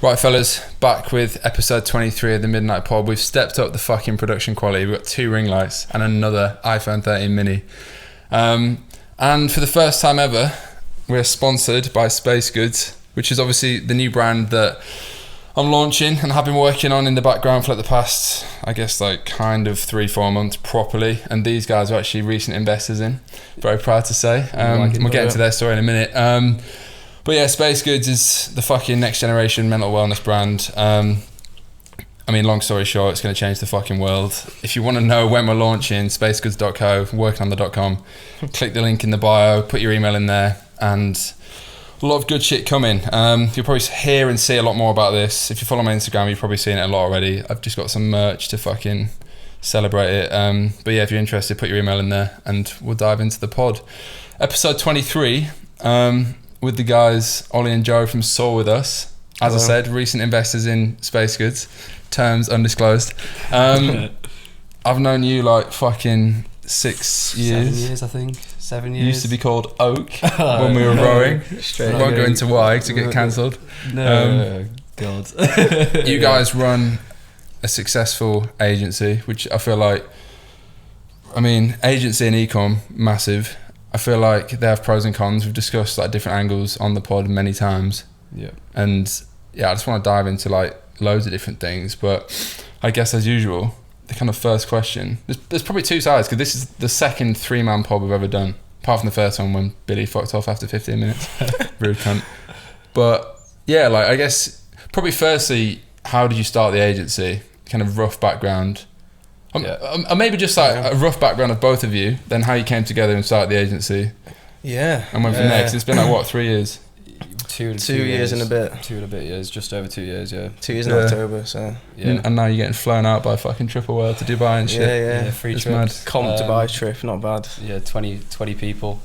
Right, fellas, back with episode 23 of the Midnight Pod. We've stepped up the fucking production quality. We've got 2 ring lights and another iPhone 13 mini. And for the first time ever, we're sponsored by Space Goods, which is obviously the new brand that I'm launching and have been working on in the background for like the past, I guess, like kind of 3-4 months properly. And these guys are actually recent investors in. Very proud to say. We'll get into their story in a minute. But yeah, Space Goods is the fucking next generation mental wellness brand. I mean, long story short, it's going to change the fucking world. If you want to know when we're launching, spacegoods.co, working on the .com, click the link in the bio, put your email in there, and a lot of good shit coming. You'll probably hear and see a lot more about this. If you follow my Instagram, you've probably seen it a lot already. I've just got some merch to fucking celebrate it. But yeah, if you're interested, put your email in there and we'll dive into the pod. Episode 23, with the guys, Ollie and Joe from Soar with us. As I said, recent investors in Space Goods, terms undisclosed. I've known you like fucking 6 years. 7 years, I think. 7 years. Used to be called Oak when we were rowing. Won't go into why to get cancelled. No, God. You guys run a successful agency, which I feel like, I mean, agency and e-com, massive. I feel like they have pros and cons. We've discussed like different angles on the pod many times. Yeah. And yeah, I just want to dive into like loads of different things. But I guess as usual, the kind of first question, there's probably 2 sides, because this is the second 3-man pod we've ever done, apart from the first one when Billy fucked off after 15 minutes. Rude cunt. But yeah, like I guess probably firstly, how did you start the agency? Kind of rough background. Or maybe just like a rough background of both of you, then how you came together and started the agency. Yeah. And went from there, because it's been like what, 3 years? 2 years and a bit. 2 and a bit years, just over 2 years, yeah. 2 years in October, so. Yeah. And now you're getting flown out by fucking Triple World to Dubai and shit. Yeah, free it's trips. mad. Comp Dubai trip, not bad. Yeah, 20 people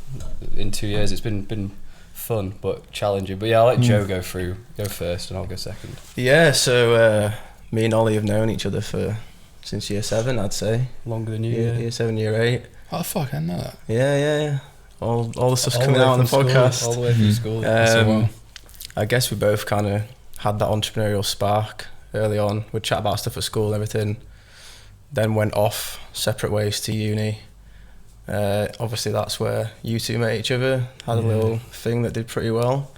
in 2 years. It's been fun, but challenging. But yeah, I'll let Joe go first and I'll go second. Yeah, so me and Ollie have known each other since year 7, I'd say. Longer than you, Year 7, year 8. Oh fuck, I didn't know that. Yeah. All the stuff's coming out on the podcast. All the way from school. I guess we both kind of had that entrepreneurial spark early on. We'd chat about stuff at school and everything. Then went off separate ways to uni. Obviously that's where you two met each other. Had a little thing that did pretty well.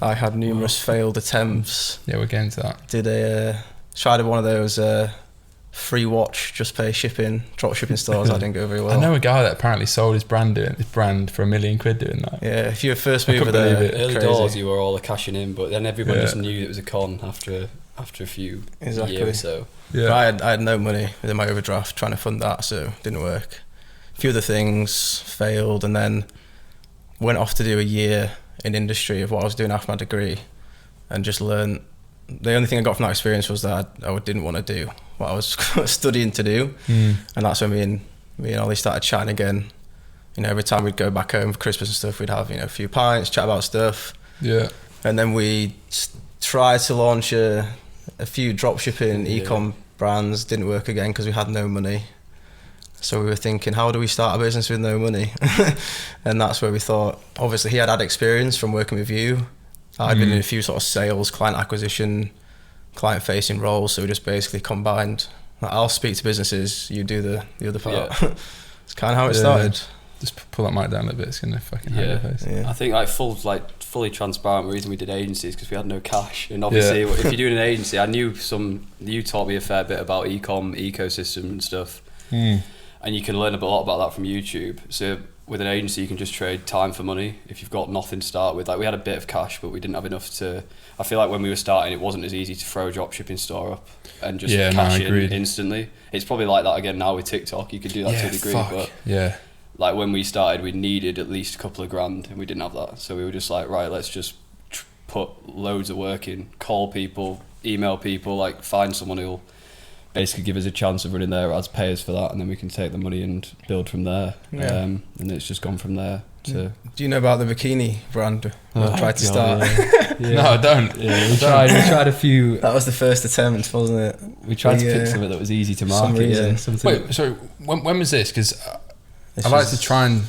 I had numerous failed attempts. Yeah, we're getting to that. Tried one of those free watch, just pay shipping, drop shipping stores. That didn't go very well. I know a guy that apparently sold his brand for £1 million doing that. Yeah, if you're a first mover there, early crazy. doors you were all cashing in, but then everyone just knew it was a con after a few years or so. Yeah. But I had no money within my overdraft trying to fund that, so it didn't work. A few other things failed, and then went off to do a year in industry of what I was doing after my degree, and just learned. The only thing I got from that experience was that I didn't want to do what I was studying to do, and that's when me and Ollie started chatting again. You know, every time we'd go back home for Christmas and stuff, we'd have a few pints, chat about stuff. Yeah. And then we tried to launch a few dropshipping e-com brands. Didn't work again because we had no money. So we were thinking, how do we start a business with no money? And that's where we thought. Obviously, he had experience from working with you. I'd been in a few sort of sales, client acquisition, client-facing roles, so we just basically combined. I'll speak to businesses, you do the other part. Yeah. It's kind of how it started. Just pull that mic down a little bit, it's going to fucking hurt your face. Yeah. I think fully transparent, the reason we did agencies because we had no cash. And obviously, if you're doing an agency, I knew you taught me a fair bit about e-com, ecosystem and stuff. And you can learn a lot about that from YouTube. So with an agency, you can just trade time for money if you've got nothing to start with. Like, we had a bit of cash, but we didn't have enough to. I feel like when we were starting, it wasn't as easy to throw a dropshipping store up and just cash in instantly. It's probably like that again now with TikTok. You could do that to a degree, but like when we started, we needed at least a couple of grand, and we didn't have that. So we were just like, right, let's just put loads of work in, call people, email people, like find someone who'll basically give us a chance of running their ads, pay us for that, and then we can take the money and build from there. And it's just gone from there to. Do you know about the bikini brand we tried to start? No, I don't. Yeah, we tried a few. That was the first attempt, wasn't it? We tried to pick something that was easy to market. Wait, sorry, when was this? Because I like to try and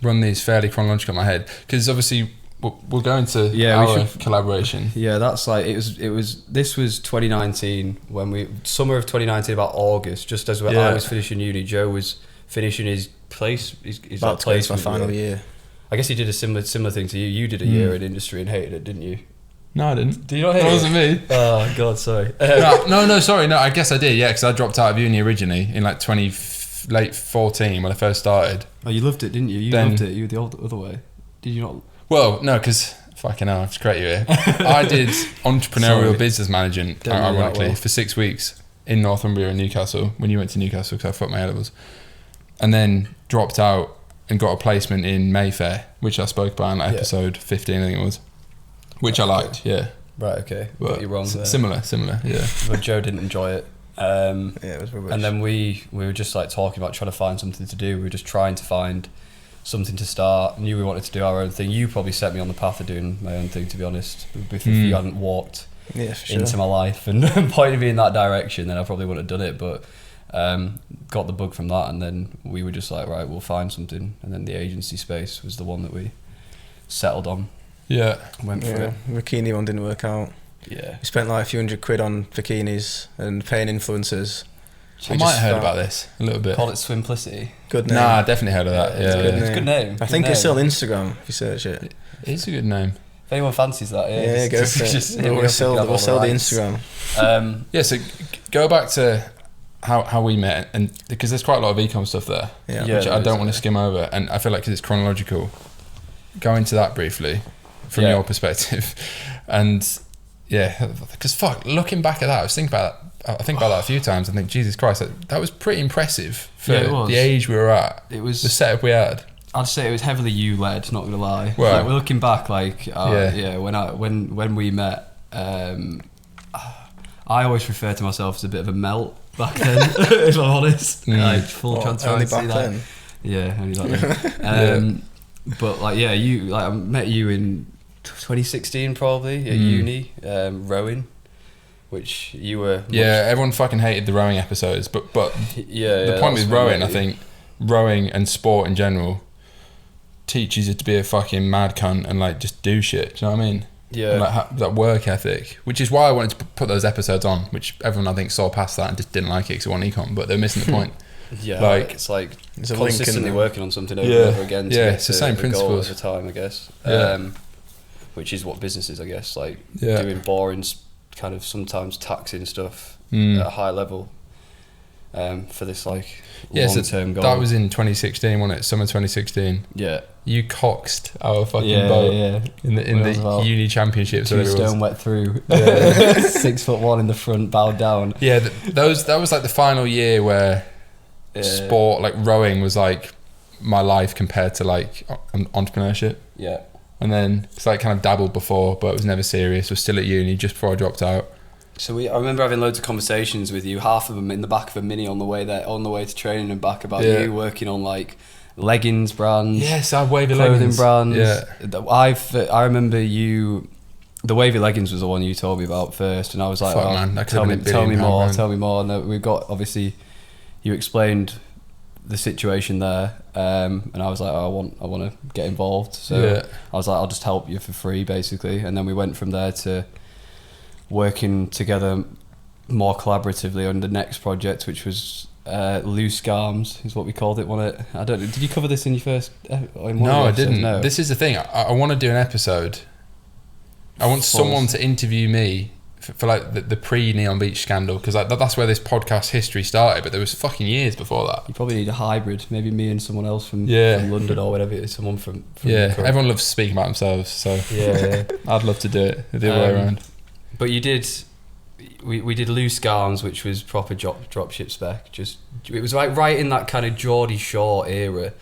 run these fairly chronological in my head, because obviously we'll go into our collaboration. Yeah, that's like this was 2019 summer of 2019, about August, just as I was finishing uni. Joe was finishing his place. His about to place my final year. I guess he did a similar thing to you. You did a year in industry and hated it, didn't you? No, I didn't. Did you not hate it? That wasn't me. Oh God, sorry. Sorry. No, I guess I did. Yeah, because I dropped out of uni originally in like late 14 when I first started. Oh, you loved it, didn't you? Loved it. You were the other way. Did you not? Well, no, because fucking hell, I've just created you here. I did entrepreneurial business management, ironically, for 6 weeks in Northumbria and Newcastle, when you went to Newcastle, because I fucked my A-levels. And then dropped out and got a placement in Mayfair, which I spoke about in episode 15, I think it was, which I liked, yeah. Right, okay. Got you wrong there. Similar, yeah. But Joe didn't enjoy it. It was rubbish. And then we were just like talking about trying to find something to do. We were just trying to find something to start. Knew we wanted to do our own thing. You probably set me on the path of doing my own thing, to be honest. If you hadn't walked into my life and pointed me in that direction, then I probably wouldn't have done it. But got the bug from that, and then we were just like, right, we'll find something. And then the agency space was the one that we settled on. Yeah. Went for it. The bikini one didn't work out. Yeah. We spent like a few £100 on bikinis and paying influencers. I might have heard about this a little bit. Called it Swimplicity. Good name. Nah, I definitely heard of that. Yeah, it's a good name. I think it's still on Instagram if you search it. It is a good name. If anyone fancies that, go for it. We'll sell the Instagram. So go back to how we met, and because there's quite a lot of e-com stuff there, which I don't want to skim over, and I feel like because it's chronological, go into that briefly from your perspective, and because looking back at that, I think about that a few times. I think, Jesus Christ, that was pretty impressive for the age we were at. It was the setup we had. I'd say it was heavily you led, not gonna lie. Well, like, we're looking back, when we met, I always refer to myself as a bit of a melt back then, if I'm honest. Like full transparency. Only back then. Yeah, only back then. But I met you in 2016 probably at uni, rowing, which you were. Everyone fucking hated the rowing episodes, but the point with rowing, I think, rowing and sport in general teaches you to be a fucking mad cunt and like just do shit. Do you know what I mean? Yeah. And, like that work ethic, which is why I wanted to put those episodes on, which everyone I think saw past that and just didn't like it because it wasn't econ, but they're missing the point. It's like consistently working on something over and over again. It's the same principles at a time, I guess. Which is what business is, I guess. Like doing boring, kind of sometimes taxing stuff at a high level. For this long-term goal. That was in 2016, wasn't it? Summer 2016. Yeah. You coxed our fucking boat in the uni championships. 2 stone wet through. 6'1" in the front, bowed down. Yeah, that was like the final year where sport, like rowing, was like my life compared to like entrepreneurship. Yeah. And then it's like kind of dabbled before, but it was never serious. Was still at uni just before I dropped out. So I remember having loads of conversations with you, half of them in the back of a Mini on the way to training and back, about you working on like leggings brands. Yes, I have wavy clothing leggings. brands. Yeah. I remember the wavy leggings was the one you told me about first, and I was like, tell me more. And we got, obviously, you explained the situation there, and I was like, I want to get involved. So I was like, I'll just help you for free, basically. And then we went from there to working together more collaboratively on the next project, which was loose arms is what we called it. I don't know, did you cover this in your first No, I didn't. No. This is the thing, I want to do an episode. I want someone to interview me for like the pre-Neon Beach scandal, because that's where this podcast history started, but there was fucking years before that. You probably need a hybrid, maybe me and someone else from London or whatever it is, someone from everyone loves speaking about themselves, so I'd love to do it the other way around. But you did, we did Loose Garms, which was proper dropship spec. It was like right in that kind of Geordie Shore era,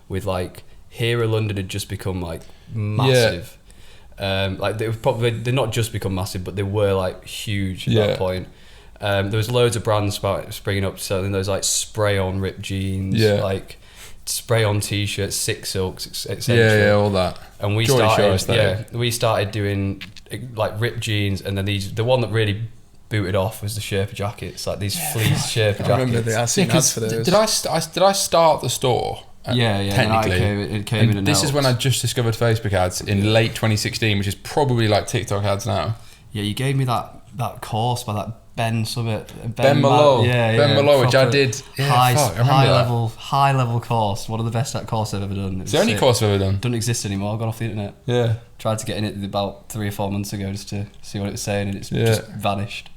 with like Hero London had just become like massive. Like they're not just become massive, but they were like huge at that point. There was loads of brands springing up selling those like spray-on ripped jeans, like spray-on t-shirts, Six Silks, etc. All that. And we started doing like ripped jeans, and then the one that really booted off was the Sherpa jackets, like these fleece Sherpa jackets. I remember I've seen ads for those. Did I start the store Technically, it came in and this out. is when I just discovered Facebook ads in late 2016, which is probably like TikTok ads now. Yeah, you gave me that course by that Ben Summit. Ben Mallow. Ben Mallow, which I did. Yeah, High level course. One of the best course I've ever done. It's the only course I've ever done. Doesn't exist anymore. I got off the internet. Yeah. Tried to get in it about 3 or 4 months ago just to see what it was saying, and it's just vanished.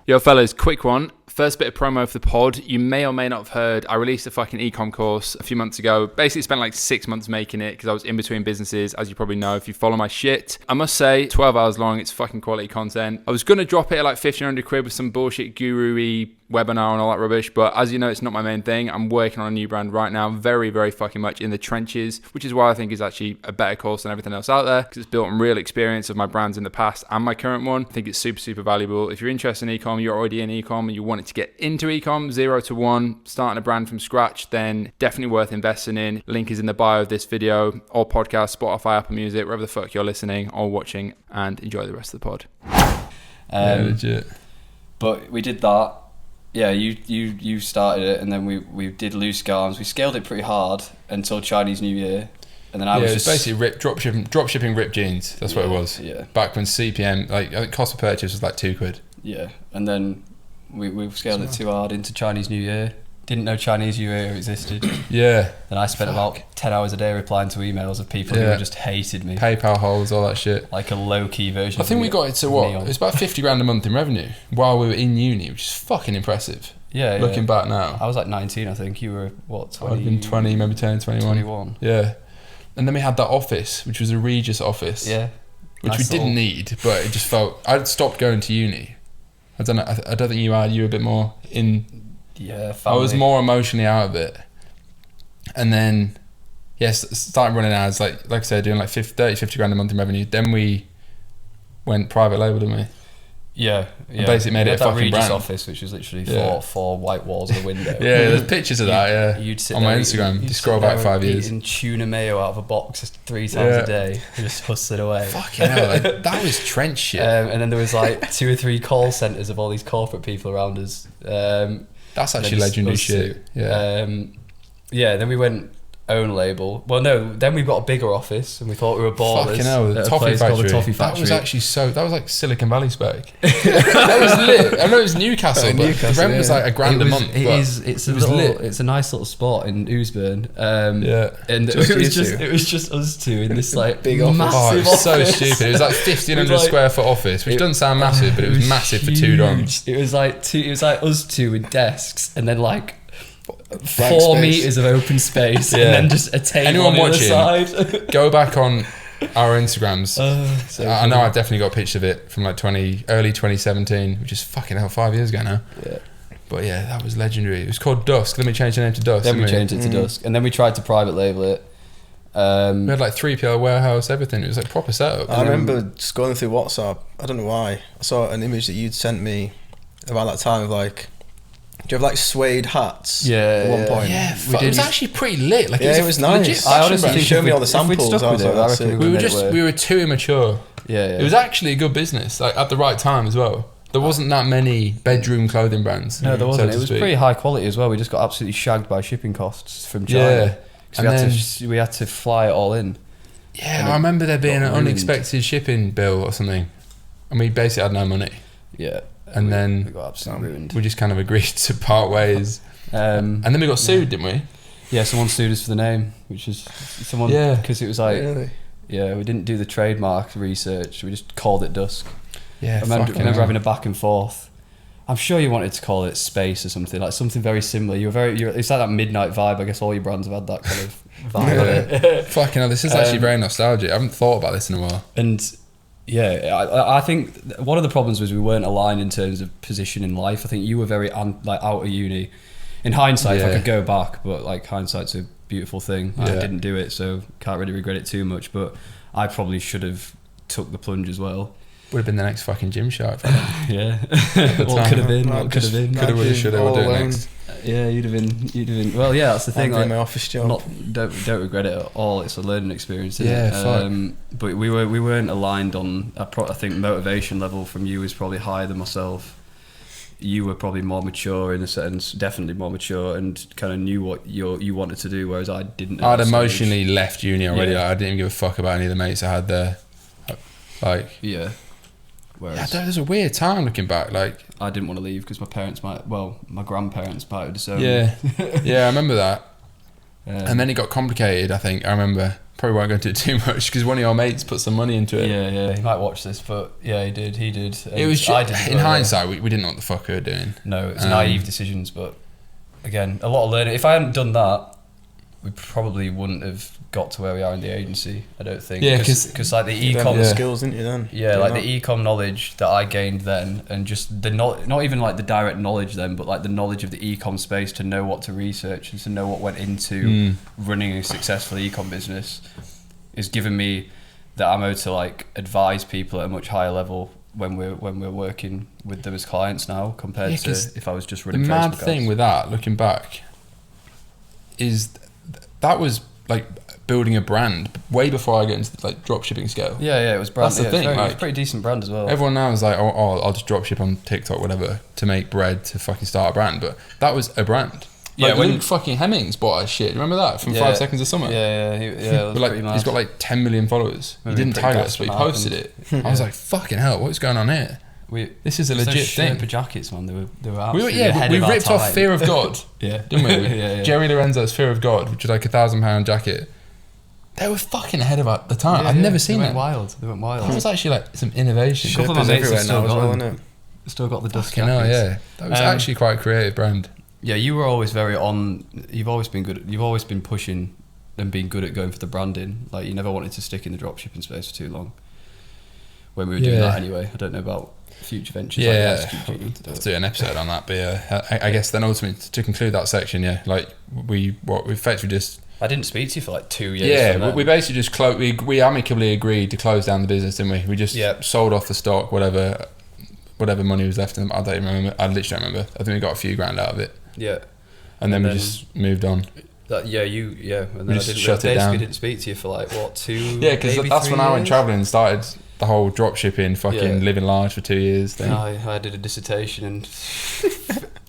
Yo, fellas, quick one. First bit of promo for the pod. You may or may not have heard, I released a fucking ecom course a few months ago. Basically spent like 6 months making it because I was in between businesses, as you probably know if you follow my shit. I must say, 12 hours long, it's fucking quality content. I was going to drop it at like 1,500 quid with some bullshit guru-y webinar and all that rubbish, but as you know, it's not my main thing. I'm working on a new brand right now, very, very fucking much in the trenches, which is why I think it's actually a better course than everything else out there, because it's built on real experience of my brands in the past and my current one. I think it's super, super valuable. If you're interested in ecom, you're already in ecom, and you wanted to get into ecom, 0 to 1, starting a brand from scratch, then definitely worth investing in. Link is in the bio of this video, or podcast, Spotify, Apple Music, wherever the fuck you're listening or watching, and enjoy the rest of the pod. Legit. But we did that. Yeah, you started it, and then we did loose garms. We scaled it pretty hard until Chinese New Year, and then I was just basically dropshipping ripped jeans. That's what it was. Yeah. Back when CPM, like I think cost of purchase was like £2. Yeah, and then we scaled it too hard into Chinese New Year. Didn't know Chinese New Year existed. Yeah. Then I spent about 10 hours a day replying to emails of people who just hated me. PayPal holes, all that shit. Like a low-key version. I think we got it to what? Neon. It was about 50 grand a month in revenue while we were in uni, which is fucking impressive. Yeah. Looking back now. I was like 19, I think. You were, what, 20? I'd been 20, maybe turning 21. Yeah. And then we had that office, which was a Regis office. Yeah. Which we didn't need, but it just felt... I'd stopped going to uni. I don't know. I don't think you were a bit more in... Yeah, family. I was more emotionally out of it. And then, started running ads, like I said, doing like 50 grand a month in revenue. Then we went private label, didn't we? Yeah. And basically made it a fucking Regis brand. Office, which was literally four white walls of the window. Yeah, there's pictures of that, You'd sit on my Instagram. You scroll back 5 years. Eating tuna mayo out of a box 3 times a day and just hustling away. Fucking hell, like, that was trench shit. And then there was like 2 or 3 call centres of all these corporate people around us. That's actually legendary shit. Then we went own label. Well, no, then we got a bigger office and we thought we were ballers. Fucking hell, the Toffee Factory. That was actually that was like Silicon Valley spec. That was lit. I know it was Newcastle, but the rent was like £1 a month. It's a nice little spot in Oosburn. And it was just us two in this like big office. Massive it was so stupid. It was like 1,500 square foot office, which doesn't sound massive, but it was massive for 2 DOMs. It was like us two with desks, and then like 4 meters of open space, and then just a table. Anyone on the watching, other side. go back on our Instagrams. I know I've definitely got a picture of it from like early 2017, which is fucking hell 5 years ago now. Yeah. But yeah, that was legendary. It was called Dusk. Then we changed the name to Dusk. Then we changed it to Dusk, and then we tried to private label it. We had like 3PL warehouse, everything. It was like proper setup. I remember just going through WhatsApp. I don't know why. I saw an image that you'd sent me about that time of like. Do you have like suede hats? Yeah, at one point. Yeah, it was actually pretty lit. Like, it was nice. I honestly think showed me all the samples. We were too immature. Yeah. It was actually a good business, like at the right time as well. There wasn't that many bedroom clothing brands. No, there wasn't. It was pretty high quality as well. We just got absolutely shagged by shipping costs from China. Yeah. We had to fly it all in. Yeah, I remember there being an unexpected shipping bill or something, and we basically had no money. Yeah. And then we got absolutely ruined. We just kind of agreed to part ways. And then we got sued, didn't we? Yeah, someone sued us for the name, which is someone because it was like we didn't do the trademark research. We just called it Dusk. Yeah, I remember having a back and forth. I'm sure you wanted to call it Space or something, like something very similar. It's like that midnight vibe. I guess all your brands have had that kind of vibe. Fucking hell, this is actually very nostalgic. I haven't thought about this in a while. And yeah, I think one of the problems was we weren't aligned in terms of position in life. I think you were very out of uni. In hindsight, if I could go back, but like hindsight's a beautiful thing. I didn't do it, so can't really regret it too much. But I probably should have took the plunge as well. Would have been the next fucking Gymshark. Yeah. What could have been? Could have, would have, should have. We'll do it next. Yeah, you'd have been. Well, yeah, that's the thing. Like, my office job. Don't regret it at all. It's a learning experience. But we weren't aligned on. I think motivation level from you is probably higher than myself. you were probably more mature in a sense, definitely more mature, and kind of knew what you wanted to do, whereas I didn't. I'd emotionally left uni already. Yeah. I didn't even give a fuck about any of the mates I had there. Like, yeah. Whereas yeah, it was a weird time looking back. Like, I didn't want to leave because my grandparents might have disowned yeah, yeah, I remember that. me. And then it got complicated. I think I remember. Probably won't go into it too much because one of your mates put some money into it. Yeah, he might watch this, but yeah, he did. It was in hindsight, we didn't know what the fuck we were doing. No, it's naive decisions, but again, a lot of learning. If I hadn't done that, we probably wouldn't have got to where we are in the agency. I don't think. Yeah, because like the You ecom the skills, didn't you then? Yeah, like the ecom knowledge that I gained then, and just the not even like the direct knowledge then, but like the knowledge of the ecom space to know what to research and to know what went into running a successful ecom business, is given me the ammo to like advise people at a much higher level when we're working with them as clients now, compared to if I was just running. The mad Facebook thing ads. with that, looking back, is that was like building a brand way before I get into like drop shipping scale. Yeah, it was brand. That's the thing. It was Like, a pretty decent brand as well. everyone now is like, oh, I'll just drop ship on TikTok, whatever, to make bread to fucking start a brand. But that was a brand. Yeah, Like when- Luke fucking Hemmings bought our shit. Remember that from Yeah. 5 Seconds of Summer? Yeah, it was But like, pretty mad. he's got like 10 million followers. Maybe he didn't pretty tag gas us, but he when posted happened. it. I was like, fucking hell, what's going on here? This is a legit thing. Sherpa jackets, man. They were We absolutely ahead we of our ripped off time. Fear of God, Yeah, didn't we? yeah. Jerry Lorenzo's Fear of God, which was like £1,000 jacket. They were fucking ahead of the time. I've never seen They that. went wild. That was actually like some innovation. Couple of my Sherpas mates have everywhere still now as got well, them. isn't it? Still got the Dusk Fucking hell, jackets. yeah. That was actually quite a creative brand. Yeah, you were always very on. You've always been good. You've always been pushing and being good at going for the branding. Like, you never wanted to stick in the dropshipping space for too long. When we were doing that anyway. I don't know about future ventures. Yeah, like I'll have to do an episode on that. But yeah, I guess then ultimately to conclude that section, yeah, like we effectively just. I didn't speak to you for like 2 years. Yeah, we basically just we amicably agreed to close down the business, didn't we? We just sold off the stock, whatever money was left in them. I don't even remember. I literally don't remember. I think we got a few grand out of it. Yeah. And then we just moved on. And then We just shut it down. I didn't speak to you for like, what, 2 Yeah, because that's 3 when I went years? travelling and started the whole drop shipping, fucking living large for 2 years thing. I did a dissertation and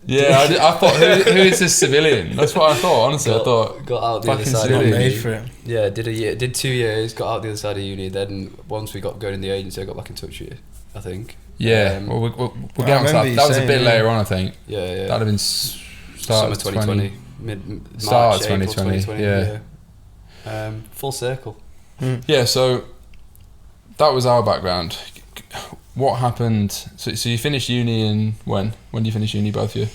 Yeah, I thought, who is this civilian? That's what I thought, honestly. I thought, got out the other fucking side. Not Really? made for it. Yeah, did 2 years, got out the other side of uni. Then once we got going in the agency, I got back in touch with you, I think. yeah, well, we'll get on to that. That was a bit later on, I think. Yeah. That'd have been start Summer of 2020, Start of March, 2020, yeah. Full circle. Yeah, so that was our background. What happened? So you finished uni in when? When did you finish uni, both of you?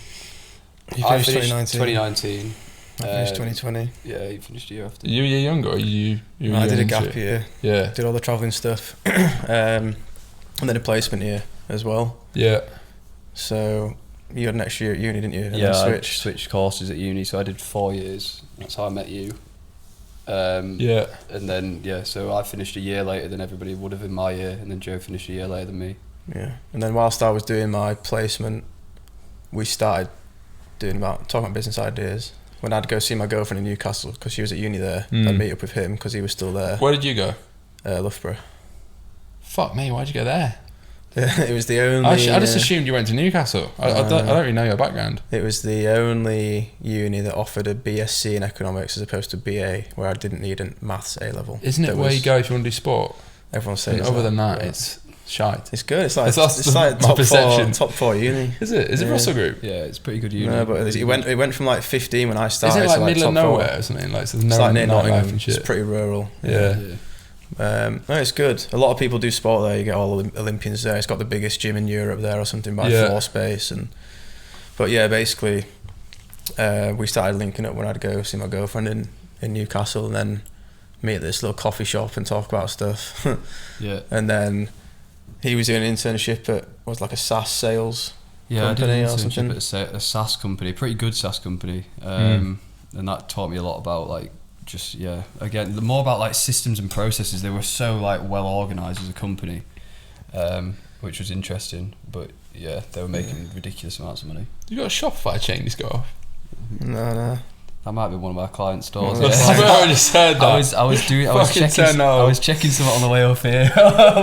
You I finished finished 2019. 2019. I finished 2020. Yeah, you finished a year after. You a year younger, or you No, I did a into gap it? year. Yeah, Did all the travelling stuff. And then a placement year as well. yeah. So you had an extra year at uni, didn't you? And Yeah, then I switched courses at uni, so I did 4 years. That's how I met you. Yeah. And then, so I finished a year later than everybody would have in my year, and then Joe finished a year later than me. Yeah. And then whilst I was doing my placement, we started talking about business ideas. When I'd go see my girlfriend in Newcastle, because she was at uni there, I'd meet up with him because he was still there. Where did you go? Loughborough. Fuck me, why'd you go there? It was the only... I just assumed you went to Newcastle. I don't really know your background. It was the only uni that offered a BSc in economics as opposed to BA, where I didn't need a maths A level. Isn't it where you go if you want to do sport? Everyone says And other than that, yeah. it's shite. It's good. It's like That's like my perception. top four uni. Is it? Is it Yeah. Russell Group? Yeah, it's pretty good uni. No, but it went from like 15 when I Is started. it like to middle of top nowhere four. or something? Like, so there's It's no like near nightlife Nottingham. and shit. It's pretty rural. Yeah. No, it's good. A lot of people do sport there. You get all Olympians there. It's got the biggest gym in Europe there or something by floor space. But yeah, basically, we started linking up when I'd go see my girlfriend in Newcastle, and then meet at this little coffee shop and talk about stuff. Yeah. And then he was doing an internship at like a SaaS sales Yeah, I did company an or something. internship at a SaaS company, pretty good SaaS company, and that taught me a lot about like again more about like systems and processes. They were so like well organised as a company, which was interesting. But yeah, they were making ridiculous amounts of money. You got a Shopify chain to go off. No. That might be one of our client stores. Oh, I swear I just said that. I was checking something on the way up here.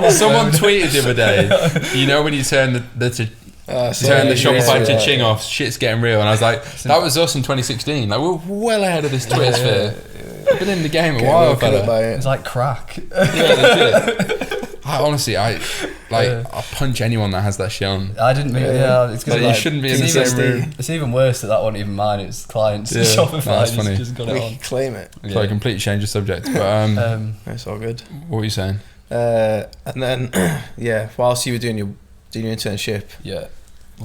Someone tweeted the other day. You know when you turn the Turn the Shopify ching off. Shit's getting real. And I was like, that was us in 2016. Like, we're well ahead of this Twitter sphere. I've been in the game a while, fella. It's like crack. I punch anyone that has that shit on. I didn't mean it's because you shouldn't be in the same room. It's even worse that wasn't even mine. It's clients. Shopify. That's funny. Just got it on. Claim it. So I completely changed the subject. But it's all good. What were you saying? And then whilst you were doing your internship,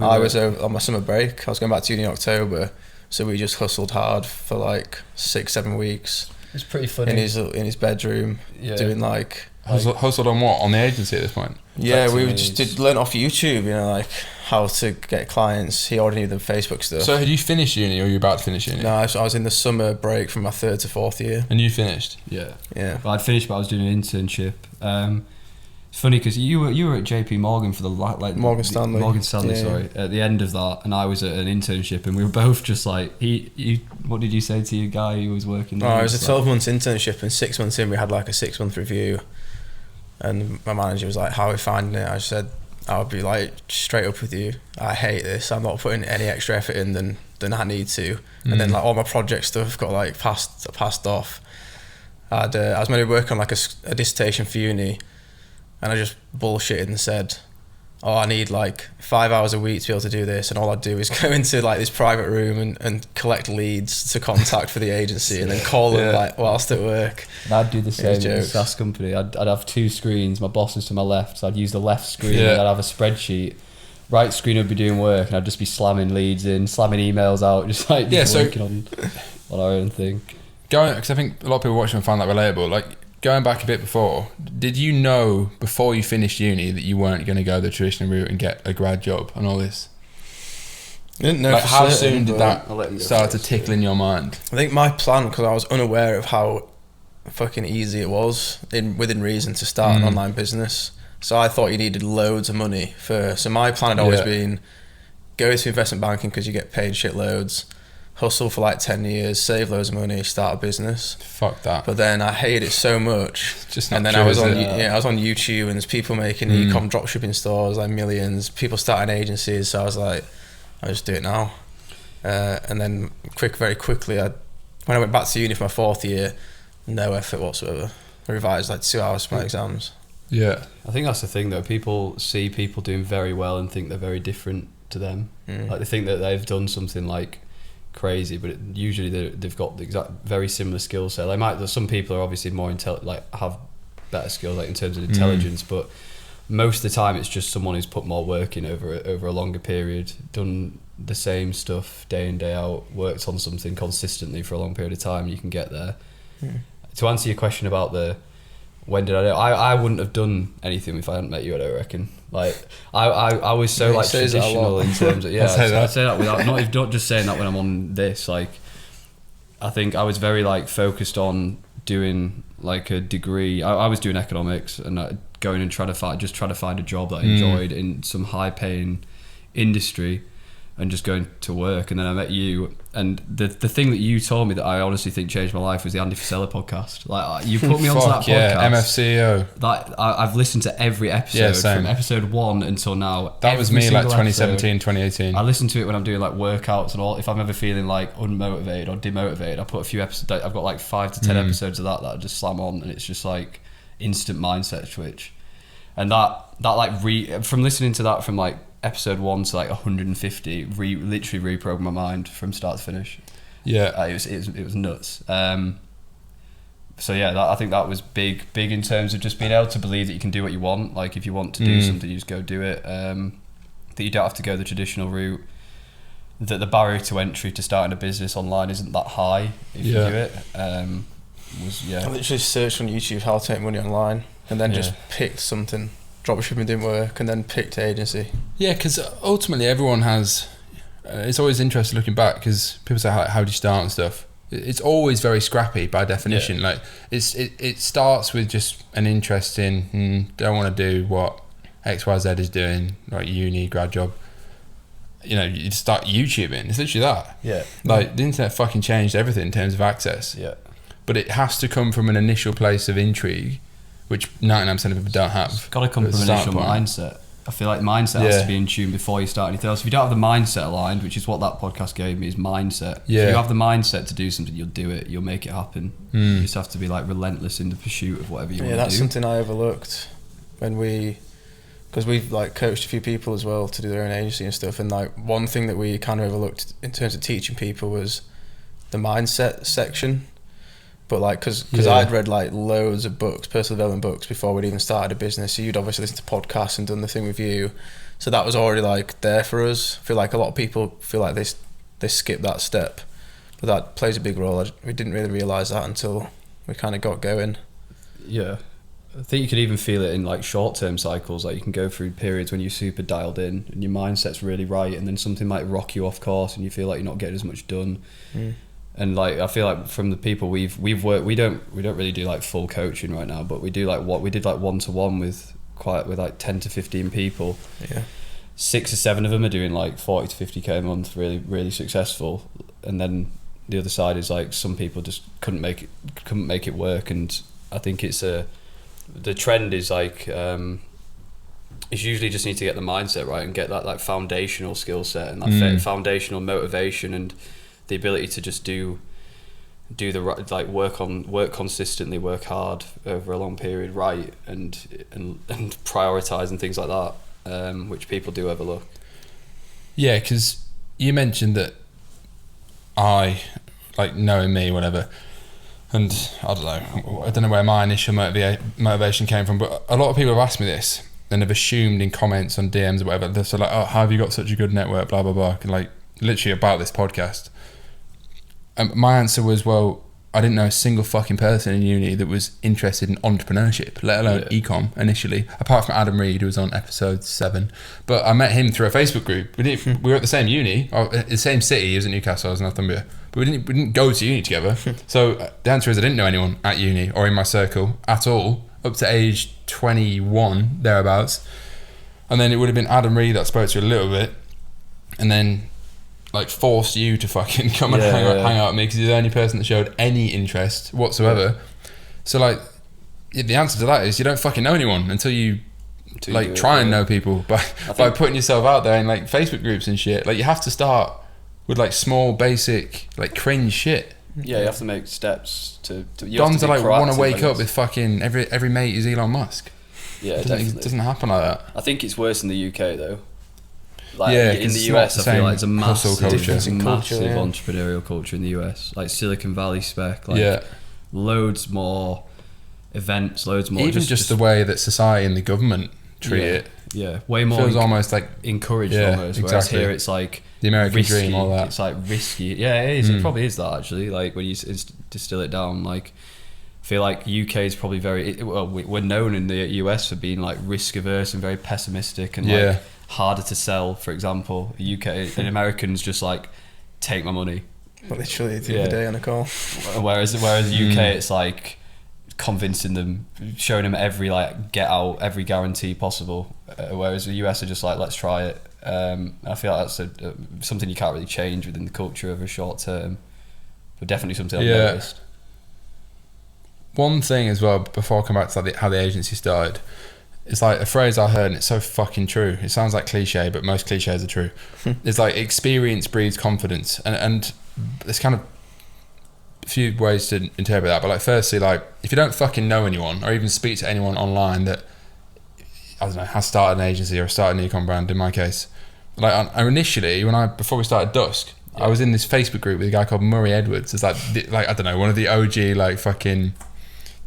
I was on my summer break. I was going back to uni in October, so we just hustled hard for like 6-7 weeks. It's pretty funny in his bedroom, doing like hustled on what, on the agency at this point? Yeah, we just learn off YouTube, like how to get clients. He already knew the Facebook stuff. So had you finished uni, or were you about to finish uni? No, I was in the summer break from my 3rd to 4th year. And you finished? Yeah. Well, I'd finished, but I was doing an internship. It's funny because you were at JP Morgan for the Morgan Stanley. Sorry, at the end of that, and I was at an internship, and we were both just like, what did you say to your guy who was working there? It was a 12 months internship, and 6 months in we had like a 6-month review, and my manager was like, how are we finding it? I said, I would be like straight up with you, I hate this. I'm not putting any extra effort in than I need to. And then like all my project stuff got like passed off. I was meant to work on like a dissertation for uni, and I just bullshitted and said, I need like 5 hours a week to be able to do this, and all I'd do is go into like this private room and collect leads to contact for the agency, and then call them like whilst at work. And I'd do the same in the SaaS company. I'd have 2 screens, my boss is to my left, so I'd use the left screen, and I'd have a spreadsheet. Right screen would be doing work, and I'd just be slamming leads in, slamming emails out, just working on our own thing. Because I think a lot of people watching find that relatable. Like, going back a bit before, did you know before you finished uni that you weren't going to go the traditional route and get a grad job and all this? I didn't know. Like, how soon did that start to tickle in your mind? I think my plan, because I was unaware of how fucking easy it was within reason to start an online business. So I thought you needed loads of money first. So my plan had always been go to investment banking because you get paid shitloads, hustle for like 10 years, save loads of money, start a business. Fuck that. But then I hated it so much. Just not and then true, I was on I was on YouTube, and there's people making e-com dropshipping stores, like millions, people starting agencies. So I was like, I'll just do it now. And then very quickly, when I went back to uni for my 4th year, no effort whatsoever. I revised like 2 hours for my exams. Yeah. I think that's the thing though, people see people doing very well and think they're very different to them. Like they think that they've done something like crazy, but usually they've got the exact very similar skill set. Some people are obviously more have better skills like in terms of intelligence, but most of the time it's just someone who's put more work in over a longer period, done the same stuff day in day out, worked on something consistently for a long period of time. You can get there. To answer your question about when did I know? I wouldn't have done anything if I hadn't met you, I don't reckon. Like I was so like traditional in terms of I'd say that without not just saying that when I'm on this. Like I think I was very like focused on doing like a degree. I was doing economics and going and trying to find a job that I enjoyed in some high paying industry, and just going to work. And then I met you, and the thing that you told me that I honestly think changed my life was the Andy Frisella podcast. Like you put me onto that podcast. MFCEO. That I've listened to every episode from episode 1 until now. That was me like 2017, 2018. I listen to it when I'm doing like workouts and all. If I'm ever feeling like unmotivated or demotivated, I put a few episodes. I've got like 5 to 10 episodes of that I just slam on, and it's just like instant mindset switch. And that like from listening to that from like episode 1 to like 150, literally reprogrammed my mind from start to finish. It was nuts. So I think that was big in terms of just being able to believe that you can do what you want. Like if you want to do something, you just go do it. That you don't have to go the traditional route. That the barrier to entry to starting a business online isn't that high if you do it. I literally searched on YouTube how to make money online, and then just picked something. Dropshipping didn't work, and then picked agency. Yeah, because ultimately everyone has. It's always interesting looking back because people say, "How do you start and stuff?" It's always very scrappy by definition. Like it starts with just an interest in don't want to do what XYZ is doing, like uni, grad job. You start YouTubing. It's literally that. Yeah. Like the internet fucking changed everything in terms of access. Yeah. But it has to come from an initial place of intrigue, which 99% of people don't have. It's got to come from an initial mindset. I feel like mindset has to be in tune before you start anything else. If you don't have the mindset aligned, which is what that podcast gave me, is mindset. Yeah. If you have the mindset to do something, you'll do it. You'll make it happen. You just have to be like relentless in the pursuit of whatever you want to do. Yeah, that's something I overlooked when because we've like coached a few people as well to do their own agency and stuff. And like one thing that we kind of overlooked in terms of teaching people was the mindset section. But like, because I'd read like loads of books, personal development books, before we'd even started a business. So you'd obviously listen to podcasts and done the thing with you. So that was already like there for us. I feel like a lot of people feel like they skip that step, but that plays a big role. We didn't really realise that until we kind of got going. Yeah, I think you could even feel it in like short-term cycles. Like you can go through periods when you're super dialed in and your mindset's really right, and then something might rock you off course and you feel like you're not getting as much done. And like I feel like from the people we've worked, we don't really do like full coaching right now, but we do like what we did like 1-to-1 with like 10 to 15 people. Yeah, 6 or 7 of them are doing like 40 to 50k a month, really really successful. And then the other side is like some people just couldn't make it work. And I think it's the trend is like it's usually just need to get the mindset right and get that like foundational skill set and that foundational motivation and the ability to just do the right, like work consistently, work hard over a long period, right, and prioritize and things like that, which people do overlook. Yeah, because you mentioned that I, like knowing me, whatever, and I don't know where my initial motivation came from, but a lot of people have asked me this and have assumed in comments on DMs or whatever, they're so like, oh, how have you got such a good network, blah blah blah, like literally about this podcast. My answer was, well, I didn't know a single fucking person in uni that was interested in entrepreneurship, let alone ecom initially, apart from Adam Reed, who was on episode 7. But I met him through a Facebook group. We were at the same uni, or the same city. He was in Newcastle, I was in Northumbria. But we didn't go to uni together. So the answer is I didn't know anyone at uni or in my circle at all, up to age 21, thereabouts. And then it would have been Adam Reed that I spoke to a little bit. And then like forced you to fucking come and hang out with me because you're the only person that showed any interest whatsoever. So like the answer to that is you don't fucking know anyone until you like try and know people by putting yourself out there in like Facebook groups and shit. Like you have to start with like small basic like cringe shit. Yeah, you have to make steps to Dons are like want to wake up with fucking every mate is Elon Musk. Yeah, it doesn't happen like that. I think it's worse in the UK though. Like yeah, in the US, I feel like it's a massive culture, entrepreneurial culture in the US, like Silicon Valley spec, like loads more events, loads more. Even just the way that society and the government treat it. Yeah, way more. Feels almost like encouraged almost. Whereas exactly. here it's like the American risky, dream, all that. It's like risky. Yeah, it is. It probably is that actually. Like when you distill it down, like I feel like UK is probably we're known in the US for being like risk averse and very pessimistic and like harder to sell, for example. UK and Americans just like take my money. Literally the other day on a call. Whereas UK it's like convincing them, showing them every like get out, every guarantee possible. Whereas the US are just like, let's try it. I feel like that's something you can't really change within the culture over a short term, but definitely something I've noticed. One thing as well, before I come back to like how the agency started, it's like a phrase I heard and it's so fucking true. It sounds like cliche, but most cliches are true. It's like experience breeds confidence, and there's kind of a few ways to interpret that. But like firstly, like if you don't fucking know anyone or even speak to anyone online that I don't know has started an agency or started an e-com brand, in my case, like initially before we started Dusk, I was in this Facebook group with a guy called Murray Edwards. It's like I don't know, one of the OG like fucking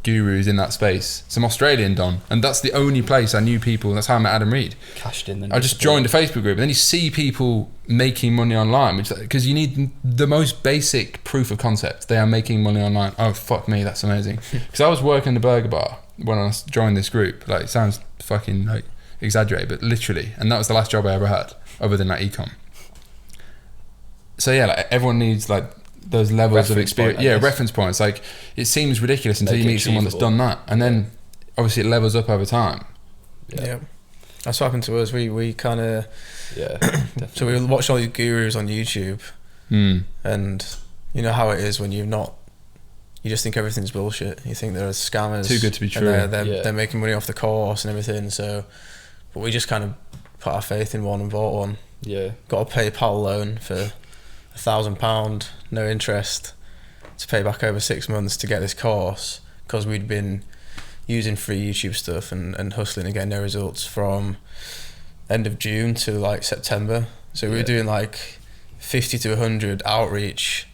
gurus in that space, some Australian don, and that's the only place I knew people. That's how I met Adam Reed. Cashed in. Then I just joined a Facebook group, and then you see people making money online, which because you need the most basic proof of concept. They are making money online. Oh fuck me, that's amazing. Because I was working the burger bar when I joined this group. Like it sounds fucking like exaggerated, but literally, and that was the last job I ever had, other than like ecom. So yeah, like everyone needs like those levels of experience, reference points. Like it seems ridiculous until you meet someone that's done that, and then obviously it levels up over time. Yeah. That's what happened to us. We kind of so we watched all these gurus on YouTube, and you know how it is when you just think everything's bullshit. You think they're scammers, too good to be true. And they're making money off the course and everything. So but we just kind of put our faith in one and bought one. Yeah. Got a PayPal loan for £1,000, no interest, to pay back over 6 months to get this course, because we'd been using free YouTube stuff and hustling and getting no results from end of June to like September. So we were doing like 50 to 100 outreach,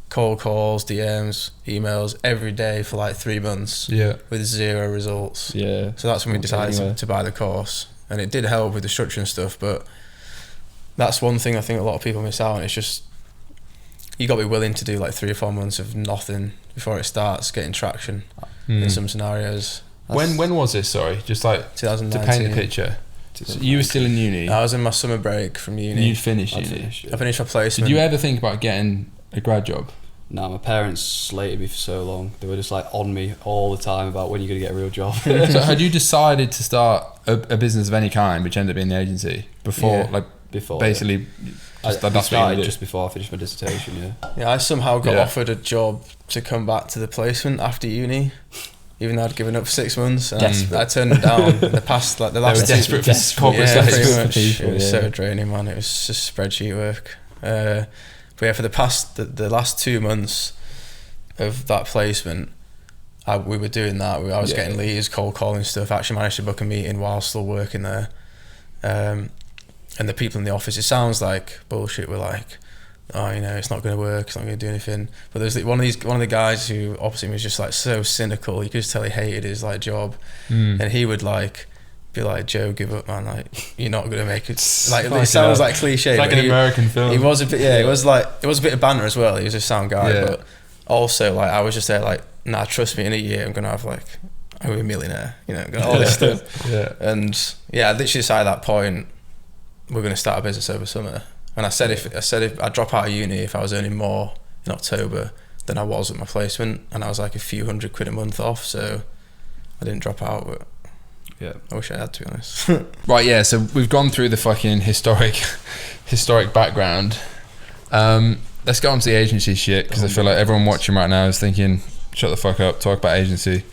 cold calls, DMs, emails every day for like 3 months with 0 results. Yeah. So that's when we decided to buy the course, and it did help with the structure and stuff, but that's one thing I think a lot of people miss out on. It's just, you got to be willing to do like 3 or 4 months of nothing before it starts getting traction in some scenarios. When was this? Sorry, just like 2019. to paint the picture. So you were still in uni. I was in my summer break from uni. You'd finished uni. I finished my placement. Did you ever think about getting a grad job? No, my parents slated me for so long. They were just like on me all the time about when you're going to get a real job. So had you decided to start a business of any kind, which ended up being the agency, before, basically? I started just before I finished my dissertation, I somehow got offered a job to come back to the placement after uni, even though I'd given up for 6 months. And I turned it down in the past, like the last... They were desperate for corporate pretty much. people. It was so draining, man. It was just spreadsheet work. But yeah, for the last 2 months of that placement, we were doing that. I was getting leads, cold calling stuff. Actually managed to book a meeting while still working there. And the people in the office, it sounds like bullshit. We're like, oh, it's not going to work. It's not going to do anything. But there's one of the guys who opposite me was just like so cynical. You could just tell he hated his like job, and he would like be like, Joe, give up, man. Like, you're not going to make it. Like, it sounds like cliche. It's like an American film. He was a bit, it was a bit of banter as well. He was a sound guy, but also like I was just there like, nah, trust me, in a year I'm going to have like, I'm a millionaire. Got all this stuff. And I literally decided at that point, we're going to start a business over summer. And I said if I drop out of uni, if I was earning more in October than I was at my placement, and I was like a few £100 a month off, so I didn't drop out. But I wish I had, to be honest. Right, yeah. So we've gone through the fucking historic background. Let's get on to the agency shit, because I feel like everyone watching right now is thinking, shut the fuck up, talk about agency.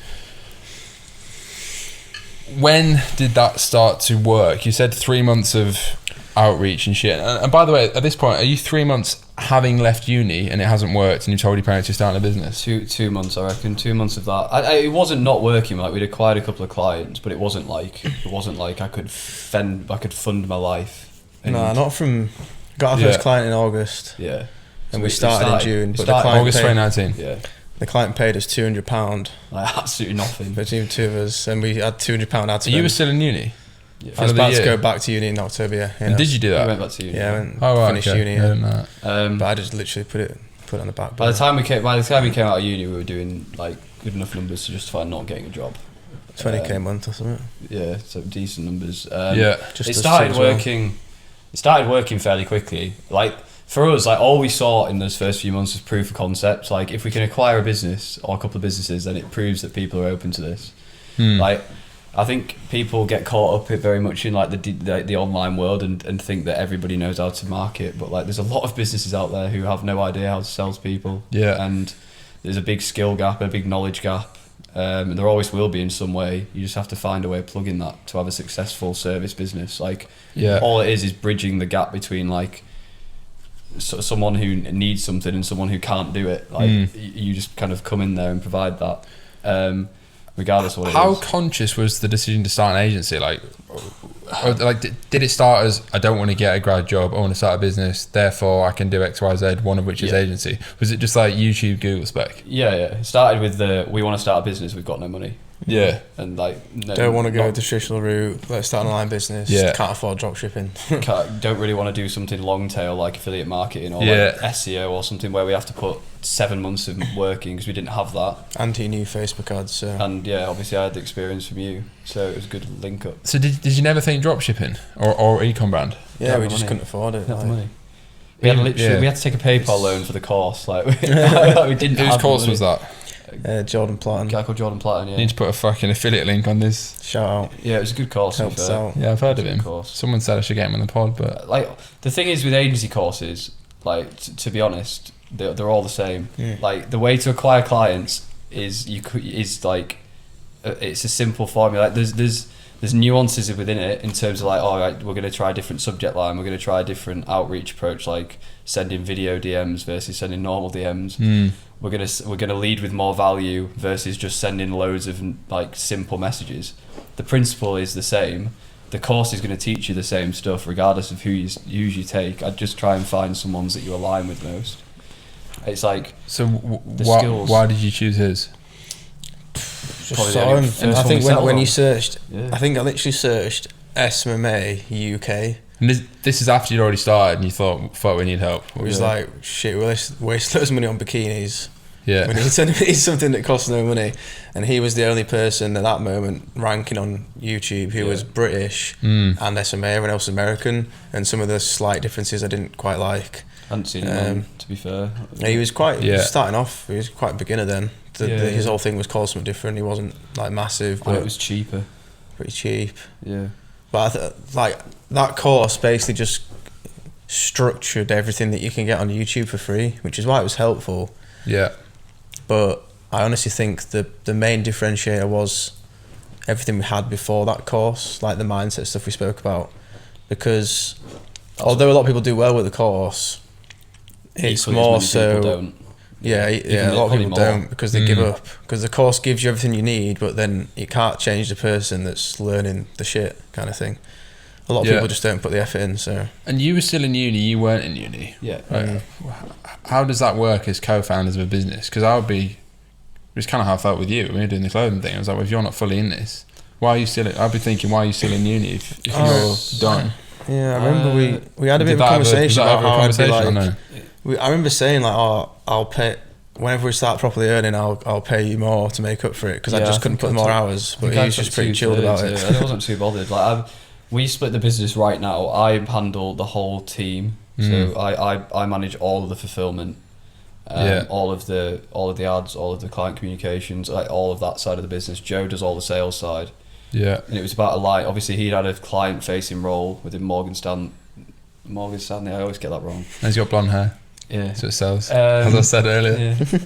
When did that start to work? You said 3 months of outreach and shit. And by the way, at this point, are you 3 months having left uni and it hasn't worked, and you told your parents you're starting a business? 2 months, I reckon. 2 months of that. It wasn't not working. Like, we'd acquired a couple of clients, but it wasn't like I could fund my life. No, not from. Got our first client in August. Yeah. And we started in June. But the client August 2019. Yeah. The client paid us £200. Like, absolutely nothing. Between the two of us, and we had £200 out to You were still in uni? Yeah. I was about to go back to uni in October, And did you do that? I went back to uni. Yeah, I went finished uni. But I just literally put it on the back. By the time we came out of uni, we were doing like good enough numbers to justify not getting a job. 20k a month or something. Yeah, so decent numbers. Just it started working. It started working fairly quickly. Like, for us, like, all we saw in those first few months was proof of concept. Like, if we can acquire a business or a couple of businesses, then it proves that people are open to this. Like, I think people get caught up very much in like the online world and think that everybody knows how to market, but like there's a lot of businesses out there who have no idea how to sell to people. And there's a big skill gap, a big knowledge gap, and there always will be in some way. You just have to find a way of plugging that to have a successful service business. Like, all it is bridging the gap between like someone who needs something and someone who can't do it. Like, you just kind of come in there and provide that. Regardless of what it is. How conscious was the decision to start an agency? Like did it start as, I don't want to get a grad job, I want to start a business, therefore I can do X, Y, Z, one of which is agency? Was it just like YouTube, Google spec? Yeah. It started with we want to start a business, we've got no money. Yeah. And like, don't want to go the traditional route, let's start an online business, can't afford drop shipping. Don't really want to do something long tail like affiliate marketing or like SEO or something where we have to put 7 months of working, because we didn't have that. And he knew Facebook ads, so. And obviously I had the experience from you, so it was a good link up. So did you never think drop shipping or e-com brand? Yeah, we just couldn't afford it. Not the money. We had we had to take a PayPal loan for the course. Like, we didn't. Whose course was that? Jordan Platten. A guy called Jordan Platten. You need to put a fucking affiliate link on this. Shout out. Yeah, it was a good course. Helped us out. Yeah, I've heard of him. Course. Someone said I should get him on the pod, but like, the thing is with agency courses, like, to be honest, they're all the same. Like, the way to acquire clients is like it's a simple formula. Like, there's there's nuances within it in terms of like, all right, we're going to try a different subject line, we're going to try a different outreach approach, like sending video DMs versus sending normal DMs. We're gonna lead with more value versus just sending loads of like simple messages. The principle is the same. The course is going to teach you the same stuff regardless of who you take. I'd just try and find some ones that you align with most. It's like, so skills. why did you choose his? Just saw him. I think when you searched, Yeah. I think I literally searched SMMA UK. And this is after you'd already started and you thought, fuck, we need help. It was like, shit, we'll waste loads of money on bikinis. Yeah. We need something that costs no money. And he was the only person at that moment ranking on YouTube who was British and SMA, everyone else American, and some of the slight differences I didn't quite like. I hadn't seen him, to be fair. He was starting off, he was quite a beginner then. His whole thing was called something different. He wasn't like massive, but it was cheaper. Pretty cheap. Yeah. But like that course basically just structured everything that you can get on YouTube for free, which is why it was helpful. Yeah. But I honestly think the main differentiator was everything we had before that course, like the mindset stuff we spoke about. Because although a lot of people do well with the course, it's more so. Yeah, a lot of people don't because they give up. Because the course gives you everything you need, but then you can't change the person that's learning the shit kind of thing. A lot of people just don't put the effort in. So. And you were still in uni, you weren't in uni. Yeah. Right. How does that work as co-founders of a business? Because it's kind of how I felt with you when we were doing the clothing thing. I was like, well, if you're not fully in this, why are you still? I'd be thinking, why are you still in uni if you're done? Yeah, I remember we had a bit of a conversation about how I'd be like. I remember saying like, oh, I'll pay whenever we start properly earning. I'll pay you more to make up for it because I just couldn't put more hours. But he was just pretty chilled about it. I wasn't too bothered. Like we split the business right now. I handle the whole team, so I manage all of the fulfillment, all of the ads, all of the client communications, like all of that side of the business. Joe does all the sales side. Yeah, and it was about obviously he'd had a client-facing role within Morgan Stanley. I always get that wrong. And he's got blonde hair. Yeah, so it sells. As I said earlier. Yeah.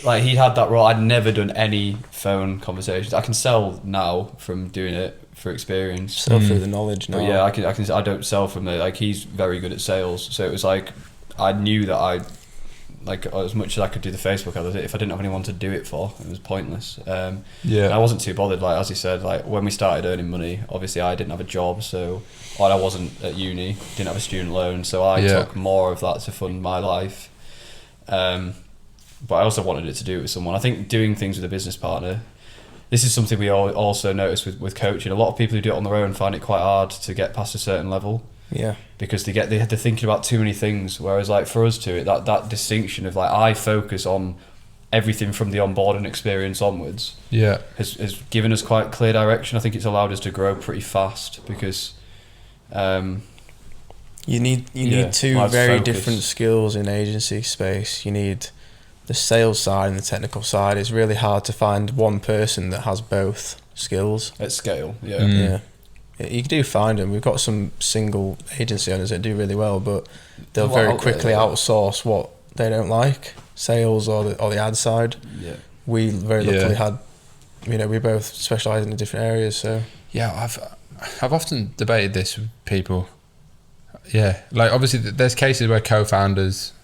Like he'd had that role. I'd never done any phone conversations. I can sell now from doing it for experience. Sell through the knowledge now. But yeah, I don't sell from it. Like he's very good at sales. So it was like I knew that like as much as I could do the Facebook ads, if I didn't have anyone to do it for, it was pointless. And I wasn't too bothered. Like as he said, like when we started earning money, obviously I didn't have a job, so I wasn't at uni, didn't have a student loan, so I took more of that to fund my life. But I also wanted it to do it with someone. I think doing things with a business partner, this is something we also notice with coaching. A lot of people who do it on their own find it quite hard to get past a certain level. Yeah. Because they're thinking about too many things. Whereas like for us that distinction of like I focus on everything from the onboarding experience onwards. Yeah. Has given us quite clear direction. I think it's allowed us to grow pretty fast because you need two very different skills in agency space. You need the sales side and the technical side. It's really hard to find one person that has both skills at scale. Yeah. You do find them. We've got some single agency owners that do really well, but they'll very quickly outsource what they don't like, sales or the ad side. Yeah. We very luckily had, we both specialise in different areas. So yeah, I've often debated this with people. Yeah, like obviously there's cases where co-founders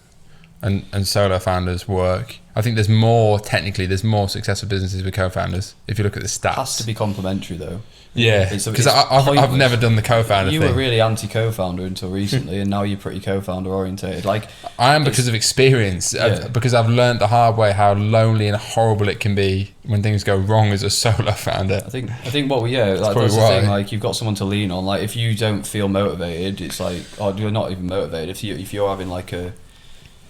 and solo founders work. I think there's more successful businesses with co-founders if you look at the stats. It has to be complementary though. Yeah, because I've never done the co-founder thing. You were really anti-co-founder until recently, and now you're pretty co-founder orientated. Like I am because of experience, because I've learned the hard way how lonely and horrible it can be when things go wrong as a solo founder. I think that's the thing. Like you've got someone to lean on. Like if you don't feel motivated, it's like you're not even motivated. If you're having like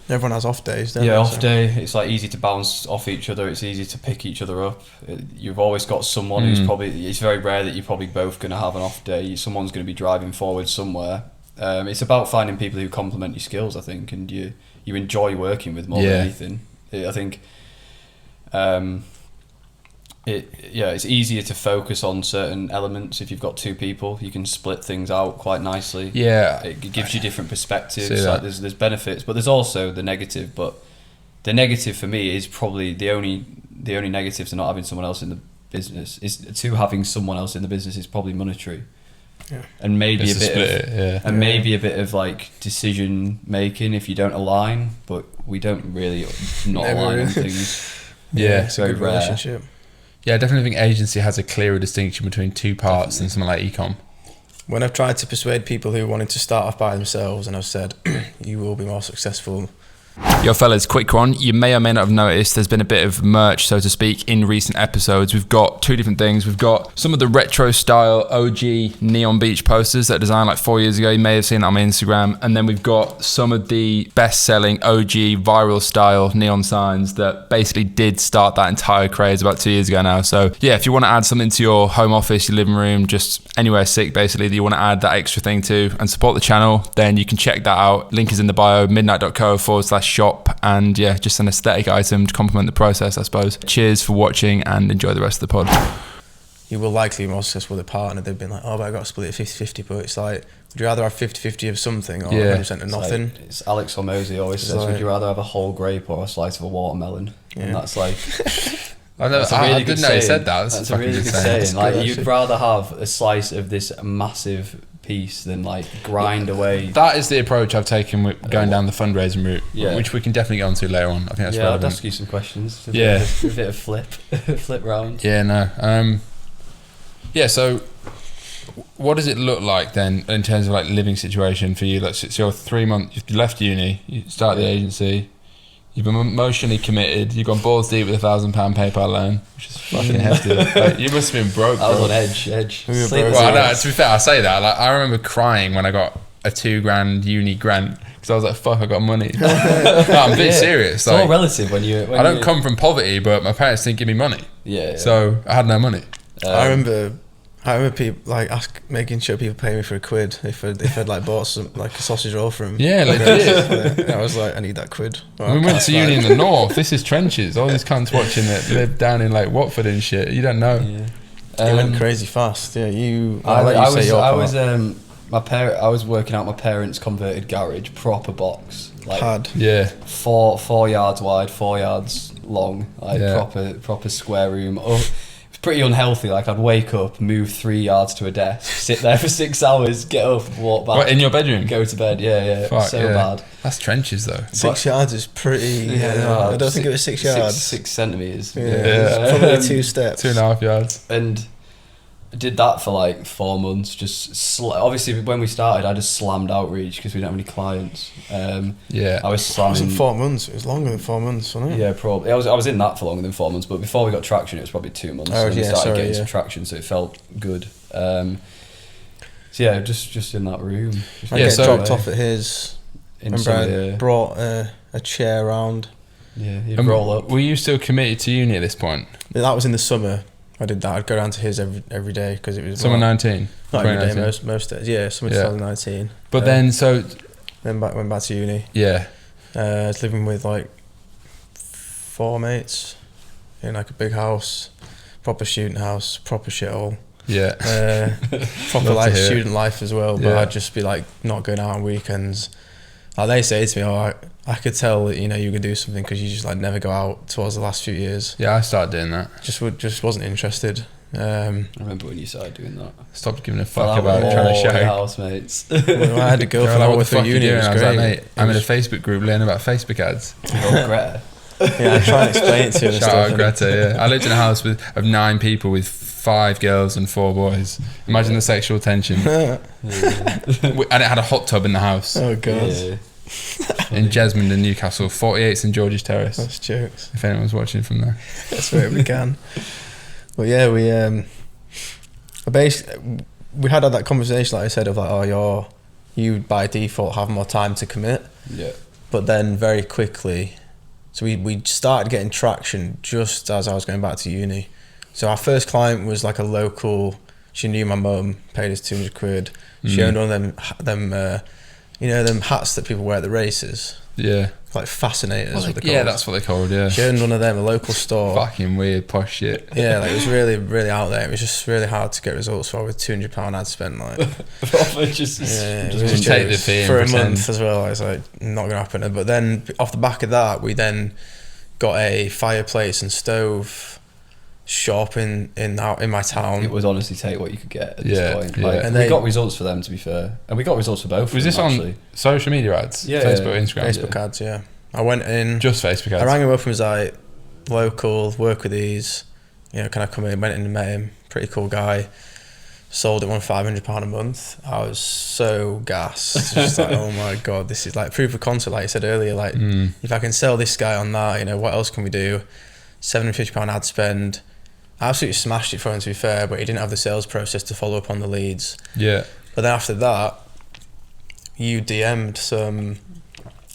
everyone has off days, don't they? Off day. It's like easy to bounce off each other. It's easy to pick each other up. You've always got someone who's probably. It's very rare that you're probably both going to have an off day. Someone's going to be driving forward somewhere. It's about finding people who complement your skills, I think, and you enjoy working with more than anything. I think. It's easier to focus on certain elements if you've got two people. You can split things out quite nicely. Yeah, it gives you different perspectives. Like there's benefits, but there's also the negative. But the negative for me is probably the only negative to not having someone else in business is to having someone else in the business is probably monetary. Yeah. And maybe It's a bit split of, it, yeah. and maybe a bit of like decision making if you don't align, but we don't really not Never align on really. things. Yeah. It's a very good rare. relationship. Yeah, I definitely think agency has a clearer distinction between two parts than something like ecom. When I've tried to persuade people who wanted to start off by themselves, and I've said, you will be more successful. Yo fellas, quick one. You may or may not have noticed there's been a bit of merch, so to speak, in recent episodes. We've got two different things. We've got some of the retro style OG Neon Beach posters that I designed like 4 years ago. You may have seen that on my Instagram. And then we've got some of the best selling OG viral style neon signs that basically did start that entire craze about 2 years ago now. So yeah, if you want to add something to your home office, your living room, just anywhere sick basically that you want to add that extra thing to and support the channel, then you can check that out. Link is in the bio, midnight.co/shop, and yeah, just an aesthetic item to complement the process, I suppose. Cheers for watching and enjoy the rest of the pod. You will likely be more successful with a partner. They've been like, oh, but I got to split it 50-50, but it's like, would you rather have 50-50 of something or Yeah. 100% of nothing? It's Alex Hormozy always says, like- would you rather have a whole grape or a slice of a watermelon? Yeah. And that's like, I that's a really I good didn't know you saying. said that. That's a fucking really good insane. saying. That's Like, good, you'd actually. rather have a slice of this massive piece than like grind away. That is the approach I've taken with going down the fundraising route, Yeah. which we can definitely get onto later on. I think that's Yeah, I'll relevant. ask you some questions. A Yeah. bit of, a bit of flip round. Yeah, no. Yeah, so what does it look like then in terms of like living situation for you? Like, so you're 3 months, you left uni, you start the agency, you've been emotionally committed, you've gone balls deep with £1,000 PayPal loan, which is fucking hefty. Like, you must have been broke, I was bro. on edge. We were Sleepless broke. Well, no, nights. to be fair, I say that. Like, I remember crying when I got a $2,000 uni grant because I was like, "Fuck, I got money." No, I'm being Yeah. serious. It's all Like, relative when you. I don't come from poverty, but my parents didn't give me money, Yeah. so I had no money. I remember people like making sure people pay me for £1 if I'd like bought some like a sausage roll from. Yeah, legit. I was like, I need that £1. We went to uni in the north. This is trenches. All these cunts watching it live down in like Watford and shit. You don't know. Yeah. It went crazy fast. Yeah, you. I I was working out my parents' converted garage, proper box, like had. Yeah, 4 yards wide, 4 yards long, like Yeah. proper square room. Oh, it was pretty unhealthy. Like I'd wake up, move 3 yards to a desk, sit there for 6 hours, get up, walk back, what, in your bedroom? go to bed. Yeah, Fuck, so yeah. bad. That's trenches though. 6 yards is pretty. no, I don't think it was 6 yards. 6 centimeters. Yeah, Yeah. it's probably 2 steps. 2.5 yards. And I did that for like 4 months. Just obviously when we started, I just slammed outreach because we didn't have any clients. Yeah. I was It slamming. wasn't 4 months. It was longer than 4 months, wasn't it? Yeah, probably. I was in that for longer than 4 months, but before we got traction, it was probably 2 months. Oh, and we yeah, started sorry, getting yeah. some traction, so it felt good. So yeah, just in that room. I Yeah, get so- dropped off at his. In Remember, some I of the, brought a chair round. yeah, you'd roll up. Were you still committed to uni at this point? That was in the summer. I did that. I'd go down to his every day because it was Summer 19? not every day, 2019? most days. Yeah, summer Yeah. 2019. But then, so, Then went back to uni. yeah. I was living with like 4 mates in like a big house, proper student house, proper shithole. Yeah. Proper Love like to hear it. student life as well. But Yeah. I'd just be like not going out on weekends. Like they say to me, "Oh, I could tell that you could do something because you just like never go out towards the last few years." Yeah, I started doing that. Just wasn't interested. I remember when you started doing that. Stopped giving a Fell fuck out about with trying to all your shag. housemates. Well, I had a Girl, girlfriend like, I what the worked through fuck are you uni. It doing? was I was great. like, mate, I'm in a Facebook group learning about Facebook ads. Oh, Greta. Yeah, I try and explain it to her and Shout stuff. out and- Greta, yeah. I lived in a house of 9 people with 5 girls and 4 boys. Imagine the sexual tension. And it had a hot tub in the house Oh god, Yeah. in Jesmond and Newcastle, 48 St George's Terrace, that's jokes. if anyone's watching from there. That's where we can. But yeah, we had that conversation, like I said, of like, oh, you by default have more time to commit. Yeah. But then very quickly, so we started getting traction just as I was going back to uni. So our first client was like a local. She knew my mum, paid us £200. She owned one of them them hats that people wear at the races, Yeah. like fascinators. What they're Yeah, called. that's what they're called, yeah. She owned one of them, a local store. Fucking weird posh shit. Yeah, like it was really, really out there. It was just really hard to get results for with £200 I'd spent like. Proper just Yeah, it Just was take the fee and for a pretend. month as well. I was like, not gonna happen. But then off the back of that, we then got a fireplace and stove shop in my town. It was honestly take what you could get at Yeah, this point. yeah. Like, And we they- got results for them, to be fair, and we got results for both. Was of this them, on actually. social media ads? Yeah, Facebook, yeah. Instagram? Facebook ads, yeah. I went in. Just Facebook ads? I rang him up and was like, local, work with these. You know, can I come in? Went in and met him. Pretty cool guy. Sold it on £500 a month. I was so gassed. Just like, oh my God, this is like proof of concept, like you said earlier. Like, if I can sell this guy on that, you know, what else can we do? £750 ad spend. I absolutely smashed it for him, to be fair, but he didn't have the sales process to follow up on the leads. Yeah. But then after that, you DM'd some.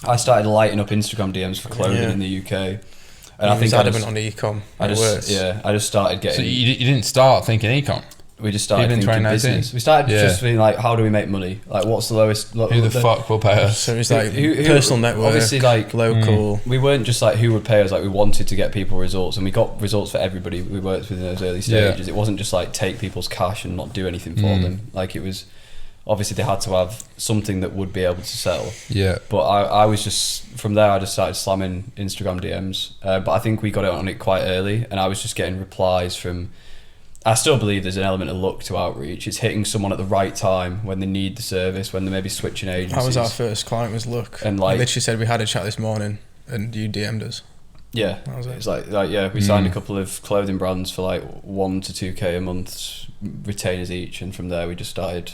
I started lighting up Instagram DMs for clothing Yeah. in the UK, and I I think I adamant just, on the e-com. I just started getting. So you didn't start thinking ecom? we just started even in thinking 2019? business. We started Yeah. just being like, how do we make money? Like, what's the lowest? Who the fuck will pay us? So it was like Who- personal network, obviously, like, local. We weren't just like who would pay us. Like, we wanted to get people results, and we got results for everybody we worked with in those early Yeah. stages. It wasn't just like take people's cash and not do anything for them. Like, it was obviously they had to have something that would be able to sell. Yeah. But I was just, from there I just started slamming Instagram DMs. But I think we got it on it quite early, and I was just getting replies from, I still believe there's an element of luck to outreach. It's hitting someone at the right time when they need the service, when they may be switching agencies. That was our first client, was Look. And, I like- literally said we had a chat this morning and you DM'd us. Yeah, That was it. it's like yeah, we signed a couple of clothing brands for like 1 to 2k a month, retainers each, and from there we just started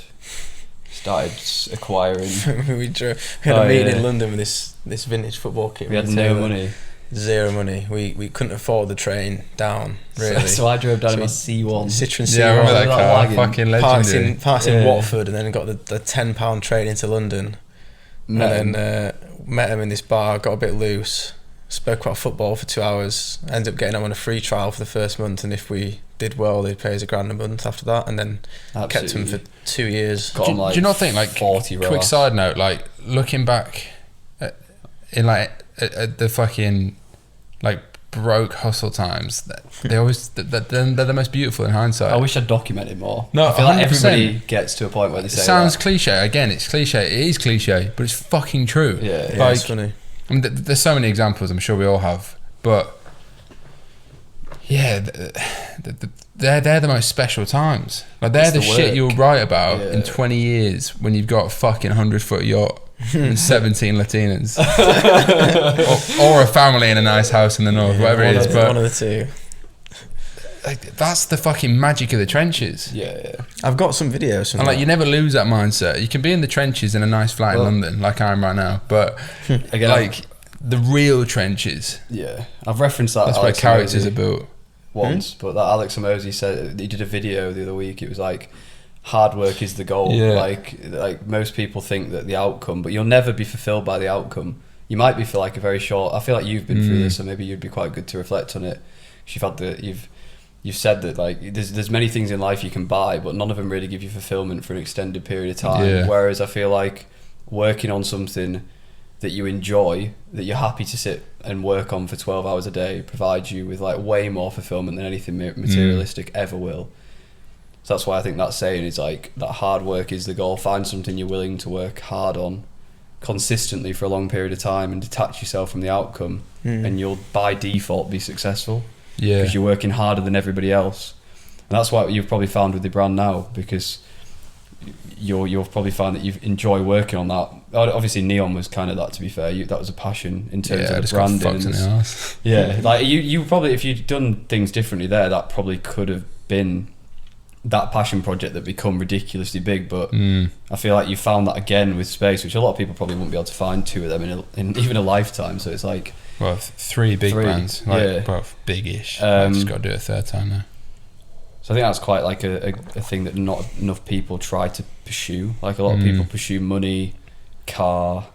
acquiring. we had a meeting yeah. in London with this vintage football kit. We had no retailer. money, Zero money. We couldn't afford the train down, really. so I drove down So in my we- C1. Citroen Yeah, I remember that that car. wagon. Fucking parked legendary. in Yeah. Watford, and then got the £10 train into London. And then met him in this bar, got a bit loose, spoke about football for 2 hours, ended up getting him on a free trial for the first month, and if we did well, they'd pay us £1,000 a month after that, and then kept him for 2 years. Got Do, him, like, do you not think, like, 40 quick ROAS. side note, like, looking back in, like, at the fucking, like, broke hustle times, they always, they're the most beautiful in hindsight. I wish I'd documented more. No, I feel like 100%. everybody gets to a point where they It say sounds that. cliche. Again, it's cliche. It is cliche, but it's fucking true. Yeah, Yeah, Like, it's funny. I mean, there's so many examples. I'm sure we all have, but yeah, they're the most special times. Like, they're It's the the shit work. you'll write about Yeah. in 20 years when you've got a fucking 100-foot yacht and 17 Latinas, or a family in a nice house in the north, whatever it is. One of But the two. like, that's the fucking magic of the trenches. Yeah. I've got some videos from And like, that. you never lose that mindset. You can be in the trenches in a nice flat in London, like I am right now, but Again, like the real trenches, Yeah, I've referenced that. that's where Alex characters Hormozy are built. once, but that Alex Hormozy said he did a video the other week. It was like, hard work is the goal. Yeah. Like most people think that the outcome, but you'll never be fulfilled by the outcome. You might be for like a very short. I feel like you've been through this, so maybe you'd be quite good to reflect on it. 'Cause you've said that, like, there's many things in life you can buy, but none of them really give you fulfillment for an extended period of time. Yeah. Whereas I feel like working on something that you enjoy, that you're happy to sit and work on for 12 hours a day, provides you with like way more fulfillment than anything materialistic ever will. So that's why I think that saying is like, that hard work is the goal. Find something you're willing to work hard on consistently for a long period of time and detach yourself from the outcome, and you'll by default be successful. Yeah, Because you're working harder than everybody else, and that's what you've probably found with the brand now, because you'll probably find that you enjoy working on that. Obviously Neon was kind of that, to be fair. That was a passion in terms I of just the got branding. fucked in the arse. Yeah, like you probably, if you'd done things differently there, that probably could have been that passion project that become ridiculously big. But I feel like you found that again with Space, which a lot of people probably wouldn't be able to find two of them in even a lifetime. So it's like, Well, three big brands, like, yeah. well, big-ish. I just got to do it a third time now. so I think that's quite like a thing that not enough people try to pursue. Like, a lot of people pursue money, car,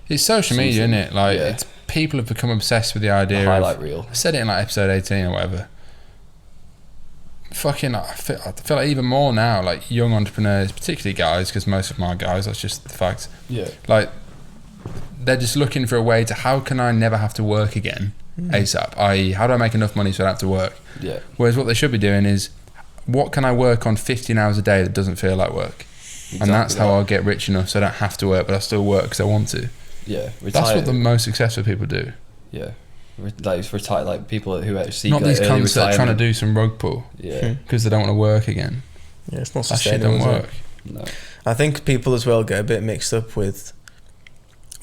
It's social media, isn't something. it? Like, Yeah. it's people have become obsessed with the a idea highlight of. reel. I said it in like episode 18 or whatever. Fucking, I feel like even more now, like young entrepreneurs, particularly guys, because most of my guys, that's just the fact. Yeah. Like, they're just looking for a way to, how can I never have to work again ASAP? I.e., how do I make enough money so I don't have to work? Yeah. Whereas what they should be doing is, what can I work on 15 hours a day that doesn't feel like work? And that's how I'll get rich enough so I don't have to work, but I still work because I want to. Yeah. That's what the most successful people do. Yeah. like retired, like people who seek not these early cunts that are trying to retirement. do some rug pull Yeah, because they don't want to work again. Yeah, it's not That shit sustainable. don't is it? work. no. I think people as well get a bit mixed up with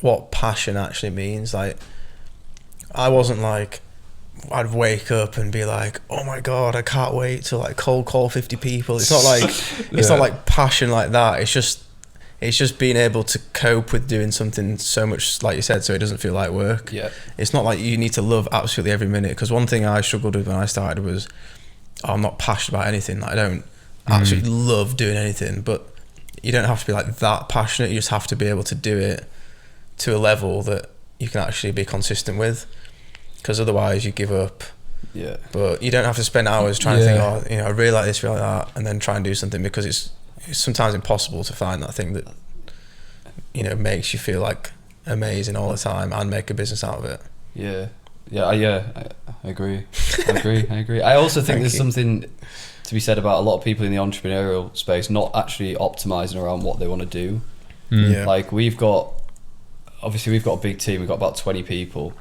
what passion actually means. Like, I wasn't like, I'd wake up and be like, oh my god, I can't wait to like cold call 50 people. It's not like it's not like passion like that. It's just being able to cope with doing something so much, like you said, so it doesn't feel like work. Yeah, It's not like you need to love absolutely every minute, because one thing I struggled with when I started was, I'm not passionate about anything. Like, I don't absolutely love doing anything, but you don't have to be like that passionate. You just have to be able to do it to a level that you can actually be consistent with, because otherwise you give up. yeah, But you don't have to spend hours trying to think, oh, you know, I really like this, really like that, and then try and do something, because it's sometimes impossible to find that thing that, you know, makes you feel like amazing all the time and make a business out of it. yeah, I agree. I agree. I also think Thank there's you. something to be said about a lot of people in the entrepreneurial space not actually optimizing around what they want to do. Yeah. Like, we've got a big team. We've got about 20 people,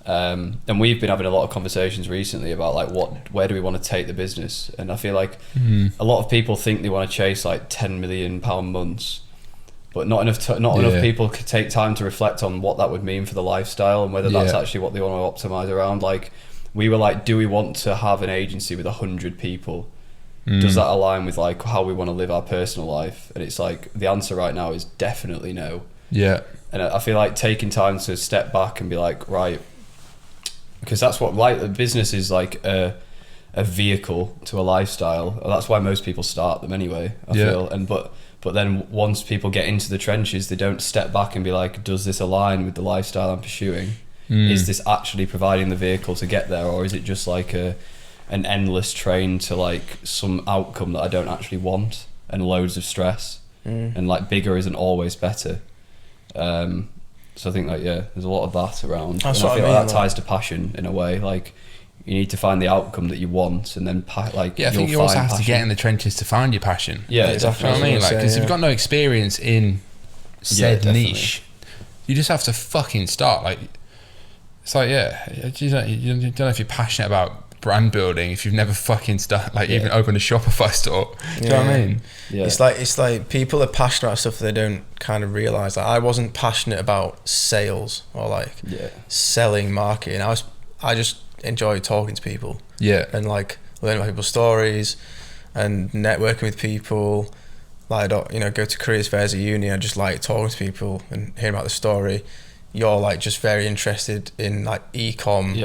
and we've been having a lot of conversations recently about like where do we want to take the business. And I feel like a lot of people think they want to chase like £10 million months, but not enough people could take time to reflect on what that would mean for the lifestyle and whether that's actually what they want to optimize around. Like, we were like, do we want to have an agency with 100 people? Does that align with like how we want to live our personal life? And it's like, the answer right now is definitely no. Yeah. And I feel like taking time to step back and be like, right, because that's what, like, the business is like a vehicle to a lifestyle. That's why most people start them anyway, I feel. And but then once people get into the trenches, they don't step back and be like, does this align with the lifestyle I'm pursuing? Is this actually providing the vehicle to get there, or is it just like an endless train to like some outcome that I don't actually want, and loads of stress, and like bigger isn't always better. So I think like, yeah, there's a lot of that around. That's and I what feel I mean, like that ties to passion in a way. Like, you need to find the outcome that you want, and then I think you also have to get in the trenches to find your passion. Yeah, exactly. You know what I mean? Like, because Yeah. you've got no experience in said definitely. niche, you just have to fucking start. Like, it's like, you don't know if you're passionate about brand building if you've never fucking even opened a Shopify store. Do you know what I mean? Yeah. It's like people are passionate about stuff they don't kind of realize. Like, I wasn't passionate about sales or like selling, marketing. I just enjoy talking to people. Yeah. And like learning about people's stories and networking with people. Like, I don't, you know, go to careers fairs at uni. I just like talking to people and hearing about the story. You're like just very interested in like e-com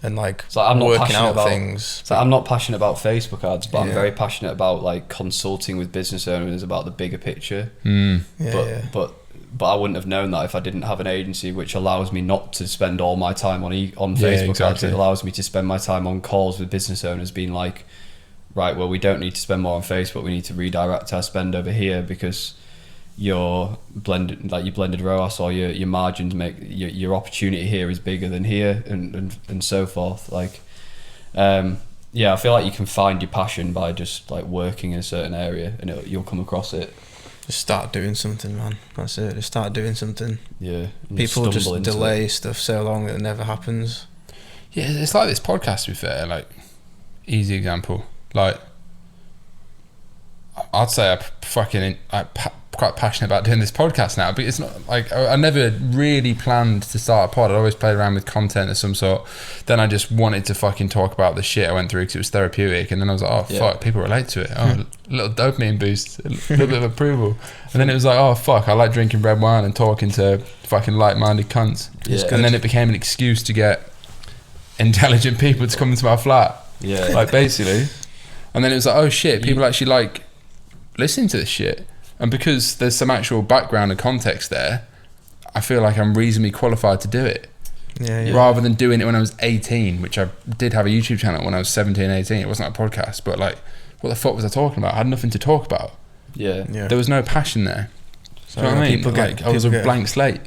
and like I'm not working passionate out about things. So I'm not passionate about Facebook ads, but I'm Yeah. very passionate about like consulting with business owners about the bigger picture. But I wouldn't have known that if I didn't have an agency which allows me not to spend all my time on Facebook ads. It allows me to spend my time on calls with business owners, being like, right, well, we don't need to spend more on Facebook. We need to redirect our spend over here because your blended ROAS or your margins make your opportunity here is bigger than here, and so forth. Like, I feel like you can find your passion by just like working in a certain area, and you'll come across it. Just start doing something, man. That's it. Just start doing something. Yeah. People just delay stuff so long that it never happens. Yeah, it's like this podcast, to be fair. Like, easy example. Like, I'd say I'm quite passionate about doing this podcast now, but it's not like I never really planned to start a pod. I always played around with content of some sort. Then I just wanted to fucking talk about the shit I went through because it was therapeutic, and then I was like, oh fuck, people relate to it. Oh, a little dopamine boost, a little bit of approval, and then it was like, oh fuck, I like drinking red wine and talking to fucking like-minded cunts, and then it became an excuse to get intelligent people to come into my flat, like basically, and then it was like, oh shit, people actually like listening to this shit. And because there's some actual background and context there, I feel like I'm reasonably qualified to do it. Rather than doing it when I was 18, which I did have a YouTube channel when I was 17, 18. It wasn't a podcast, but like, what the fuck was I talking about? I had nothing to talk about. There was no passion there. So do you know what I mean? I was a blank slate.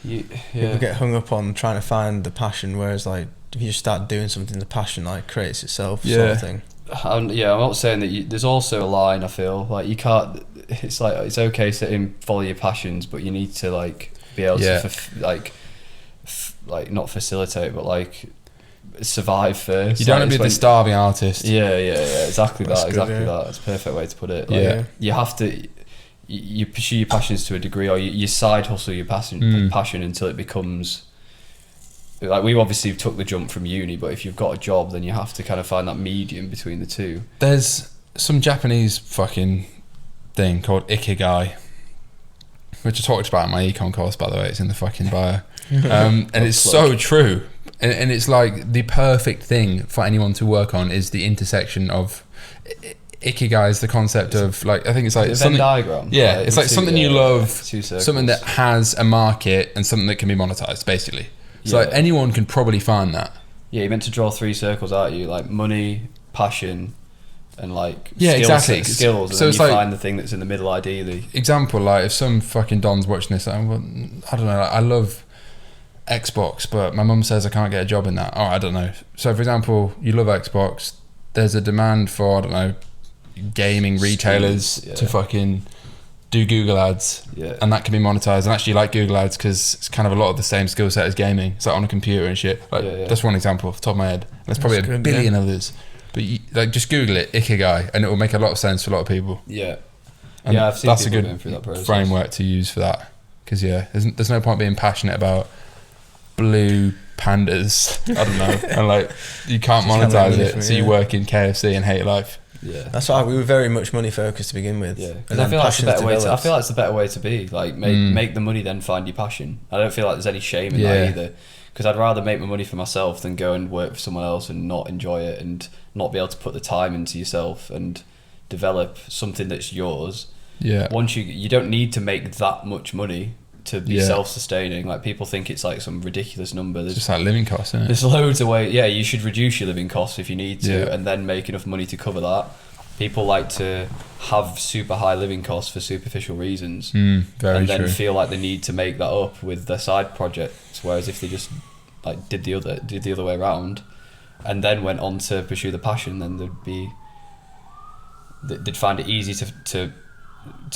People get hung up on trying to find the passion, whereas like if you just start doing something, the passion like creates itself, sort of thing. I'm not saying that there's also a line. I feel like you can't. It's like it's okay to follow your passions, but you need to like be able to not facilitate, but like survive first. You don't Like, want to be the starving artist. Yeah, exactly That's that, good, exactly yeah. that. That's a perfect way to put it. Like, Yeah. you have to, you pursue your passions to a degree, or you side hustle your passion until it becomes, like, we obviously took the jump from uni, but if you've got a job, then you have to kind of find that medium between the two. There's some Japanese fucking thing called Ikigai, which I talked about in my econ course, by the way. It's in the fucking bio. And it's so true. And it's like the perfect thing for anyone to work on is the intersection of Ikigai is the concept of, like, I think it's like The Venn something diagram. Yeah, it's like something you love, two circles. something that has a market, and something that can be monetized, basically. So like anyone can probably find that. Yeah, you're meant to draw 3 circles, aren't you? Like money, passion, and like exactly. skills. And so then it's you like, find the thing that's in the middle, ideally. Example, like if some fucking Don's watching this, I don't know, like, I love Xbox, but my mum says I can't get a job in that. Oh, I don't know. So for example, you love Xbox, there's a demand for, I don't know, gaming retailers to fucking do Google ads, and that can be monetized. And actually, like Google ads, because it's kind of a lot of the same skill set as gaming. It's like on a computer and shit. Like that's one example off the top of my head. There's probably a billion others, but you, like, just Google it, Ikigai, and it will make a lot of sense for a lot of people. Yeah, and I've seen that's a people good going through that process. framework to use for that. Because there's no point being passionate about blue pandas. I don't know, and like you can't monetize it, so you work in KFC and hate life. Yeah, that's why we were very much money focused to begin with. Yeah, and I feel like it's a better way. I feel like to, it's the better way to be. Like make the money, then find your passion. I don't feel like there's any shame in that either. Because I'd rather make my money for myself than go and work for someone else and not enjoy it and not be able to put the time into yourself and develop something that's yours. Yeah. Once you don't need to make that much money to be self-sustaining. Like, people think it's like some ridiculous number. There's just like living costs, isn't it? There's loads of ways. Yeah, you should reduce your living costs if you need to, Yeah. and then make enough money to cover that. People like to have super high living costs for superficial reasons, very and then true. feel like they need to make that up with their side projects. Whereas if they just like did the other way around, and then went on to pursue the passion, then they'd find it easy to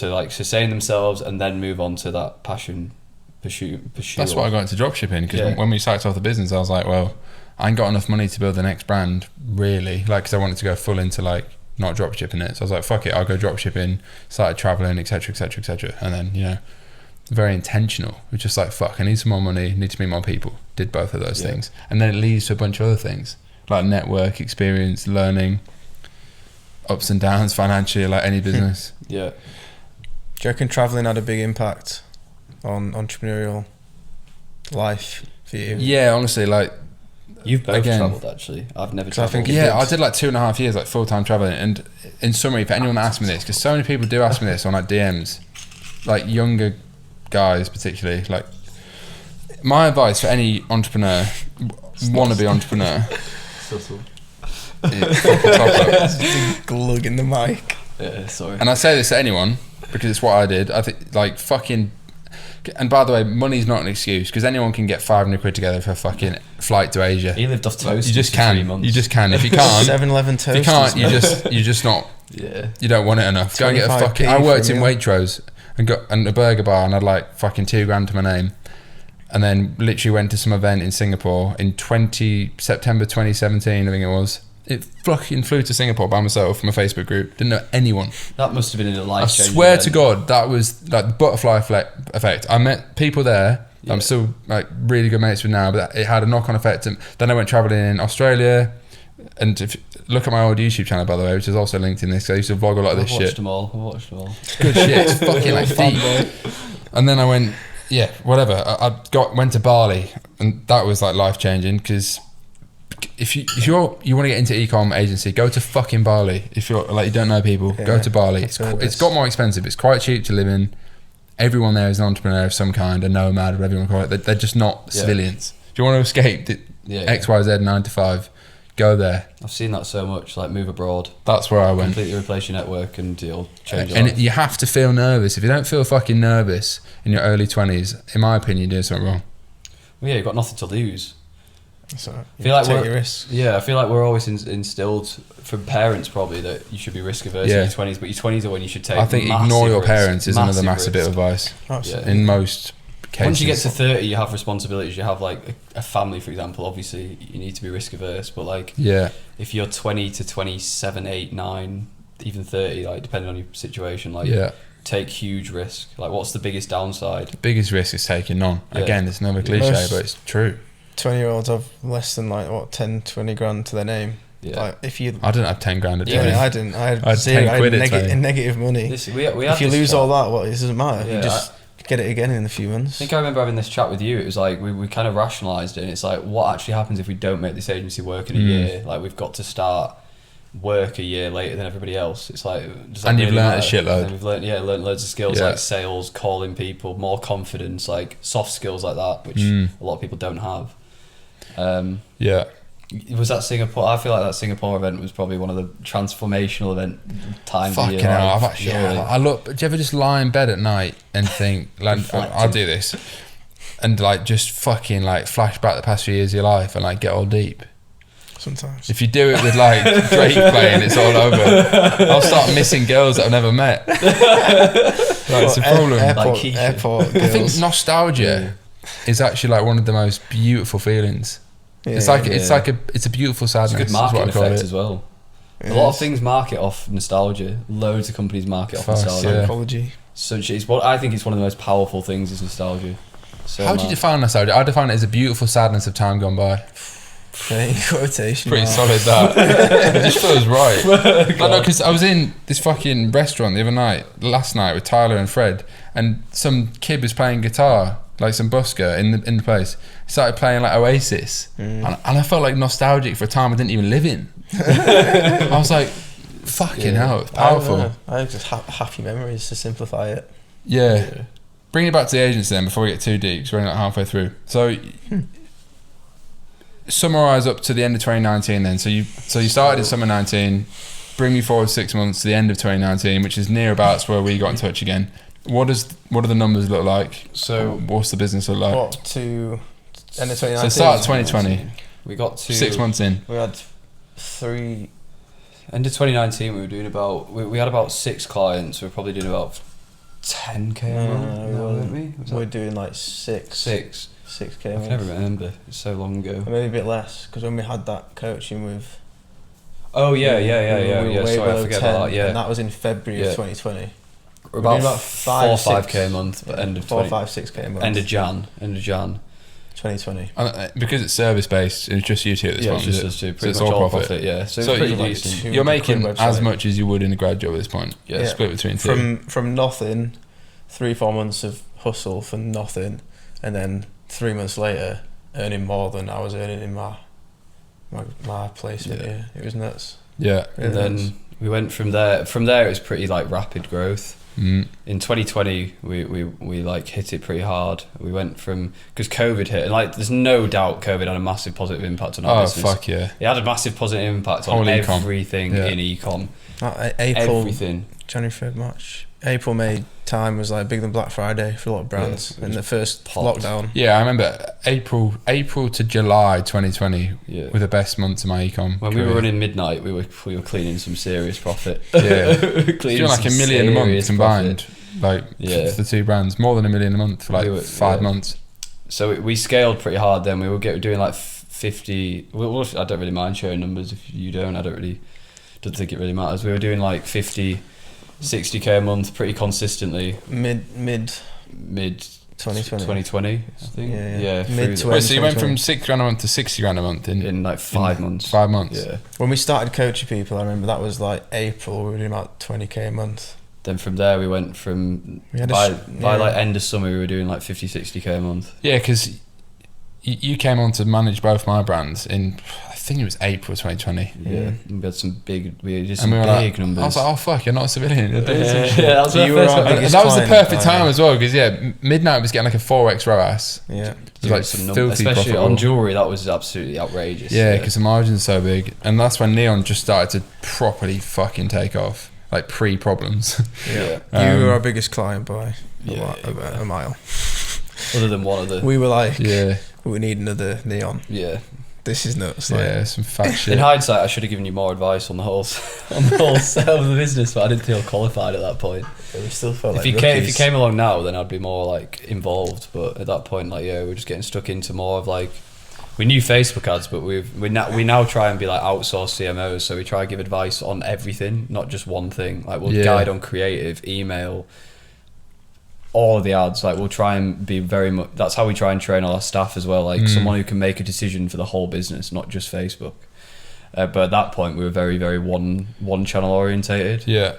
like sustain themselves and then move on to that passion pursue. That's why I got into dropshipping, because when we started off the business, I was like, well, I ain't got enough money to build the next brand, really, like, because I wanted to go full into like not dropshipping it. So I was like, fuck it, I'll go dropshipping, started traveling, etc, etc, etc, and then, you know, very intentional. It was just like, fuck, I need some more money, need to meet more people. Did both of those things, and then it leads to a bunch of other things like network, experience, learning, ups and downs financially, like any business. Do you reckon travelling had a big impact on entrepreneurial life for you? Yeah, honestly, like, you've both travelled, actually. I've never travelled. I did like 2.5 years, like full-time travelling. And in summary, for anyone that asks me this, because so many people do ask me this on like DMs, like younger guys particularly, like, my advice for any entrepreneur, wannabe entrepreneur, Subtle. Glug in the mic. Yeah, sorry. And I say this to anyone because it's what I did. I think, like, fucking, and by the way, money's not an excuse, because anyone can get 500 quid together for a fucking flight to Asia. He lived off toast. You just for can. 3 months. You just can. If you can't, 7-Eleven toast. if you can't, you're just not. Yeah. You don't want it enough. Go and get a 25p fucking. I worked for a in meal. Waitrose and got a burger bar, and had like fucking $2,000 to my name, and then literally went to some event in Singapore in September 2017, I think it was. It fucking flew to Singapore by myself from a Facebook group. Didn't know anyone. That must have been in a I life-changing swear event. to God, that was like the butterfly effect. I met people there. I'm still like really good mates with now, but it had a knock-on effect. And then I went traveling in Australia, and if look at my old YouTube channel, by the way, which is also linked in this. 'Cause I used to vlog a lot of this I've shit. watched them all. It's good shit. It's fucking like deep. And then I went, whatever. I went to Bali, and that was like life changing, because if you want to get into e-com agency, go to fucking Bali. If you're like, you don't know people, go to Bali. It's got more expensive. It's quite cheap to live in. Everyone there is an entrepreneur of some kind, a nomad, whatever you want to call it. They're just not civilians. If you want to escape XYZ 9 to 5, go there. I've seen that so much, like move abroad. That's where I went. Completely replace your network and you'll change your And life. you have to feel nervous. If you don't feel fucking nervous in your early 20s, in my opinion, you're doing something wrong. Well, yeah, you've got nothing to lose. So I feel like take your risks. Yeah, I feel like we're always instilled from parents probably that you should be risk averse in your 20s, but your 20s are when you should take. I think massive ignore your risks, parents is another massive bit of risks. advice Absolutely. in most cases. Once you get to 30, you have responsibilities. You have like a family, for example. Obviously, you need to be risk averse. But like, if you're 20 to 27, 8, 9, even 30, like depending on your situation, like take huge risk. Like, what's the biggest downside? The biggest risk is taking none. Yeah. Again, it's another cliche, but it's true. 20-year-olds have less than like what 10, 20 grand to their name. Yeah. Like if you, I didn't have 10 grand a day. yeah, I didn't. I had 10 zero. I quid had at 20. negative money. We If you lose all that, well, it doesn't matter. Yeah, You just get it again in a few I months. think I remember having this chat with you. It was like we kind of rationalised it, and it's like, what actually happens if we don't make this agency work in a year? Like, we've got to start work a year later than everybody else. It's like, does that And you've really learnt a matter? shitload. And we've learned loads of skills like sales, calling people, more confidence, like soft skills like that, which a lot of people don't have. Was that Singapore? I feel like that Singapore event was probably one of the transformational times of Fucking your hell, life. I look. Do you ever just lie in bed at night and think, like, I'll do this, and like just fucking like flash back the past few years of your life and like get all deep? Sometimes. If you do it with like Drake playing, it's all over. I'll start missing girls that I've never met. It's a problem. Airport I think girls. nostalgia is actually like one of the most beautiful feelings. Yeah, It's a beautiful sadness. It's a good is what marketing I call effect it. as well. It A lot of is. things market off nostalgia. Loads of companies market off Fast, nostalgia. yeah. Psychology. I think it's one of the most powerful things is nostalgia. So How do you define nostalgia? I define it as a beautiful sadness of time gone by. Okay, quotation. Pretty mark. solid that. It just feels right. No, because I was in this fucking restaurant the other night, last night with Tyler and Fred, and some kid was playing guitar, like some busker in the place. He started playing like Oasis, and I felt like nostalgic for a time I didn't even live in. I was like, fucking hell, it's powerful. I have just happy memories to simplify it. Yeah. Bring it back to the agency then before we get too deep, because we're only like halfway through. So, summarise up to the end of 2019 then. So you started in summer 19, bring me forward 6 months to the end of 2019, which is near about where we got in touch again. What do the numbers look like? So what's the business look like? What to end of 2019? So start 2020, we got to 6 months in. We had 3. End of 2019. We were doing about we had about 6 clients. We were probably doing about 10k a month. Weren't we? Was We're that doing like 6. 6? 6k. I can never remember. It's so long ago. Maybe a bit less because when we had that coaching with. Oh yeah. we were way Sorry, I below forget 10, about that. Yeah, and that was in February Yeah. of 2020. we're about, doing about 4 or 5, 5k a month. But end of 4, 20, 5, 6k a month. end of Jan. 2020. Because it's service based, it's just you two at this point. It's just is us two. it? So Pretty it's much all all profit. profit. Yeah. So, So it's pretty you- decent. You're making Quick as website. much as you would in a grad job at this point. Yeah. Split between two. From nothing, 3-4 months of hustle for nothing, and then 3 months later earning more than I was earning in my placement. Yeah, it was nuts. Yeah. Really And then nuts. we went from there. From there, it was pretty like rapid growth. Mm. In 2020, we like hit it pretty hard. We went from, because COVID hit, and like there's no doubt COVID had a massive positive impact on our Oh business. fuck yeah. It had a massive positive impact Whole on e-com. everything Yeah. in e-com. April, Everything. January, February, March, April, May time was like bigger than Black Friday for a lot of brands Yeah, in the first popped. lockdown. Yeah, I remember April to July 2020 Yeah. were the best months of my ecom. When we were running midnight, we were cleaning some serious profit. Yeah. Cleaning doing like some $1 million a month serious combined, profit. like Yeah. for the two brands, more than $1 million a month for like We were- 5 yeah. months. So we scaled pretty hard. Then we were doing like 50. Well, I don't really mind sharing numbers if you don't. Don't think it really matters. We were doing like 50, 60k a month pretty consistently. Mid Mid 2020. 2020, I think. Yeah. through Mid the- Wait, so you went 2020. from 6 grand a month to 60 grand a month in like 5 months. 5 months. Yeah. When we started coaching people, I remember that was like April. We were doing about 20k a month. Then from there we went from We had by yeah. like end of summer we were doing like 50, 60k a month. Yeah, because you came on to manage both my brands in, I think it was April 2020. Yeah. We had some big some And we were big like, numbers. I was like, oh fuck, you're not a civilian. You're doing some shit. Yeah, that was You my were first our one. And biggest that was the client, perfect by time the way. as well, because yeah, Midnight was getting like a 4x ROAS. Yeah. It was like Some filthy especially profitable. on jewellery, that was absolutely outrageous. Yeah, because the margin's so big, and that's when Neon just started to properly fucking take off, like pre-problems. Yeah. You were our biggest client by Yeah, a mile. Other than one of the We were like, Yeah, we need another Neon. yeah. this is nuts. Yeah, some fat shit. In hindsight, I should have given you more advice on the whole sale of the business, but I didn't feel qualified at that point. We still felt If you came along now, then I'd be more like involved. But at that point, like we're just getting stuck into more of like, we knew Facebook ads, but we now try and be like outsourced CMOs. So we try to give advice on everything, not just one thing. Like we'll guide on creative, email, all of the ads. Like we'll try and be very much. That's how we try and train all our staff as well. Like someone who can make a decision for the whole business, not just Facebook. But at that point, we were very, very one channel orientated. Yeah.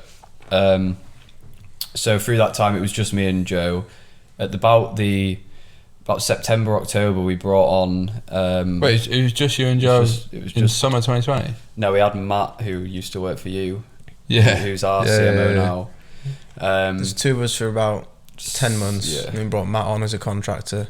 So through that time, it was just me and Joe. At about September, October, we brought on. Wait, it was just you and Joe. It was in just summer 2020. No, we had Matt, who used to work for you. Yeah. Who's our CMO now. There's two of us for about 10 months. Yeah. And we brought Matt on as a contractor.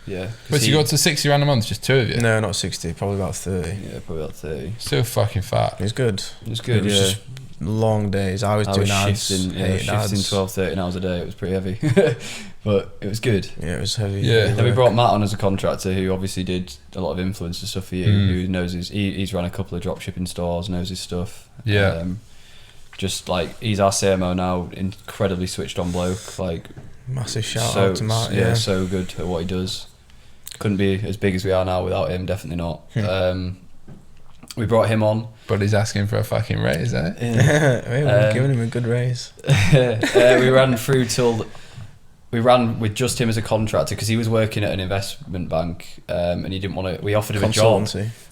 Yeah. Wait, so you got to 60 grand a month, just two of you? No, not 60, probably about 30. Yeah, probably about 30. Still fucking fat. It was good. It was good. It was just long days. I was doing ads, shifting 12, 13 hours a day. It was pretty heavy, but it was good. Yeah, it was heavy. Yeah. Then we brought Matt on as a contractor, who obviously did a lot of influencer stuff for you. Who knows he's run a couple of dropshipping stores, knows his stuff. Yeah. Just like he's our CMO now, incredibly switched on bloke. Like massive shout out to Matt. Yeah, so good at what he does. Couldn't be as big as we are now without him. Definitely not. We brought him on. But he's asking for a fucking raise, eh? Yeah, we're giving him a good raise. We ran with just him as a contractor because he was working at an investment bank and he didn't want to. We offered him a job.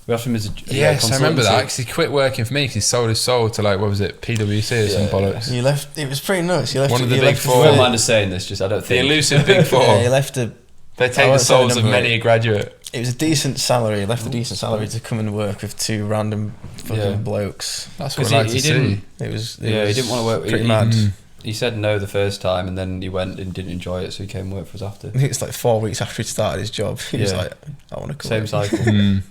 We offered him as a yes, I remember that because he quit working for me because he sold his soul to like, what was it, PwC or some bollocks. You left. It was pretty nuts. You left one of the big four. I won't mind us saying this. Just I don't think the elusive big four. Yeah, you left a. They take the souls of many a graduate. It was a decent salary. He left a decent salary to come and work with two random fucking blokes. That's what I like to see. It was he didn't want to work. Pretty mad. He said no the first time, and then he went and didn't enjoy it, so he came and worked for us after. I think it's like 4 weeks after he started his job. He was like, I want to come. Same cycle.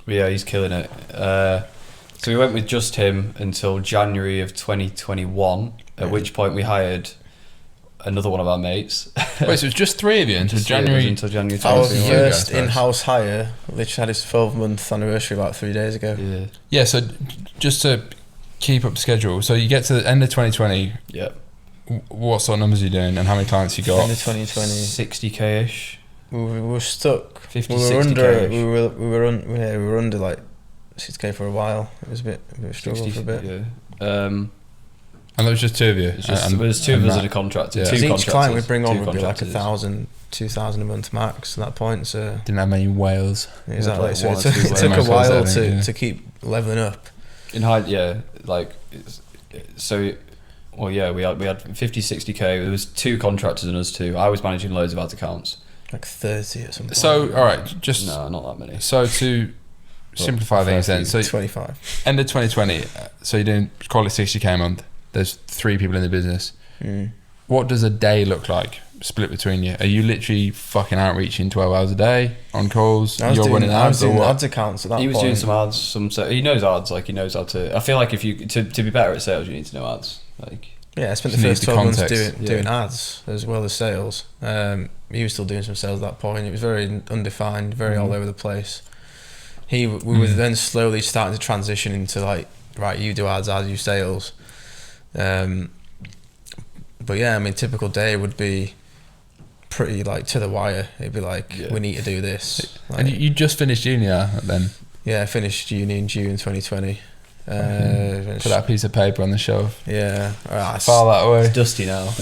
But yeah, he's killing it. So we went with just him until January of 2021, at which point we hired another one of our mates. Wait, so it was just three of you until January? Until January Our 2021. first in-house hire literally had his 12-month anniversary about 3 days ago. Yeah, so just to keep up schedule, so you get to the end of 2020. Yep. What sort of numbers are you doing and how many clients you got? End of 2020. 60k-ish. We were stuck. 50, we were 60k under. -ish. We were under like 6k for a while. It was a bit of a struggle for a bit. Yeah. And there was just two of you. There's two of us and a contractor. Yeah. Two Each contractors, client we bring on would be like contractors. 1,000, 2,000 a month max at that point. So Didn't have many whales. exactly. like So one it or took, two it took a whales. while Yeah. to keep leveling up. In height, yeah, like so. Well, yeah, we had 50, 60k. There was two contractors and us two. I was managing loads of ads accounts. Like 30 at some point. So, all right, just No, not that many. so to simplify things then. So 25. end of 2020. So you're doing, call it 60k a month. There's three people in the business. What does a day look like split between you? Are you literally fucking outreaching 12 hours a day on calls? I was You're running I was ads or doing what? ads accounts at that He point. was doing some ads. He knows ads. Like he knows how to. I feel like if you to be better at sales, you need to know ads. Like Yeah, I spent Just the needs first the 12 months context. doing ads as well as sales. He was still doing some sales at that point. It was very undefined, very all over the place. We were then slowly starting to transition into like, right, you do ads, I do sales. But yeah, I mean, typical day would be pretty like to the wire. It'd be like, we need to do this. Like, And you just finished uni then? yeah, I finished uni in June 2020. Put that piece of paper on the shelf. Yeah, File that away. it's dusty now. I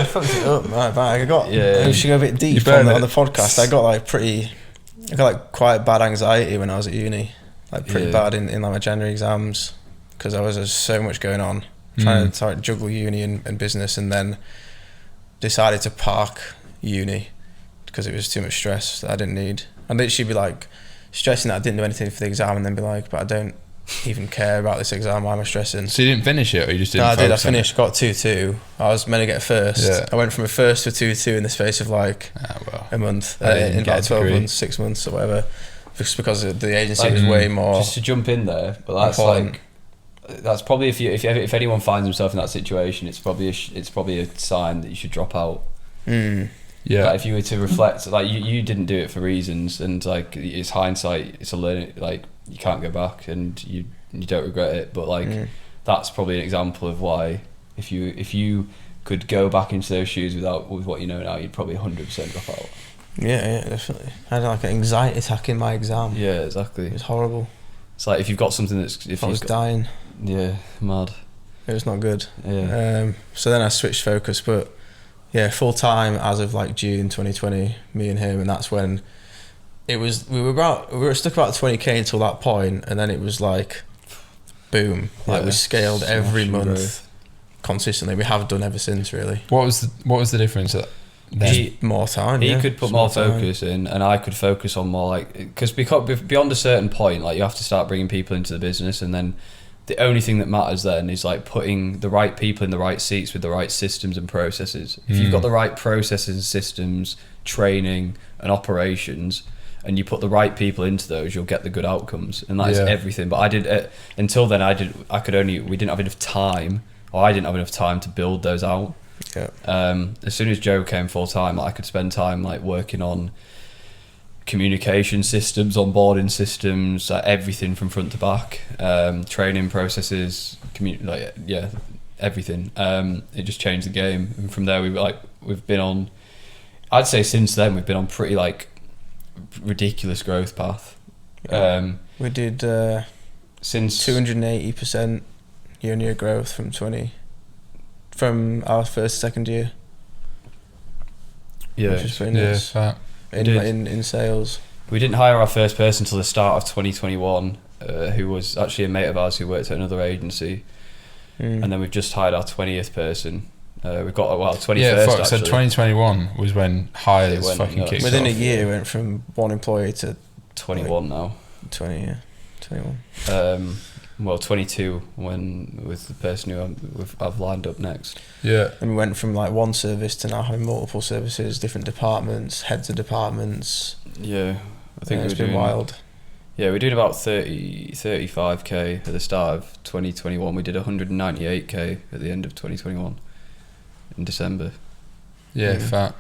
fucked it up, right? I got. We should go a bit deep on the podcast. I got like quite bad anxiety when I was at uni, like pretty bad in like my January exams, because there was just so much going on, trying to juggle uni and business, and then decided to park uni because it was too much stress that I didn't need. I'd literally be like stressing that I didn't do anything for the exam, and then be like, but I don't even care about this exam, why am I stressing? So you didn't finish it, or you just didn't? No, I did. I focus on finished, got 2-2. I was meant to get first. Yeah. I went from a first to 2-2 in the space of like a month, in about 12 months, 6 months or whatever, just because the agency was way more. Just to jump in there, but that's important. that's probably if anyone finds himself in that situation, it's probably a sign that you should drop out. Yeah. Like if you were to reflect, like you didn't do it for reasons, and like it's hindsight, it's a learning. Like you can't go back, and you don't regret it. But like that's probably an example of why if you could go back into those shoes with what you know now, you'd probably 100% drop out. Yeah, definitely. I had like an anxiety attack in my exam. Yeah, exactly. It was horrible. It's like if you've got something that's if I was dying. Yeah, mad. It was not good. Yeah. So then I switched focus, but yeah, full time as of like June 2020, me and him, and that's when we were stuck about 20k until that point, and then it was like boom, like we scaled every month growth. Consistently. We have done ever since, really. What was the difference? More time. He could put more focus in, and I could focus on more like because beyond a certain point, like you have to start bringing people into the business, and then the only thing that matters then is like putting the right people in the right seats with the right systems and processes. If you've got the right processes and systems, training and operations, and you put the right people into those, you'll get the good outcomes, and that is everything. But I did until then. We didn't have enough time, or I didn't have enough time to build those out. Yeah. As soon as Joe came full time, I could spend time like working on communication systems, onboarding systems, like everything from front to back, training processes, everything. It just changed the game, and from there we've been on. I'd say since then we've been on pretty like ridiculous growth path. We did since 280% year-on-year growth from our second year. Yeah, which is pretty nice. In sales. We didn't hire our first person until the start of 2021, who was actually a mate of ours who worked at another agency, and then we've just hired our 20th person. We've got 21st. Yeah, actually. So 2021 was when hires fucking kicked within off. a year. Went from one employee to 21 now. 21. 22 when with the person who I've lined up next. Yeah. And we went from like one service to now having multiple services, different departments, heads of departments. Yeah, I think it's been wild. Yeah, we're doing about 35k at the start of 2021. We did 198k at the end of 2021 in December. Yeah, fat.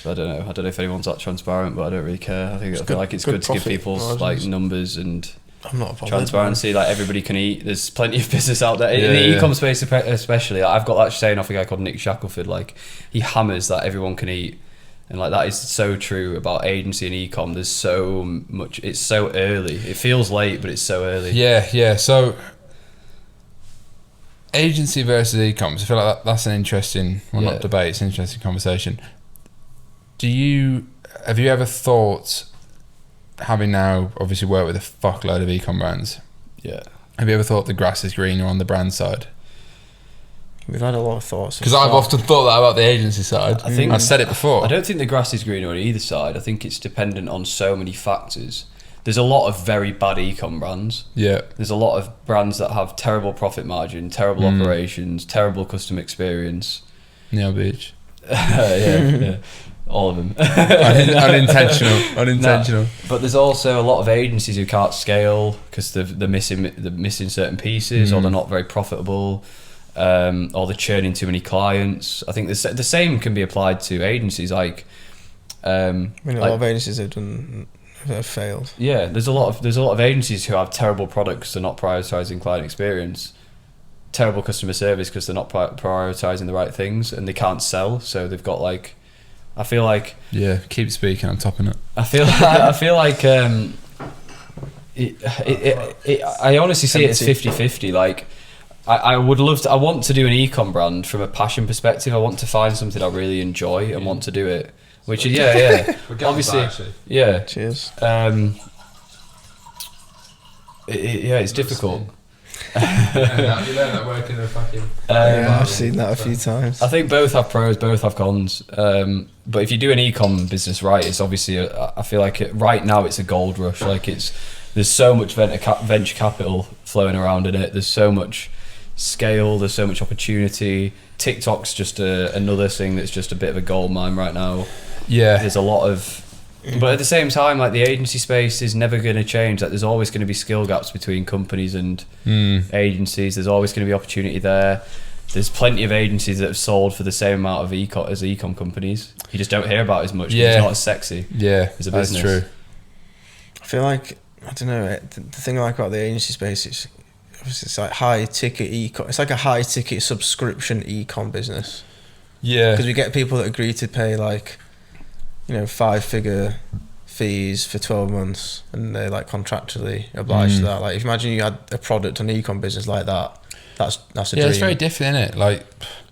So I don't know if anyone's that transparent, but I don't really care. I feel like it's good to give people like numbers and I'm not transparency. Like everybody can eat. There's plenty of business out there in the e-com space, especially. I've got that saying off a guy called Nick Shackelford. Like he hammers that everyone can eat, and like that is so true about agency and e-com. There's so much. It's so early. It feels late, but it's so early. Yeah. So agency versus e-coms. I feel like that's an interesting, not debate. It's an interesting conversation. Have you ever thought, having now obviously worked with a fuckload of e-com brands, have you ever thought the grass is greener on the brand side? We've had a lot of thoughts. Because I've often thought that about the agency side. I think I've said it before. I don't think the grass is greener on either side. I think it's dependent on so many factors. There's a lot of very bad e-com brands. Yeah. There's a lot of brands that have terrible profit margin, terrible operations, terrible customer experience. Neil Beach. Yeah. All of them. Unintentional. No, but there's also a lot of agencies who can't scale because they're missing certain pieces, or they're not very profitable, or they're churning too many clients. I think the same can be applied to agencies. Like, a lot of agencies have failed. Yeah, there's a lot of agencies who have terrible products because they're not prioritizing client experience, terrible customer service because they're not prioritizing the right things, and they can't sell. So they've got like. I feel like keep speaking. I'm topping it. I feel like I honestly see it as 50-50. Like I would love to. I want to do an e-com brand from a passion perspective. I want to find something I really enjoy and want to do it. Which is obviously Cheers. It's difficult. I've seen that a few times. I think both have pros, both have cons. But if you do an e-com business right, it's obviously I feel like right now it's a gold rush. Like there's so much venture capital flowing around in it. There's so much scale. There's so much opportunity. TikTok's just another thing that's just a bit of a gold mine right now. Yeah, there's a lot of. But at the same time, like the agency space is never going to change. Like there's always going to be skill gaps between companies and agencies. There's always going to be opportunity there. there's plenty of agencies that have sold for the same amount of as e-com companies. You just don't hear about as much. 'Cause it's not as sexy. Yeah, as a that's business. true. I feel like, I don't know, the thing I like about the agency space is obviously it's like high ticket e-com. It's like a high ticket subscription e-com business. Yeah, Because we get people that agree to pay like, 5-figure fees for 12 months, and they're like contractually obliged to that. Like, if you imagine you had a product on e-com business like that, that's a dream. it's very different, isn't it? Like,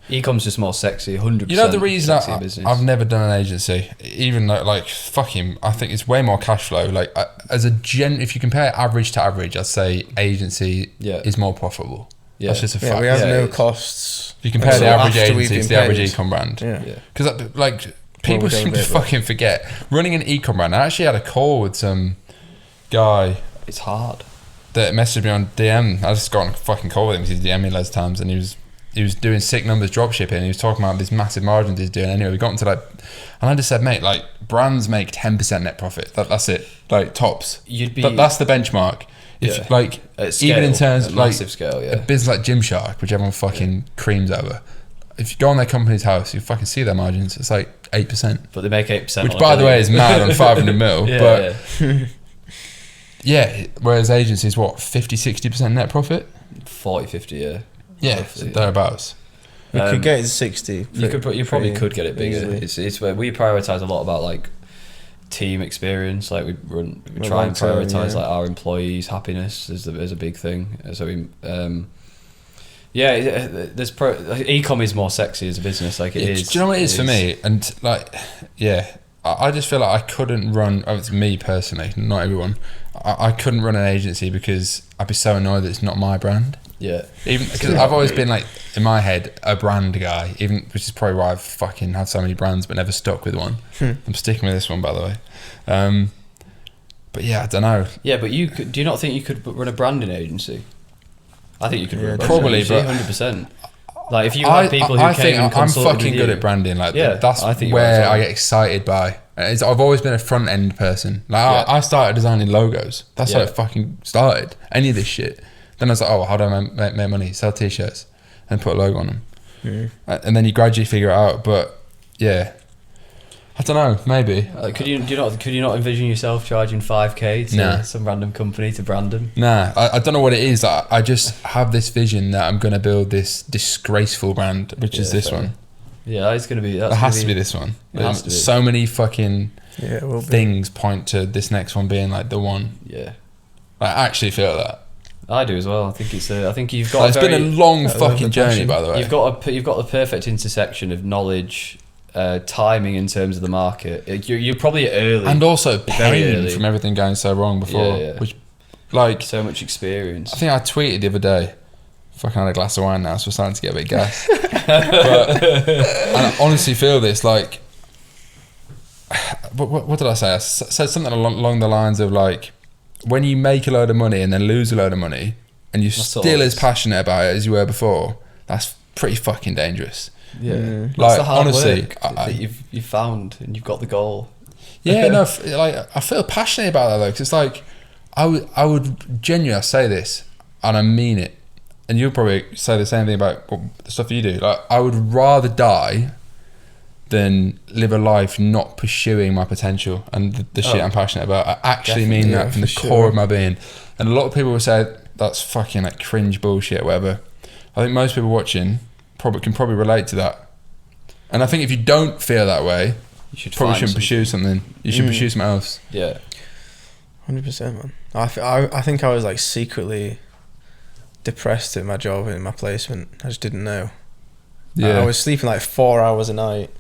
E-com's just more sexy, 100%. you know, the reason business. I've never done an agency, even though, like, fucking, I think it's way more cash flow. Like, if you compare average to average, I'd say agency is more profitable. Yeah. That's just a fact. We have no costs. If you compare the average after we've agency been to the average paid. e-com brand. Yeah. Because, like, people we don't seem to do it, fucking forget. Running an e-com brand, I actually had a call with some guy It's hard. that messaged me on DM. I just got on a fucking call with him because he's DM'd me loads of times, and he was doing sick numbers drop shipping. He was talking about these massive margins he's doing. Anyway, we got into and I just said, mate, like, brands make 10% net profit. That's it, like, tops. That's the benchmark. If like, at scale, even in terms at of like massive scale, a business like Gymshark, which everyone fucking creams over. If you go on their company's house, you fucking see their margins. It's like 8%. But they make 8%. Which, by the way, is mad on 500 mil. Yeah, yeah. Whereas agencies, what, 50-60% net profit? 40-50, Yeah, so thereabouts. We could get it to 60. You probably could get it bigger. Easily. It's where we prioritize a lot about like team experience. Like we try and prioritize like our employees' happiness as a big thing. So we there's e-com is more sexy as a business. Like it is. Do you know what it is for me? And like, I just feel like I couldn't run. It's me personally, not everyone. I couldn't run an agency because I'd be so annoyed that it's not my brand. Yeah. Even because I've always been like, in my head, a brand guy. Even, which is probably why I've fucking had so many brands but never stuck with one. I'm sticking with this one, by the way. But yeah, I don't know. Yeah, but do you not think you could run a branding agency? I think you could run a probably, branding agency, 100%. Like if you had people who came and I'm consulted fucking with good you. at branding. Like that's I think where I get excited by. I've always been a front end person. Like I started designing logos. That's how it fucking started. Any of this shit. Then I was like, oh, how do I make money? Sell t-shirts and put a logo on them. And then you gradually figure it out. But yeah, I don't know. Maybe. Could you not envision yourself charging 5k to some random company to brand them? Nah, I don't know what it is. I just have this vision that I'm going to build this disgraceful brand, which is this one. Yeah, it's going to be. It has to be this one. So many fucking things point to this next one being like the one. Yeah, I actually feel that. I do as well. I think I think you've got. It's been a long fucking journey, by the way. You've got the perfect intersection of knowledge, timing in terms of the market. You're probably early, and also pain from everything going so wrong before. Which, like, so much experience. I think I tweeted the other day. Fucking had a glass of wine now, so we're starting to get a bit gassed. And I honestly feel this, like, what did I say? I said something along the lines of like, when you make a load of money and then lose a load of money, and you're still as passionate about it as you were before, that's pretty fucking dangerous. Yeah, like that's the hard honestly, work that you've found and you've got the goal. Yeah, no, like I feel passionate about that though, because it's like I would genuinely say this, and I mean it. And you'll probably say the same thing about the stuff you do. Like, I would rather die than live a life not pursuing my potential and the shit I'm passionate about. I actually mean that from the core of my being. And a lot of people will say that's fucking like cringe bullshit or whatever. I think most people watching can probably relate to that. And I think if you don't feel that way, you shouldn't pursue something. You should pursue something else. Yeah, 100%, man. I think I was like secretly depressed at my job and my placement. I just didn't know. I was sleeping like 4 hours a night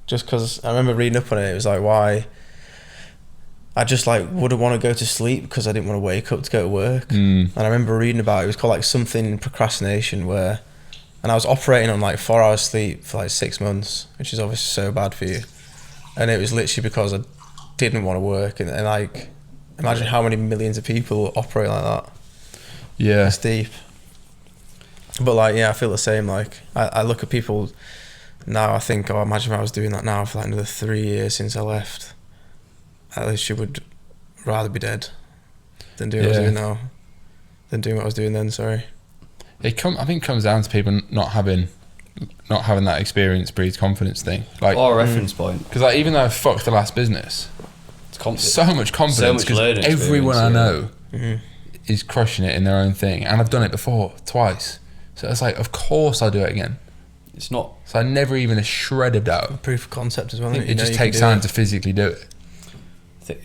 just because I remember reading up on it. It was like why I just like wouldn't want to go to sleep because I didn't want to wake up to go to work. And I remember reading about it. It was called like something procrastination and I was operating on like 4 hours sleep for like 6 months, which is obviously so bad for you. And it was literally because I didn't want to work. And like, imagine how many millions of people operate like that. Yeah, it's deep. But like, I feel the same. Like, I look at people now. I think, imagine if I was doing that now for like another 3 years since I left. At least you would rather be dead than doing what I was doing now. Than doing what I was doing then. Sorry. I think it comes down to people not having that experience breeds confidence thing. Like, or a reference point. Because like, even though I fucked the last business, so much confidence because everyone I know is crushing it in their own thing, and I've done it before twice. So it's like, of course I'll do it again. It's not. So I never even a shred of doubt. Proof of concept as well. It just takes time to physically do it.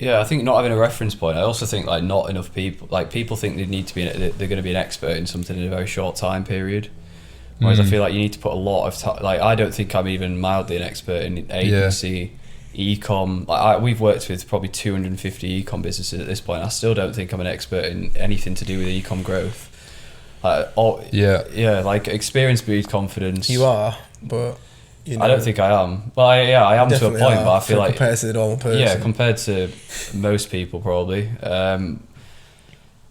I think not having a reference point. I also think like not enough people. Like people think they need to be. They're going to be an expert in something in a very short time period. Whereas I feel like you need to put a lot of time. Like I don't think I'm even mildly an expert in agency, e-com. Like we've worked with probably 250 e-com businesses at this point. I still don't think I'm an expert in anything to do with e-com growth. Like experience breeds confidence. You are, but you know, I don't think I am. Well, I am to a point, but I feel like compared to the normal person. Yeah, compared to most people probably.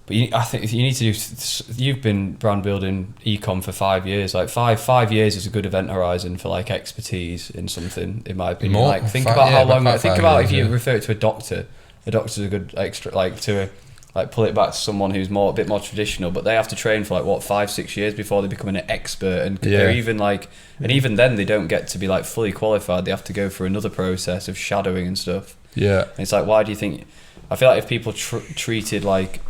But I think you need to do. You've been brand building e-com for 5 years. Like 5 years is a good event horizon for like expertise in something, in my opinion. More, like think about how long. Think about if you years, refer it to a doctor. A doctor's a good extra. Like to like pull it back to someone who's a bit more traditional, but they have to train for like what 5-6 years before they become an expert, and they're even like, and even then they don't get to be like fully qualified. They have to go through another process of shadowing and stuff. Yeah, and it's like, why do you think? I feel like if people treated like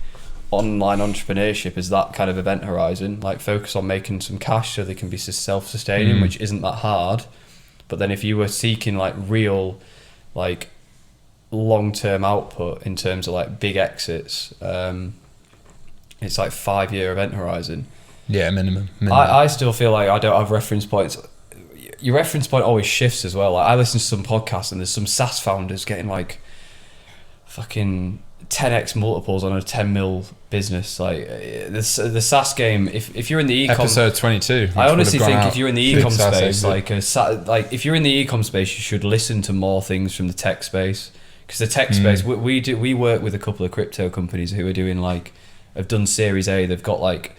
online entrepreneurship as that kind of event horizon, like focus on making some cash so they can be self-sustaining, which isn't that hard. But then if you were seeking like real, like long-term output in terms of like big exits, it's like 5-year event horizon. Yeah, minimum. I still feel like I don't have reference points. Your reference point always shifts as well. Like I listen to some podcasts and there's some SaaS founders getting like fucking 10x multiples on a 10 mil business. Like the SaaS game, if you're in the e-com, episode 22, I honestly think if you're in the e-com space, like if you're in the e-com space, you should listen to more things from the tech space, because the tech space, we work with a couple of crypto companies who are doing like, have done Series A. They've got like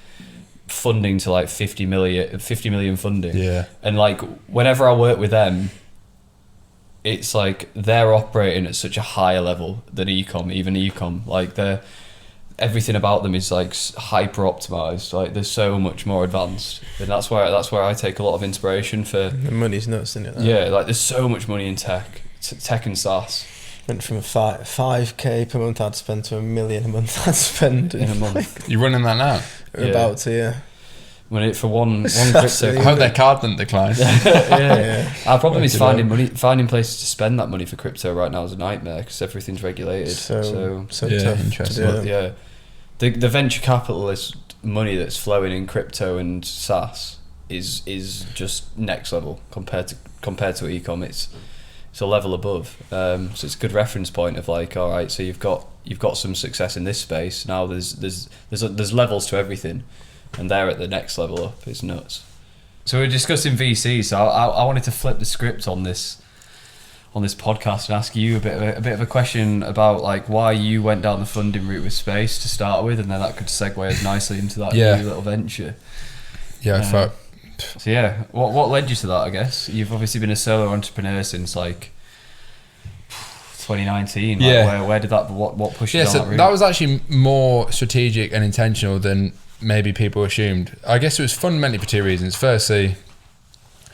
funding to like 50 million funding. Yeah, and like whenever I work with them, it's like they're operating at such a higher level than e-com, even e-com. Like everything about them is like hyper optimized. Like they're so much more advanced, and that's where I take a lot of inspiration for. The money's nuts, isn't it? Yeah, like there's so much money in tech and SaaS. Went from 5k per month I'd spend to $1 million a month I'd spend in a month. You're running that now? We're about to, yeah. When it for one crypto, I hope their card didn't decline. yeah. Our problem is finding places to spend that money for crypto right now is a nightmare because everything's regulated. So yeah, tough. interesting. To do. Yeah, the venture capitalist money that's flowing in crypto and SaaS is just next level compared to e-com. It's a level above. So it's a good reference point of like, all right, so you've got some success in this space. Now there's levels to everything. And they're at the next level up. It's nuts. So we're discussing VC. So I wanted to flip the script on this podcast and ask you a bit of a question about like why you went down the funding route with Space to start with, and then that could segue us nicely into that new little venture. Yeah, So yeah, what led you to that? I guess you've obviously been a solo entrepreneur since like 2019. Like, yeah. Where did that? What pushed you down so that route? That was actually more strategic and intentional than maybe people assumed. I guess it was fundamentally for two reasons. Firstly,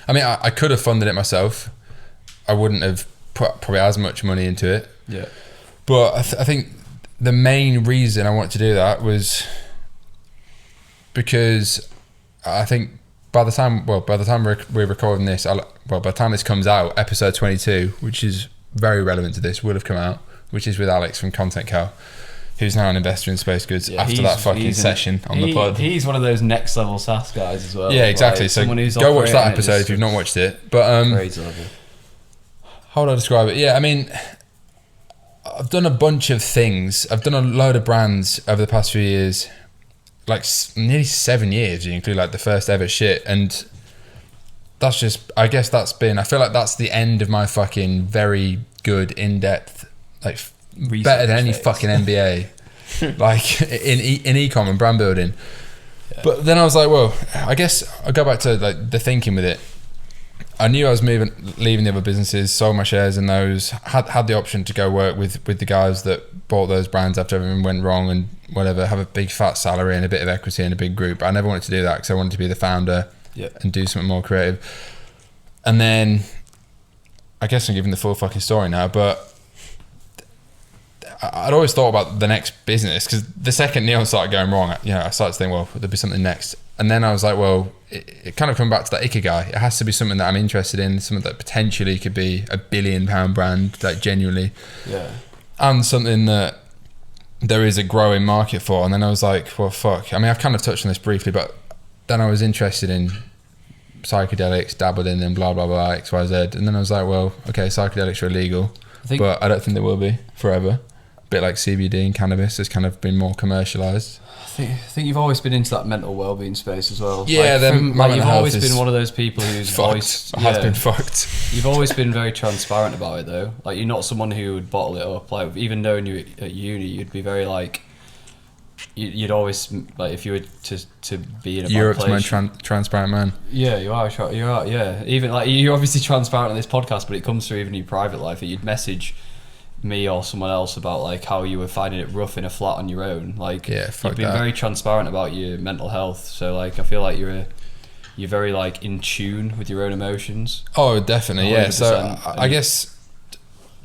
I mean, I could have funded it myself. I wouldn't have put probably as much money into it. Yeah. But I think the main reason I wanted to do that was because I think by the time we're recording this, by the time this comes out, episode 22, which is very relevant to this, will have come out, which is with Alex from Content Cow, who's now an investor in Space Goods after that fucking session on the pod. He's one of those next level SaaS guys as well. Yeah, exactly. Like, so go watch that episode if you've not watched it. But crazy level. How would I describe it? Yeah, I mean, I've done a bunch of things. I've done a load of brands over the past few years, like nearly 7 years. You include like the first ever shit, and that's just. I guess that's been. I feel like that's the end of my fucking very good in-depth like. Research better than any fucking MBA like in e-com and brand building. Yeah. But then I was like, well, I guess I'll go back to like the thinking with it. I knew I was leaving the other businesses, sold my shares in those, had the option to go work with the guys that bought those brands after everything went wrong and whatever, have a big fat salary and a bit of equity in a big group. I never wanted to do that because I wanted to be the founder and do something more creative. And then, I guess I'm giving the full fucking story now, but I'd always thought about the next business, because the second Neon started going wrong, I started to think, well, there'll be something next. And then I was like, well, it kind of come back to that ikigai. It has to be something that I'm interested in, something that potentially could be £1 billion brand, like genuinely. Yeah. And something that there is a growing market for. And then I was like, well, fuck. I mean, I've kind of touched on this briefly, but then I was interested in psychedelics, dabbled in them, blah, blah, blah, X, Y, Z. And then I was like, well, okay, psychedelics are illegal, but I don't think they will be forever. A bit like CBD and cannabis has kind of been more commercialized. I think you've always been into that mental well-being space as well. Yeah, you've always been one of those people who's voiced. Has been fucked. You've always been very transparent about it, though. Like, you're not someone who would bottle it up. Like, even knowing you at uni, you'd be very like. You'd always, like, if you were to be in a Europe's most transparent man. Yeah, you are. Yeah, even like you're obviously transparent on this podcast, but it comes through even in your private life. You'd message me or someone else about like how you were finding it rough in a flat on your own. Like, you've been very transparent about your mental health. So like, I feel like you're very like in tune with your own emotions. Oh, definitely. 100%. Yeah. So I guess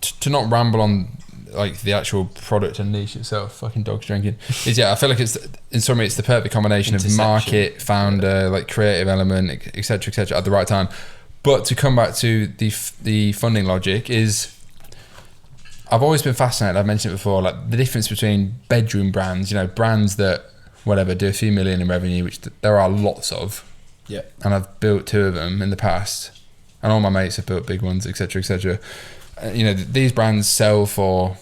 to not ramble on like the actual product and niche itself, fucking dogs drinking, is I feel like it's in some way it's the perfect combination of market, founder, like creative element, etc., at the right time. But to come back to the funding logic is, I've always been fascinated, I've mentioned it before, like the difference between bedroom brands, brands that whatever do a few million in revenue, which there are lots of. Yeah. And I've built 2 of them in the past, and all my mates have built big ones, etc. These brands sell for,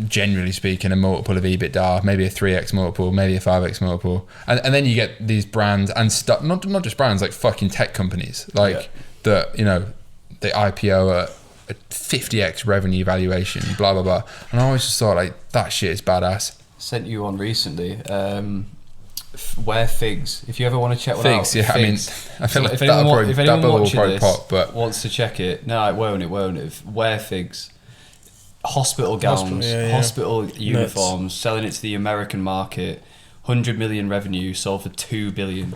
generally speaking, a multiple of EBITDA, maybe a 3x multiple, maybe a 5x multiple, and then you get these brands and stuff, not just brands, like fucking tech companies, like that, they IPO at a 50x revenue valuation, blah blah blah. And I always just thought, like, that shit is badass. Sent you one recently. Wear Figs. If you ever want to check one Figs, out. yeah. Figs. I mean, I feel like if anyone watching this pop, but wants to check it, no, it won't. Wear Figs. Hospital gowns, hospital uniforms, selling it to the American market. 100 million revenue, sold for 2 billion.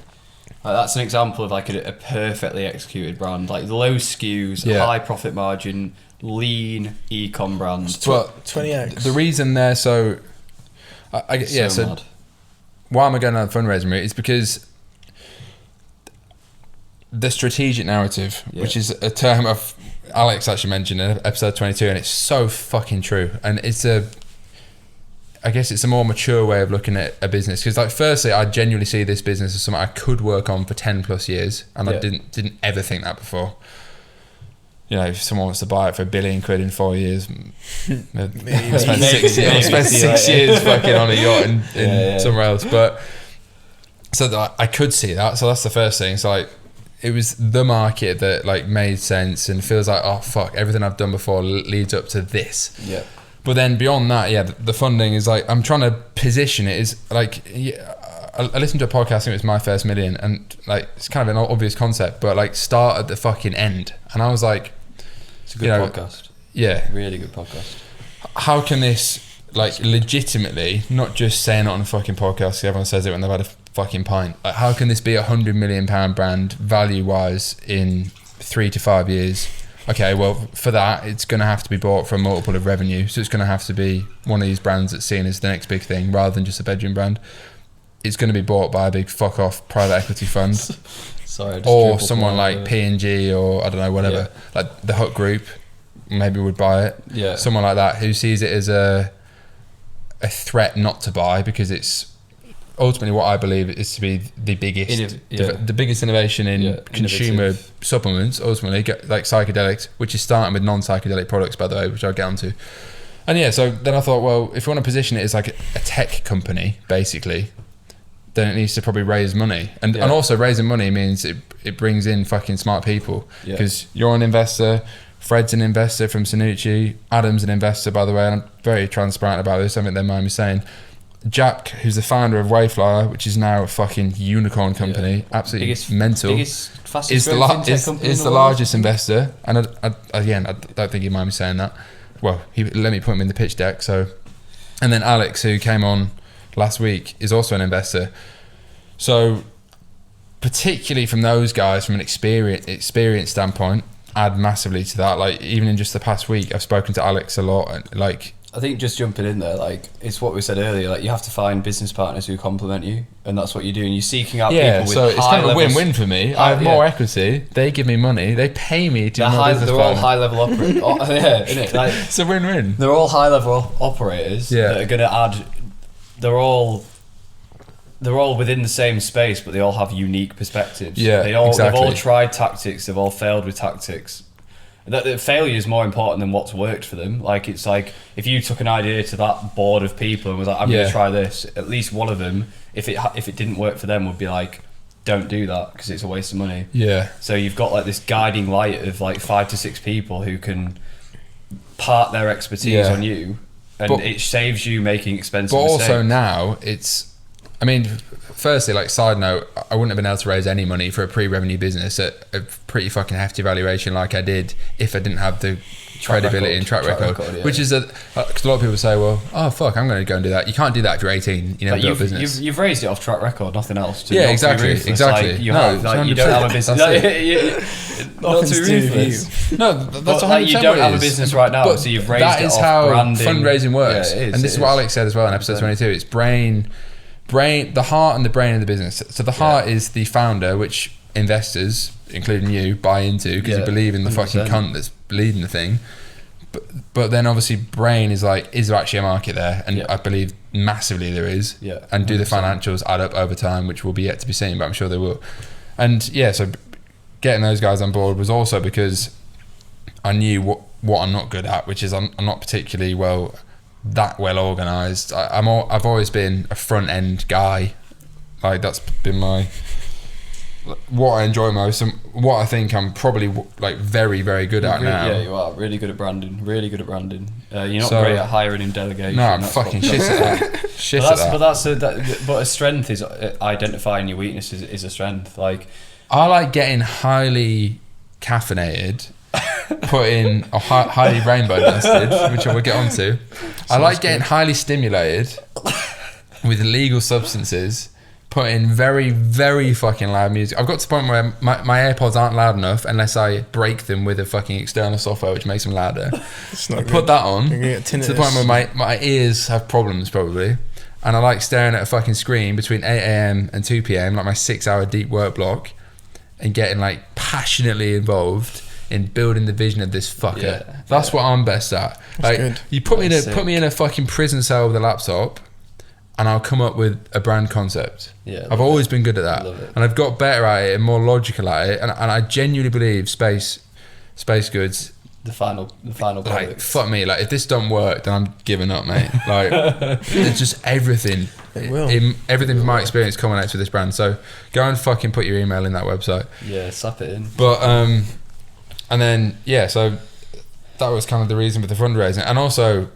That's an example of like a perfectly executed brand, like low SKUs, high profit margin, lean e-com brand. Well, 20x. The reason they're so mad. Why am I going on the fundraising route? It's because the strategic narrative, which is a term of Alex actually mentioned in episode 22, and it's so fucking true. And I guess it's a more mature way of looking at a business, because like, firstly, I genuinely see this business as something I could work on for 10 plus years, and I didn't ever think that before. If someone wants to buy it for £1 billion in 4 years, spend 6 years fucking on a yacht in somewhere else. But so I could see that. So that's the first thing. So like, it was the market that like made sense and feels like, oh fuck, everything I've done before leads up to this. Yeah. But then beyond that, the funding is like, I'm trying to position it as like, I listened to a podcast, I think it was My First Million, and like, it's kind of an obvious concept, but like, start at the fucking end. And I was like, it's a good podcast. Yeah. Really good podcast. How can this, like, legitimately, not just saying it on a fucking podcast because everyone says it when they've had a fucking pint, like, how can this be a £100 million brand value wise in 3 to 5 years? Okay, well, for that, it's going to have to be bought for a multiple of revenue. So it's going to have to be one of these brands that's seen as the next big thing rather than just a bedroom brand. It's going to be bought by a big fuck off private equity fund. Sorry, or someone like P&G or I don't know, whatever. Like the Hut Group maybe would buy it. Yeah. Someone like that who sees it as a threat not to buy, because it's ultimately what I believe is to be the biggest the biggest innovation in consumer supplements, ultimately, like psychedelics, which is starting with non-psychedelic products, by the way, which I'll get onto. And so then I thought, well, if you want to position it as like a tech company, basically, then it needs to probably raise money. And also raising money means it brings in fucking smart people, because you're an investor, Fred's an investor from Sanucci, Adam's an investor, by the way, and I'm very transparent about this, I think they mind me saying. Jack, who's the founder of Wayflyer, which is now a fucking unicorn company, absolutely mental, is the largest investor. And I don't think he'd mind me saying that. Well, he let me put him in the pitch deck, so And then Alex, who came on last week, is also an investor. So particularly from those guys, from an experience standpoint, add massively to that. Like even in just the past week, I've spoken to Alex a lot, and like, I think just jumping in there, like it's what we said earlier, like you have to find business partners who complement you, and that's what you're doing. You're seeking out people with so it's high kind of a levels. win-win for me. I have more equity, they give me money, they pay me to be more business They're partner. all high level operators. Yeah, isn't it? Like, It's a win-win. they're all high level operators that are going to add. They're all within the same space, but they all have unique perspectives. Yeah, They've exactly. all tried tactics. They've all failed with tactics. That failure is more important than what's worked for them. Like it's like if you took an idea to that board of people and was like, "I'm going to try this," at least one of them, if it didn't work for them, would be like, "Don't do that because it's a waste of money." Yeah. So you've got like this guiding light of like 5 to 6 people who can part their expertise on you, and it saves you making expensive But mistakes. also now I mean, firstly, like side note, I wouldn't have been able to raise any money for a pre-revenue business at a pretty fucking hefty valuation like I did if I didn't have the credibility and track record. Which is because a lot of people say, well, oh fuck, I'm going to go and do that. You can't do that if you're 18. You never built a business. You've raised it off track record, nothing else. Yeah, exactly. Like, you don't have a business. Not too ruthless. No, that's but, 100% like, you don't what it have a is. business right now, But so you've raised that it is off how branding. fundraising works. Yeah, it is, and this is what Alex said as well in episode 22. It's brain, the heart and the brain of the business. So the heart is the founder, which investors, including you, buy into because you believe in the 100%. fucking cunt that's leading the thing. But then obviously brain is like, is there actually a market there? And I believe massively there is. Yeah, and do the 100%. financials add up over time, which will be yet to be seen, but I'm sure they will. And yeah, so getting those guys on board was also because I knew what I'm not good at, which is I'm not particularly well organised. I've always been a front end guy. Like that's been what I enjoy most and what I think I'm probably like very, very good at now. Yeah, you are really good at branding. You're not So- great at hiring and delegation. No, I'm that's fucking what- shit at that. But a strength is identifying your weaknesses is a strength. Like I like getting highly caffeinated, put in or highly rainbow dusted, which I will get onto. I like getting highly stimulated with illegal substances, put in very, very fucking loud music. I've got to the point where my AirPods aren't loud enough unless I break them with a fucking external software which makes them louder. It's not I good. put that on You're gonna get to the point where my ears have problems probably, and I like staring at a fucking screen between 8 a.m. and 2 p.m. like my 6-hour deep work block, and getting like passionately involved in building the vision of this fucker. That's what I'm best at. Like good. you put me That's put me in a fucking prison cell with a laptop, and I'll come up with a brand concept. Yeah, I've always been good at that, Love it. and I've got better at it and more logical at it. And I genuinely believe space goods. the final Like product. fuck me, like if this don't work, then I'm giving up, mate. Like it's just everything. It will. Everything from my experience culminates with this brand. So go and fucking put your email in that website. Yeah, slap it in. But and then so that was kind of the reason for the fundraising, and also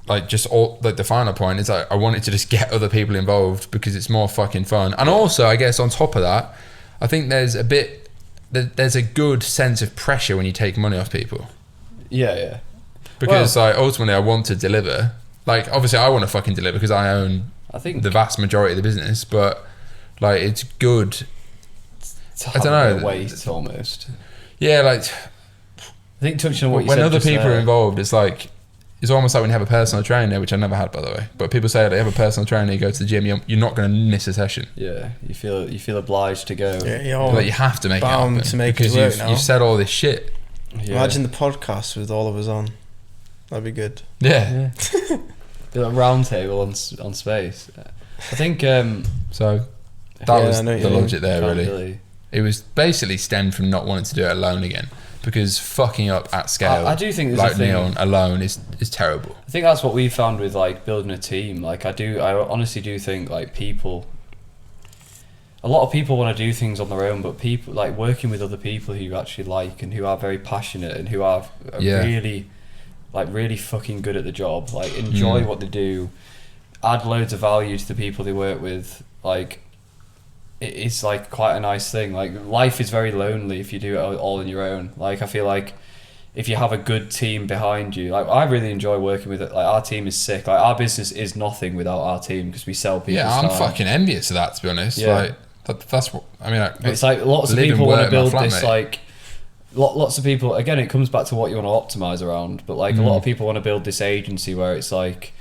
like just all like the final point is like I wanted to just get other people involved because it's more fucking fun. And also I guess on top of that, I think there's a good sense of pressure when you take money off people, Yeah. because like ultimately I want to deliver. Like obviously I want to fucking deliver because I own I think the vast majority of the business, but like it's good. to I have don't a know. weight almost. Yeah, like I think touching on what you when said other just people there, are involved, it's almost like when you have a personal trainer, which I never had by the way. But people say they have a personal trainer, you go to the gym, you're not going to miss a session. Yeah, you feel obliged to go. Yeah, you're Like you have to make it bound happen to make because it work now. you've said all this shit. Yeah. Imagine the podcast with all of us on. That'd be good. Yeah. Be like round table on space. I think So that Yeah, was I know what the you mean. logic there. Really, it was basically stemmed from not wanting to do it alone again, because fucking up at scale, I do think there's like a thing. Neon alone is terrible. I think that's what we found with like building a team. Like I honestly do think like a lot of people want to do things on their own, but people like working with other people who you actually like and who are very passionate and who are really fucking good at the job, like enjoy what they do, add loads of value to the people they work with. Like it's like quite a nice thing. Like life is very lonely if you do it all on your own. Like I feel like if you have a good team behind you, like I really enjoy working with it. Like our team is sick. Like our business is nothing without our team because we sell people's I'm time. fucking envious of that, to be honest. Yeah. Like that's what I mean. It's like lots of people want to build this like. Lots of people, again, it comes back to what you want to optimize around, but like a lot of people want to build this agency where it's like,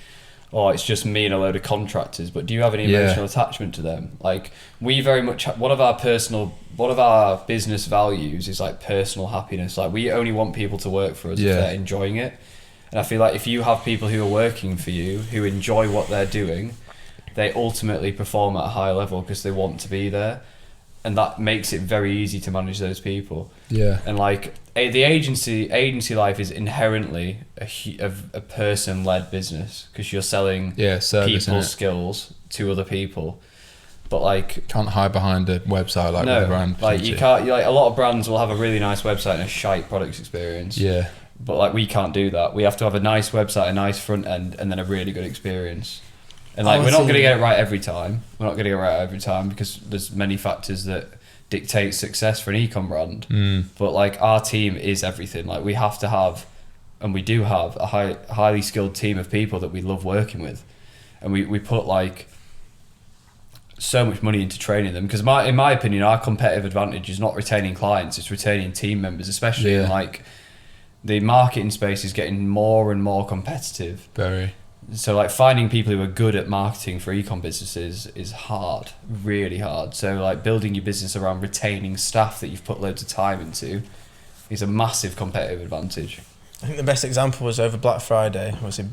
oh, it's just me and a load of contractors, but do you have any emotional attachment to them? Like we very much, one of our business values is like personal happiness. Like we only want people to work for us if they're enjoying it. And I feel like if you have people who are working for you, who enjoy what they're doing, they ultimately perform at a high level because they want to be there. And that makes it very easy to manage those people. Yeah. And like the agency life is inherently a person-led business because you're selling people's skills to other people. But like can't hide behind a website like no, a brand. Like you can't. Like a lot of brands will have a really nice website and a shite product experience. Yeah. But like we can't do that. We have to have a nice website, a nice front end, and then a really good experience. And like we're not going to get it right every time. We're not going to get it right every time because there's many factors that dictate success for an e-com brand. But like our team is everything. Like we have to have, and we do have a highly skilled team of people that we love working with, and we put like so much money into training them because in my opinion our competitive advantage is not retaining clients, it's retaining team members, especially in like the marketing space is getting more and more competitive. Very. So like finding people who are good at marketing for e-com businesses is hard, really hard. So like building your business around retaining staff that you've put loads of time into is a massive competitive advantage. I think the best example was over Black Friday. Obviously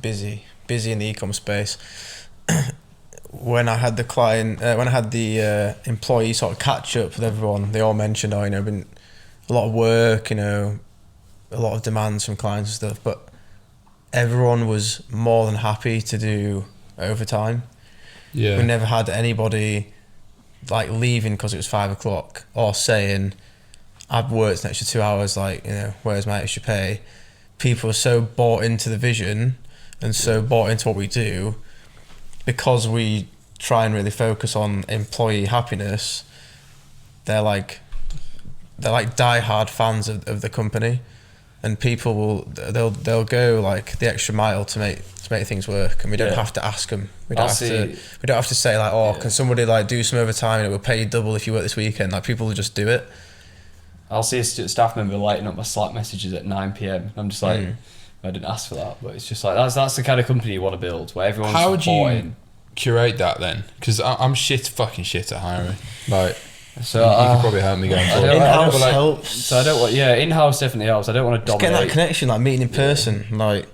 busy in the e-com space. When I had the employee sort of catch up with everyone, they all mentioned, been a lot of work, a lot of demands from clients and stuff, but everyone was more than happy to do overtime. Yeah. We never had anybody like leaving because it was 5 o'clock or saying, I've worked an extra 2 hours, like, where's my extra pay? People are so bought into the vision and so bought into what we do because we try and really focus on employee happiness. They're like die-hard fans of the company. And people they'll go like the extra mile to make things work, and we don't have to ask them. We don't have to say like, can somebody like do some overtime and it will pay you double if you work this weekend. Like people will just do it. I'll see a staff member lighting up my Slack messages at 9 p.m. I'm just like, I didn't ask for that, but it's just like that's the kind of company you want to build where everyone's How would you curate that then? Because I'm fucking shit at hiring. Like. So you could probably help me going forward. In-house helps. So I don't want. Yeah, in-house definitely helps. I don't want to dominate. Just getting that connection, like meeting in person, like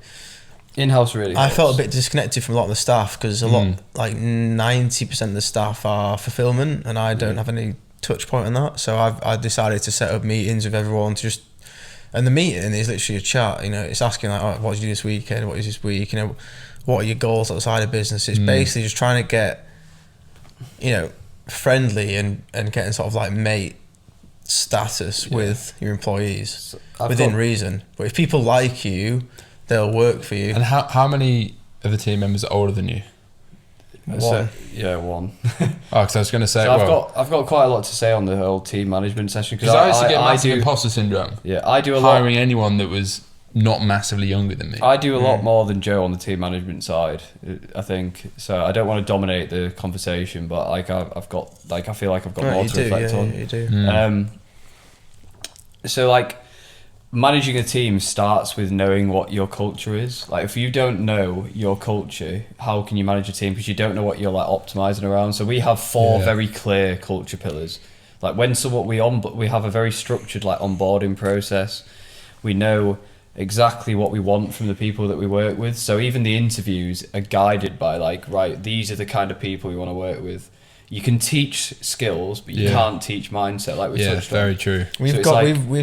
in-house really helps. I felt a bit disconnected from a lot of the staff because a lot, like 90% of the staff are fulfillment, and I don't have any touch point on that. So I decided to set up meetings with everyone to just, and the meeting is literally a chat. It's asking like, what did you do this weekend? What is this week? What are your goals outside of business? It's basically just trying to get, friendly and getting sort of like mate status with your employees within reason. But if people like you, they'll work for you. And how many of the team members are older than you? One. One. Because I was going to say, so I've got quite a lot to say on the whole team management session because I used to get massive imposter syndrome. Yeah, I do hiring anyone that was not massively younger than me. I do a lot more than Joe on the team management side, I think. So I don't want to dominate the conversation, but like I've got like I feel like I've got more to reflect on. You do. So like managing a team starts with knowing what your culture is. Like if you don't know your culture, how can you manage a team? Because you don't know what you're like optimizing around. So we have 4 very clear culture pillars. Like when we have a very structured like onboarding process. We know exactly what we want from the people that we work with. So even the interviews are guided by like, right, these are the kind of people we want to work with. You can teach skills, but you can't teach mindset. Like we touched on. Very true. We've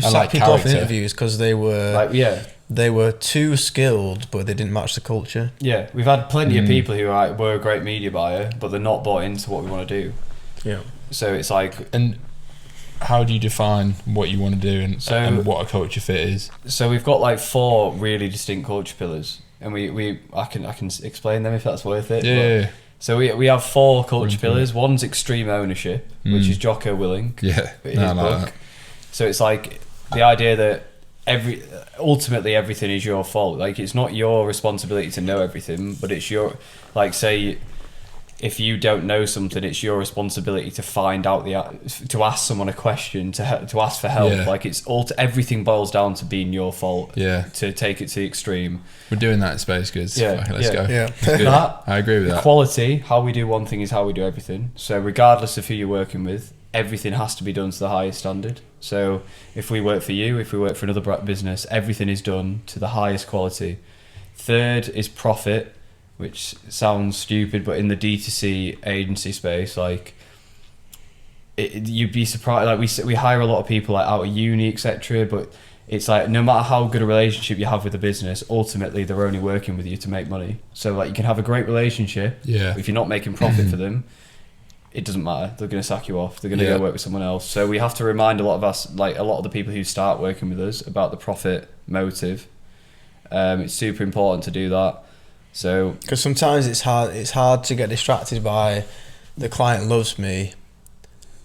sat people off in interviews because they were too skilled, but they didn't match the culture. Yeah, we've had plenty of people who were a great media buyer, but they're not bought into what we want to do. Yeah. So it's like, and how do you define what you want to do and what a culture fit is? So we've got like 4 really distinct culture pillars, and I can explain them if that's worth it. Yeah. So we have 4 culture pillars. One's extreme ownership, which is Jocko Willink. Yeah. His book. So it's like the idea that ultimately everything is your fault. Like, it's not your responsibility to know everything, but it's your, like, say if you don't know something, it's your responsibility to find out to ask someone a question, to ask for help. Yeah. Like, it's everything boils down to being your fault. Yeah. To take it to the extreme. We're doing that in Space Goods. Yeah. Okay, let's go. Yeah. That's good. I agree with that. Quality, how we do one thing is how we do everything. So regardless of who you're working with, everything has to be done to the highest standard. So if we work for you, if we work for another business, everything is done to the highest quality. Third is profit, which sounds stupid, but in the D2C agency space, like, you'd be surprised. Like, we hire a lot of people like out of uni, etc. But it's like, no matter how good a relationship you have with the business, ultimately they're only working with you to make money. So like, you can have a great relationship, Yeah. but if you're not making profit for them, it doesn't matter. They're going to sack you off. They're going to go work with someone else. So we have to remind a lot of us, like a lot of the people who start working with us, about the profit motive. It's super important to do that. So, because sometimes it's hard to get distracted by the client loves me,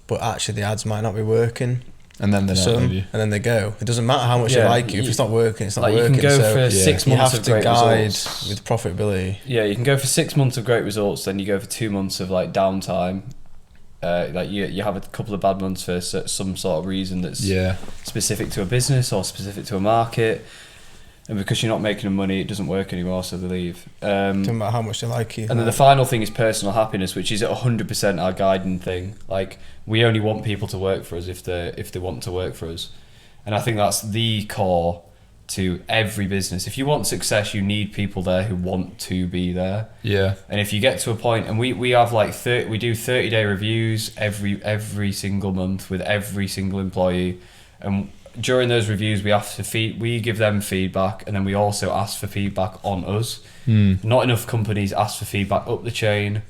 but actually the ads might not be working. And then they don't love you. And then they go. It doesn't matter how much they like you. If it's not working, it's not like, working. You can go so for 6 months of great you have to guide results with profitability. Yeah, you can go for 6 months of great results, then you go for 2 months of like downtime. Like you have a couple of bad months for some sort of reason that's specific to a business or specific to a market. And because you're not making them money, it doesn't work anymore, so they leave. Doesn't matter how much they like you. And then the final thing is personal happiness, which is 100% our guiding thing. Like, we only want people to work for us if they want to work for us. And I think that's the core to every business. If you want success, you need people there who want to be there. Yeah. And if you get to a point, and we have like we do 30-day reviews every single month with every single employee, and during those reviews, we give them feedback, and then we also ask for feedback on us. Not enough companies ask for feedback up the chain.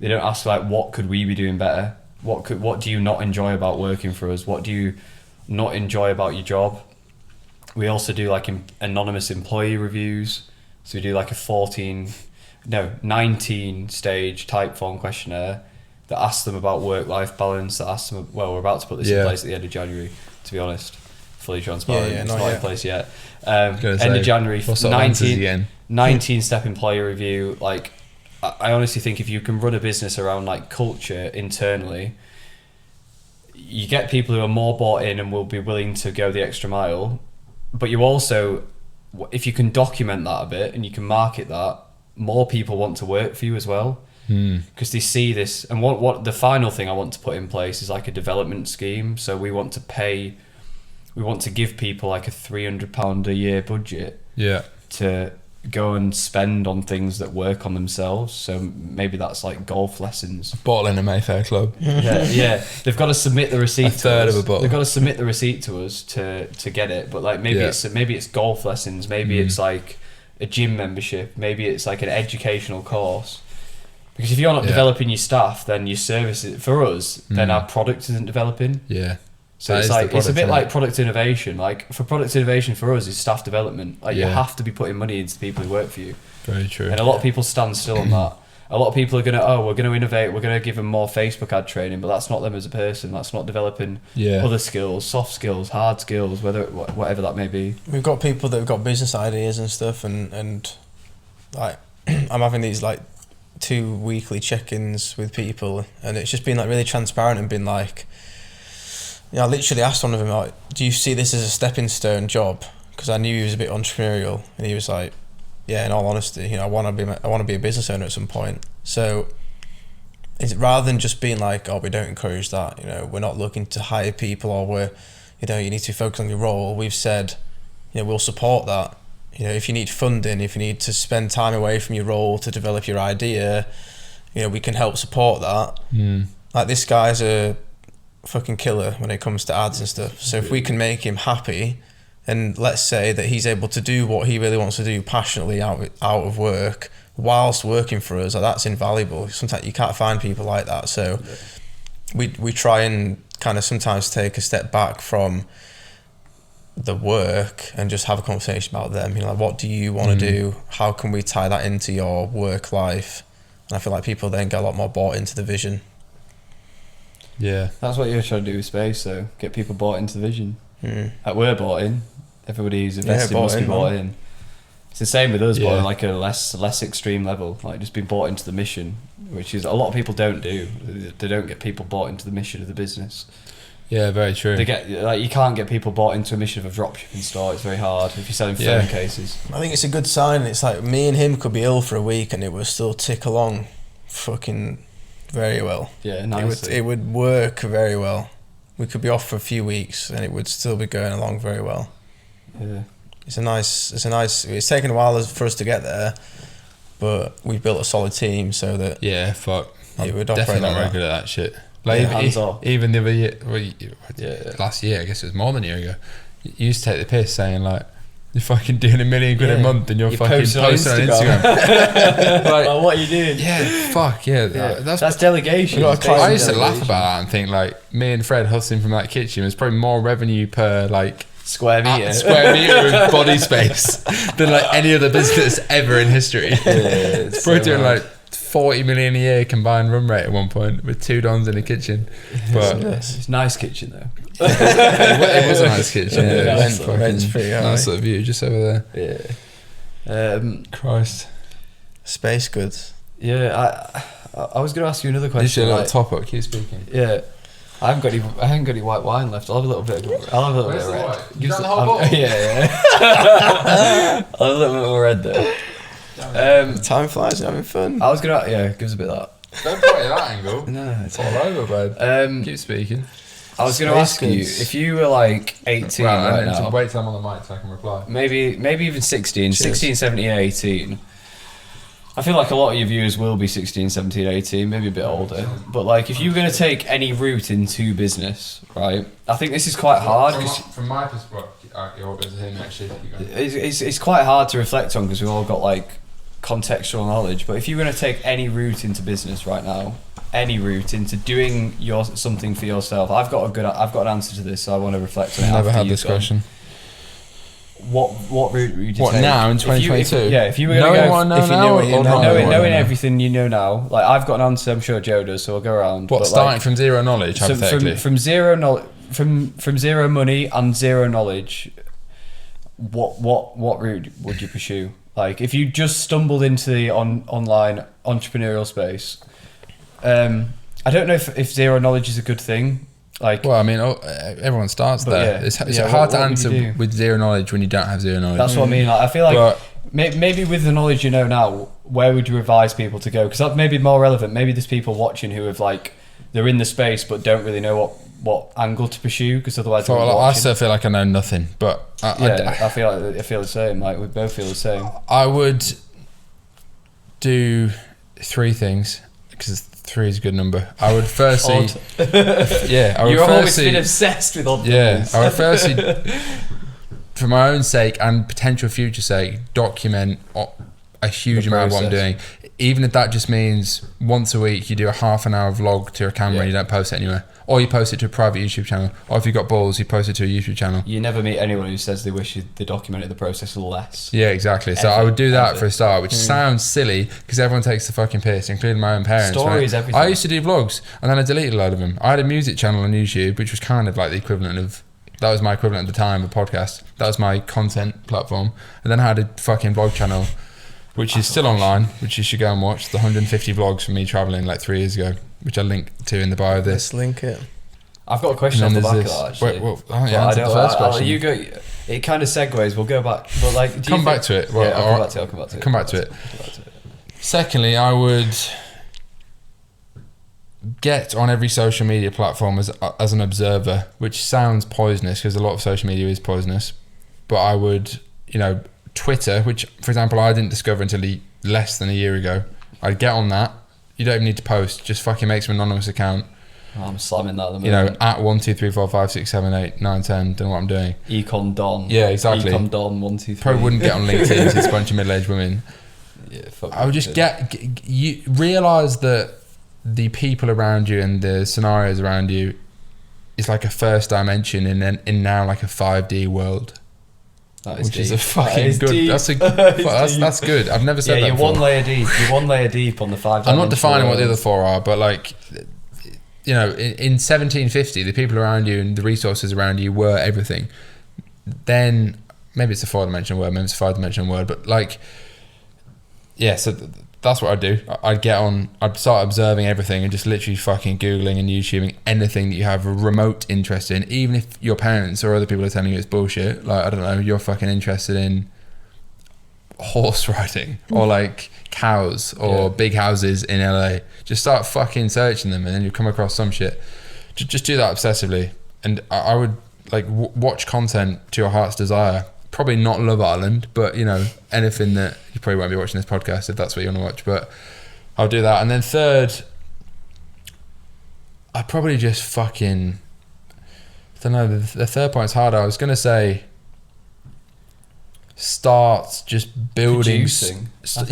They don't ask like, what could we be doing better? What do you not enjoy about working for us? What do you not enjoy about your job? We also do like anonymous employee reviews. So we do like a 19 stage type form questionnaire that asks them about work-life balance. That asks them, well, we're about to put this in place at the end of January, to be honest. Fully transparent. It's not in place yet. End of January, 19 step employee review. Like, I honestly think if you can run a business around like culture internally, you get people who are more bought in and will be willing to go the extra mile. But you also, if you can document that a bit and you can market that, more people want to work for you as well. Because they see this. And what the final thing I want to put in place is like a development scheme. So we want to give people like a £300 a year budget to go and spend on things that work on themselves. So maybe that's like golf lessons. A bottle in a Mayfair club. Yeah. They've got to submit the receipt. A third of a bottle. They've got to submit the receipt to us to get it. But like maybe it's golf lessons. Maybe it's like a gym membership. Maybe it's like an educational course. Because if you're not developing your staff, then your services for us, then our product isn't developing. Yeah. So it's a bit like product innovation. Like, for product innovation for us is staff development. Like, you have to be putting money into the people who work for you. Very true. And a lot of people stand still on that. A lot of people are we're going to innovate, we're going to give them more Facebook ad training, but that's not them as a person. That's not developing other skills, soft skills, hard skills, whatever that may be. We've got people that have got business ideas and stuff, and like, I'm having these like 2 weekly check-ins with people, and it's just been like really transparent and been like, I literally asked one of them, like, do you see this as a stepping stone job? Because I knew he was a bit entrepreneurial, and he was like, yeah, in all honesty, I want to be a business owner at some point. So it's rather than just being like, oh, we don't encourage that, we're not looking to hire people, or we're, you need to focus on your role. We've said, we'll support that. If you need funding, if you need to spend time away from your role to develop your idea, we can help support that. Like, this guy's a fucking killer when it comes to ads and stuff. So if we can make him happy, and let's say that he's able to do what he really wants to do passionately out of work whilst working for us, that's invaluable. Sometimes you can't find people like that. So we try and kind of sometimes take a step back from the work and just have a conversation about them. Like, what do you want to do? How can we tie that into your work life? And I feel like people then get a lot more bought into the vision. Yeah, that's what you're trying to do with Space, though. Get people bought into the vision. Like, we're bought in. Everybody who's invested bought must be in, bought man. in. It's the same with us, but Yeah. on like a less extreme level, like just being bought into the mission, which is a lot of people don't do. They don't get people bought into the mission of the business. Yeah, very true. They get like you can't get people bought into a mission of a dropshipping store. It's very hard if you're selling phone cases. I think it's a good sign. It's like me and him could be ill for a week and it would still tick along fucking very well. Yeah, nicely. It would work very well. We could be off for a few weeks and it would still be going along very well. Yeah. It's taken a while for us to get there, but we've built a solid team so that Yeah, fuck. it would I'm operate definitely not like very that. good at that shit. Like Yeah, hands off. even the other year, Yeah. last year, I guess it was more than a year ago. You used to take the piss saying like, you're fucking doing $1 million a month and you're fucking posting on Instagram. Like, what are you doing? Yeah, fuck yeah. That's delegation. We got a client- I used to laugh Delegation. about that and think like me and Fred hustling from that kitchen was probably more revenue per like Square meter. square meter of body space than like any other business ever in history. It's We're so doing hard. like 40 million a year combined run rate at one point with 2 dons in the kitchen. But It's a nice kitchen though. it was a nice kitchen. Yeah, Yeah, rent's fucking pretty high. nice little view just over there. Yeah. Christ. Space goods. Yeah. I was going to ask you another This question. is a little like- top up. Keep speaking. Yeah. I haven't got any white wine left. I'll have a little bit. I'll have a little Where's bit the of red. white? You done the whole bottle? Yeah. I'll have a little bit more red though. Time flies, you're having fun. I was gonna. Yeah, give us a bit of that. Don't point at that angle. No, it's It's all over, bud. Keep speaking. I was going to Space ask you goods. if you were like 18 Right, right I need to now, wait till I'm on the mic so I can reply. maybe even 16, Cheers. 16, 17, 18. I feel like a lot of your viewers will be 16, 17, 18, maybe a bit older. But like, if you were going to take any route into business, right? I think this is quite hard because From my perspective, you're better than him actually. it's quite hard to reflect on because we've all got like contextual knowledge. But if you're going to take any route into business right now, any route into doing something for yourself, I've got an answer to this, so I want to reflect on it. Never after had you've this gone. question. What route would you What, take? now in If you- 2022? if you were going Knowing to what I go, know if you now, knew what or you know not now, what I knowing know? everything you know now, like I've got an answer, I'm sure Joe does, so we'll go around. What, But, starting like, from zero knowledge, so hypothetically? from zero knowledge, from zero money and zero knowledge, what route would you pursue? Like if you just stumbled into the online entrepreneurial space, I don't know if zero knowledge is a good thing. Like, Well, I mean, everyone starts But there. yeah. It's Yeah, hard to what would you answer do? with zero knowledge when you don't have zero knowledge. that's what I mean. Like, I feel like But maybe with the knowledge you know now, where would you advise people to go? Because that may be more relevant. Maybe there's people watching who have like they're in the space but don't really know what angle to pursue because otherwise so, they'll be I watching. still feel like I know nothing. But I feel the same. Like we both feel the same. I would do 3 things because 3 is a good number. I would firstly, Odd. yeah, I would You've always firstly, been obsessed with odd yeah, numbers. I would firstly, for my own sake and potential future sake, document a huge The amount of what I'm process. doing. Even if that just means once a week you do a half an hour vlog to a camera and you don't post it anywhere, or you post it to a private YouTube channel, or if you've got balls, you post it to a YouTube channel. You never meet anyone who says they wish they documented the process less. Yeah, exactly. So Ever, I would do that ever. for a start, which sounds silly because everyone takes the fucking piss, including my own parents. Story right? is everything. I used to do vlogs and then I deleted a load of them. I had a music channel on YouTube, which was kind of like the equivalent of, that was my equivalent at the time of a podcast. That was my content platform. And then I had a fucking vlog channel, which is still online, which you should go and watch. The 150 vlogs from me traveling like 3 years ago, which I link to in the bio of this. Let's link it. I've got a question And off then the back there's of that this. actually. Wait, well, I haven't Well, answered the first question. You go. It kind of segues. We'll go back, but like, do you Come back to it. Well, yeah, I'll or- come back to it. come back to it. Secondly, I would get on every social media platform as an observer, which sounds poisonous because a lot of social media is poisonous. But I would, Twitter, which, for example, I didn't discover until less than a year ago. I'd get on that. You don't even need to post. Just fucking make some anonymous account. Oh, I'm slamming that at the moment. At 1, 2, 3, 4, 5, 6, 7, 8, 9, 10. Don't know what I'm doing. Econ Don. Yeah, exactly. Econ Don 1, 2, 3. Probably wouldn't get on LinkedIn. 'Cause it's a bunch of middle-aged women. Yeah, fuck I would just you realize that the people around you and the scenarios around you is like a first dimension in now like a 5D world, that is which is deep. a fucking That is good. deep. That's a That is deep. that's good. I've never said Yeah, that you're before. one layer deep. You're one layer deep on the 5. I'm not defining what the other 4 are, but like, in 1750, the people around you and the resources around you were everything. Then maybe it's a 4-dimensional word, maybe it's a 5-dimensional word, but like, yeah, so that's what I'd do. I'd start observing everything and just literally fucking Googling and YouTubing anything that you have a remote interest in, even if your parents or other people are telling you it's bullshit. Like, I don't know, you're fucking interested in horse riding or like cows or big houses in LA. Just start fucking searching them and then you come across some shit. Just do that obsessively. And I would like watch content to your heart's desire. Probably not Love Island, but you know, anything that you probably won't be watching this podcast if that's what you want to watch, but I'll do that. And then third, I probably just fucking, I don't know, the third point's harder. I was going to say start just building. Producing. For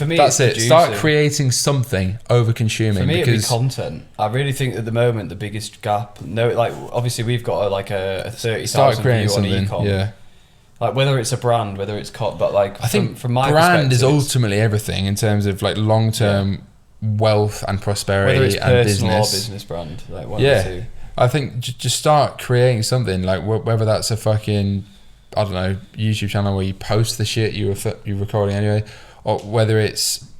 me, that's it. producing. Start creating something over consuming. For me, because it'd be content. I really think at the moment the biggest gap. No, like obviously we've got a 30,000 view on e-com. Yeah. Like whether it's a brand, whether it's but like I think from my brand is perspective, ultimately everything in terms of like long-term wealth and prosperity, whether it's and personal business. or business brand. Like one of the two. I think just start creating something, like whether that's a fucking, I don't know, YouTube channel where you post the shit you're recording anyway, or whether it's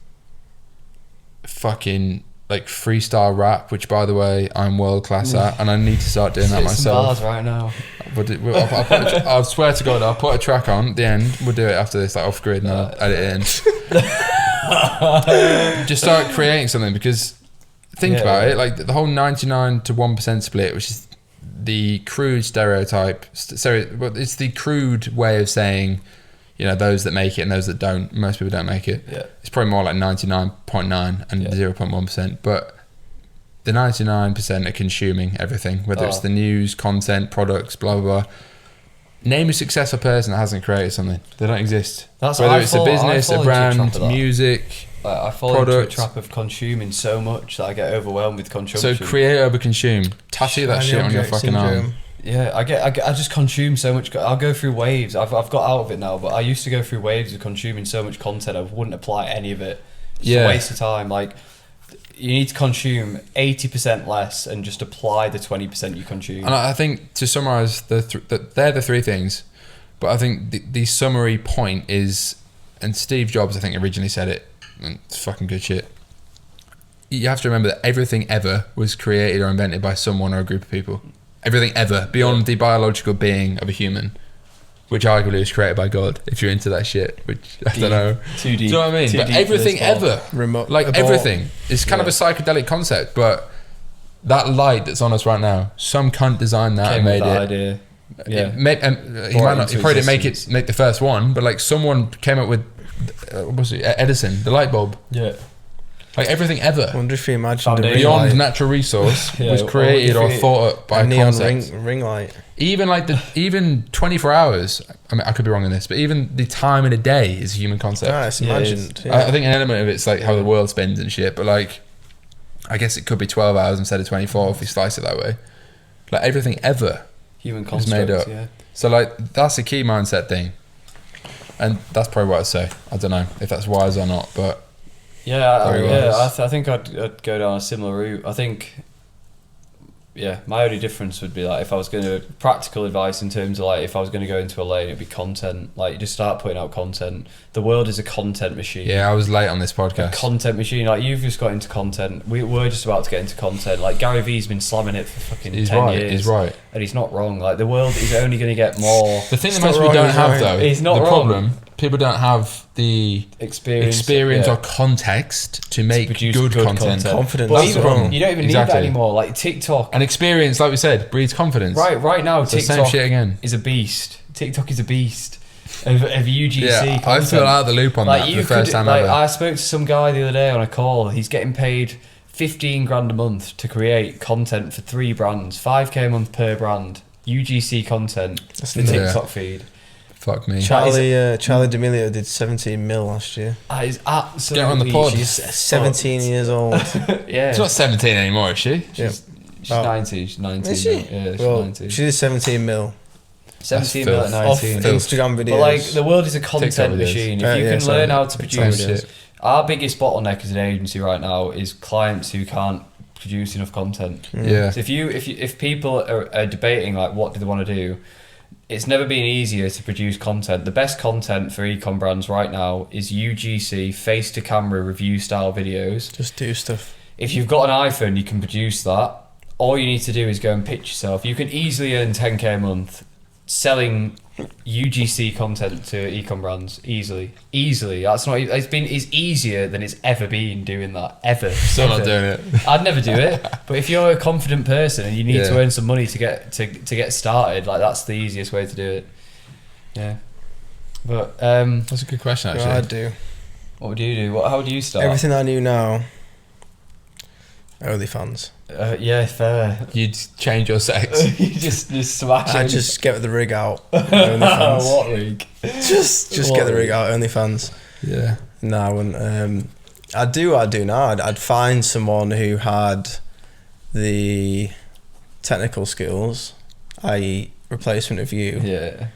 fucking like freestyle rap, which by the way I'm world class at, and I need to start doing that myself. Some bars right now. I swear to God, I'll put a track on at the end. We'll do it after this, like off grid, and I'll edit it in. Just start creating something, because think about it, like the whole 99 to 1% split, which is the crude stereotype. It's the crude way of saying, you know, those that make it and those that don't. Most people don't make it. Yeah. It's probably more like 99.9 and 0.1%. But the 99% are consuming everything, whether it's the news, content, products, blah, blah, blah. Name a successful person that hasn't created something. They don't exist. Whether it's a business, a brand, music, I fall into a trap of consuming so much that I get overwhelmed with consumption. So create over consume. Tattoo that shit on your fucking arm. Yeah, I just consume so much. I'll go through waves. I've got out of it now, but I used to go through waves of consuming so much content. I wouldn't apply any of it. It's a waste of time. Like, you need to consume 80% less and just apply the 20% you consume. And I think to summarise, they're the three things. But I think the summary point is, and Steve Jobs I think originally said it, and it's fucking good shit. You have to remember that everything ever was created or invented by someone or a group of people. Everything ever, beyond the biological being of a human, which arguably was created by God, if you're into that shit, which I don't know. Too deep. Do you know what I mean? But everything ever, everything. It's kind of a psychedelic concept, but that light that's on us right now, some cunt designed that and made it. Idea. Yeah. He probably didn't make the first one, but like someone came up with, Edison, the light bulb. Yeah. Like everything ever. I wonder if you imagined beyond natural resource was created or thought up by a neon concept. ring light. Even 24 hours. I mean, I could be wrong in this, but even the time in a day is a human concept. Yeah, it's imagined. I think an element of it's like how the world spins and shit. But like, I guess it could be 12 hours instead of 24 if you slice it that way. Like everything ever human is made up. Yeah. So like that's a key mindset thing, and that's probably what I'd say. I don't know if that's wise or not, but. I think I'd go down a similar route. I think, my only difference would be like if I was going to practical advice in terms of like if I was going to go into a lane, it'd be content. Like you just start putting out content. The world is a content machine. Yeah, I was late on this podcast. A content machine. Like you've just got into content. We're just about to get into content. Like Gary Vee's been slamming it for fucking 10 years. He's right. And he's not wrong. Like the world is only going to get more. The thing that most people don't have though, he's not the wrong. problem. People don't have the experience or context to make good content. Confidence. That's the problem. You don't even need that anymore. Like TikTok. And experience, like we said, breeds confidence. Right now, it's TikTok the same shit again. Is a beast. TikTok is a beast of UGC content. I feel out of the loop on that for the first time ever. I spoke to some guy the other day on a call. He's getting paid 15 grand a month to create content for 3 brands, 5k a month per brand. UGC content. That's the TikTok feed. Fuck me. Charlie D'Amelio did 17 mil last year. That is absolutely. Get on the pod. She's 17 years old. Yeah. She's not 17 anymore, is she? She's 19. She's 19. Is she? Yeah, she's 19. She did 17 mil. 17 mil at 19. Off Instagram videos. But like, the world is a content machine. If you can learn how to produce. Our biggest bottleneck as an agency right now is clients who can't produce enough content. Yeah. So if people are debating like what do they want to do, it's never been easier to produce content. The best content for ecom brands right now is UGC face to camera review style videos. Just do stuff. If you've got an iPhone, you can produce that. All you need to do is go and pitch yourself. You can easily earn 10k a month selling UGC content to ecom brands. Easily. That's not. It's easier than it's ever been doing that ever. Still not doing it. I'd never do it. But if you're a confident person and you need to earn some money to get started, like that's the easiest way to do it. Yeah. But That's a good question, actually. What I'd do. what would you do? How would you start? Everything I knew now. OnlyFans. Yeah, fair. You'd change your sex. You just smash I'd it. just get the rig out. OnlyFans. What league? Just get the rig out. OnlyFans. Yeah. No, I wouldn't. I'd do what I do now. I'd find someone who had the technical skills, i.e. replacement of you. Yeah.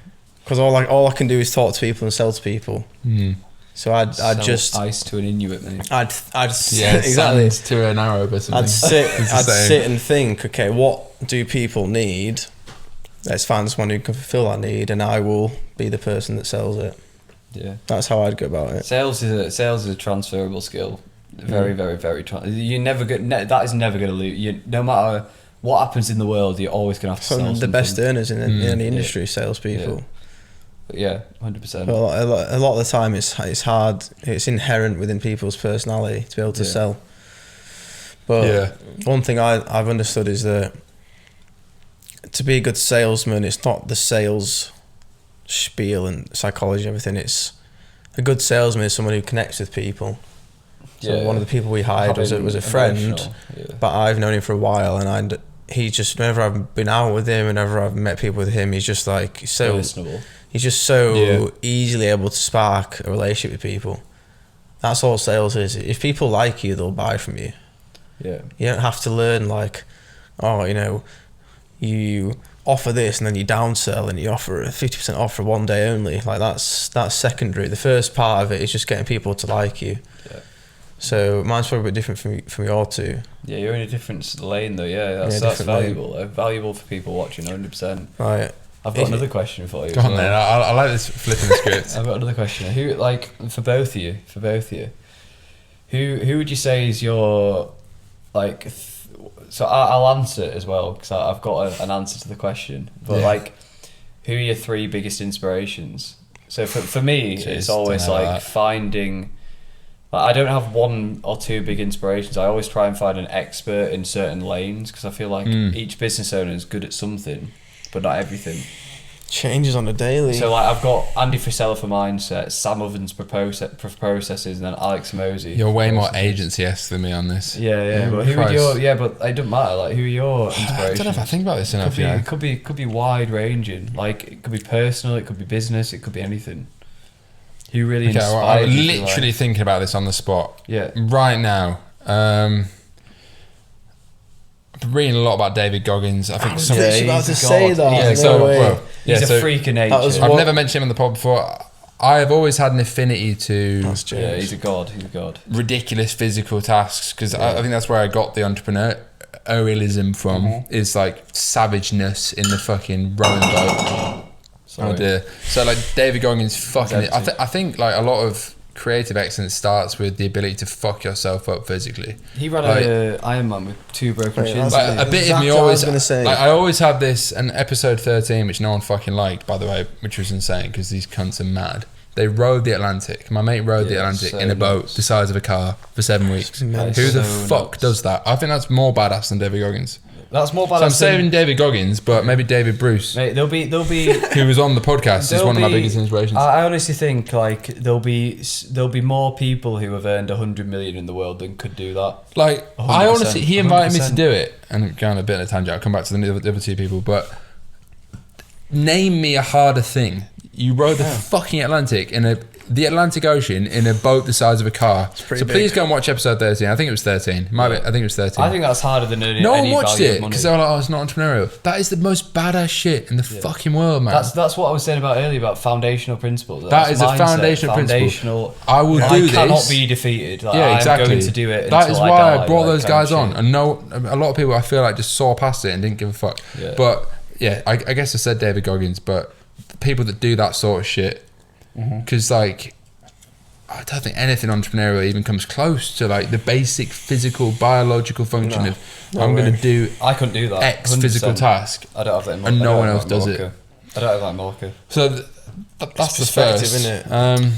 Because all I can do is talk to people and sell to people. Mm. So I'd Sell just ice to an Inuit, mate. I'd Yeah, exactly. sand to an Arab or something. I'd sit It's the same. sit and think, okay, what do people need? Let's find someone who can fulfill that need, and I will be the person that sells it. Yeah. That's how I'd go about it. Sales is a transferable skill. Very, very, very. You never get that is never going to lose. No matter what happens in the world, you're always going to have to Some sell of the something. best earners in any industry, salespeople. Yeah. But yeah, 100%. But a lot of the time, it's hard. It's inherent within people's personality to be able to sell. But one thing I've understood is that to be a good salesman, it's not the sales spiel and psychology and everything. It's a good salesman is someone who connects with people. So one of the people we hired was a friend, but I've known him for a while, and he's just, whenever I've been out with him, whenever I've met people with him, he's just like so personable. He's just so easily able to spark a relationship with people. That's all sales is. If people like you, they'll buy from you. Yeah. You don't have to learn like, you offer this and then you downsell and you offer a 50% off for one day only. Like that's secondary. The first part of it is just getting people to like you. Yeah. So mine's probably a bit different from your two. Yeah, you're in a different lane though. Yeah, that's valuable. Valuable for people watching, 100%. Right. I've got another question for you. Go on then. I like this flipping the script. I've got another question. Who, like, for both of you, who would you say is your, like, so I'll answer it as well because I've got an answer to the question. But like, who are your 3 biggest inspirations? So for me, it's always like finding. Like, I don't have 1 or 2 big inspirations. I always try and find an expert in certain lanes because I feel like each business owner is good at something, but not everything. Changes on a daily. So like I've got Andy Frisella for mindset, Sam Ovens for processes, and then Alex Mosey. You're way more agency-esque than me on this. Yeah. But who are your? Yeah, but it doesn't matter. Like, who are your inspirations? I don't know if I think about this enough. It could be wide ranging. Like, it could be personal, it could be business, it could be anything. Who really inspired well, I'm you? literally thinking about this on the spot. Yeah. Right now. I've been reading a lot about David Goggins. I think I was literally about to say that. He's a freak of nature. I've never mentioned him on the pod before. I have always had an affinity to he's a god. ridiculous physical tasks because I think that's where I got the entrepreneurialism from. Is like savageness in the fucking rowing boat. Oh dear. So like David Goggins fucking I think like a lot of creative excellence starts with the ability to fuck yourself up physically. He ran an Ironman with 2 broken shins. Like, a bit of me always. I always had this, and episode 13, which no one fucking liked, by the way, which was insane because these cunts are mad. They rowed the Atlantic. My mate rowed the Atlantic in a boat the size of a car for 7 weeks. Who the fuck does that? I think that's more badass than David Goggins. That's more badass. So I'm saving David Goggins, but maybe David Bruce, mate, there'll be who was on the podcast, is one of my biggest inspirations. I honestly think like there'll be more people who have earned 100 million in the world than could do that. Like, I honestly, he invited me to do it, and going a bit of a tangent. I'll come back to the other 2 people, but name me a harder thing. You rode the fucking Atlantic the Atlantic Ocean in a boat the size of a car. So please go and watch episode 13. I think it was 13. I think it was 13. I think that's harder than any No one watched value it because they were like, "Oh, it's not entrepreneurial." That is the most badass shit in the fucking world, man. That's what I was saying about earlier about foundational principles. That is a foundational principle. I will do this. I cannot be defeated. Like, exactly. I'm going to do it. That is why I brought those guys on. And a lot of people I feel like just saw past it and didn't give a fuck. Yeah. But yeah, I guess I said David Goggins, but people that do that sort of shit, because like I don't think anything entrepreneurial even comes close to like the basic physical biological function of I'm going to do I couldn't do that. X 100%. physical task. I don't have that in and no one else does it. I don't have that in Malacca. So that's the first. Isn't it?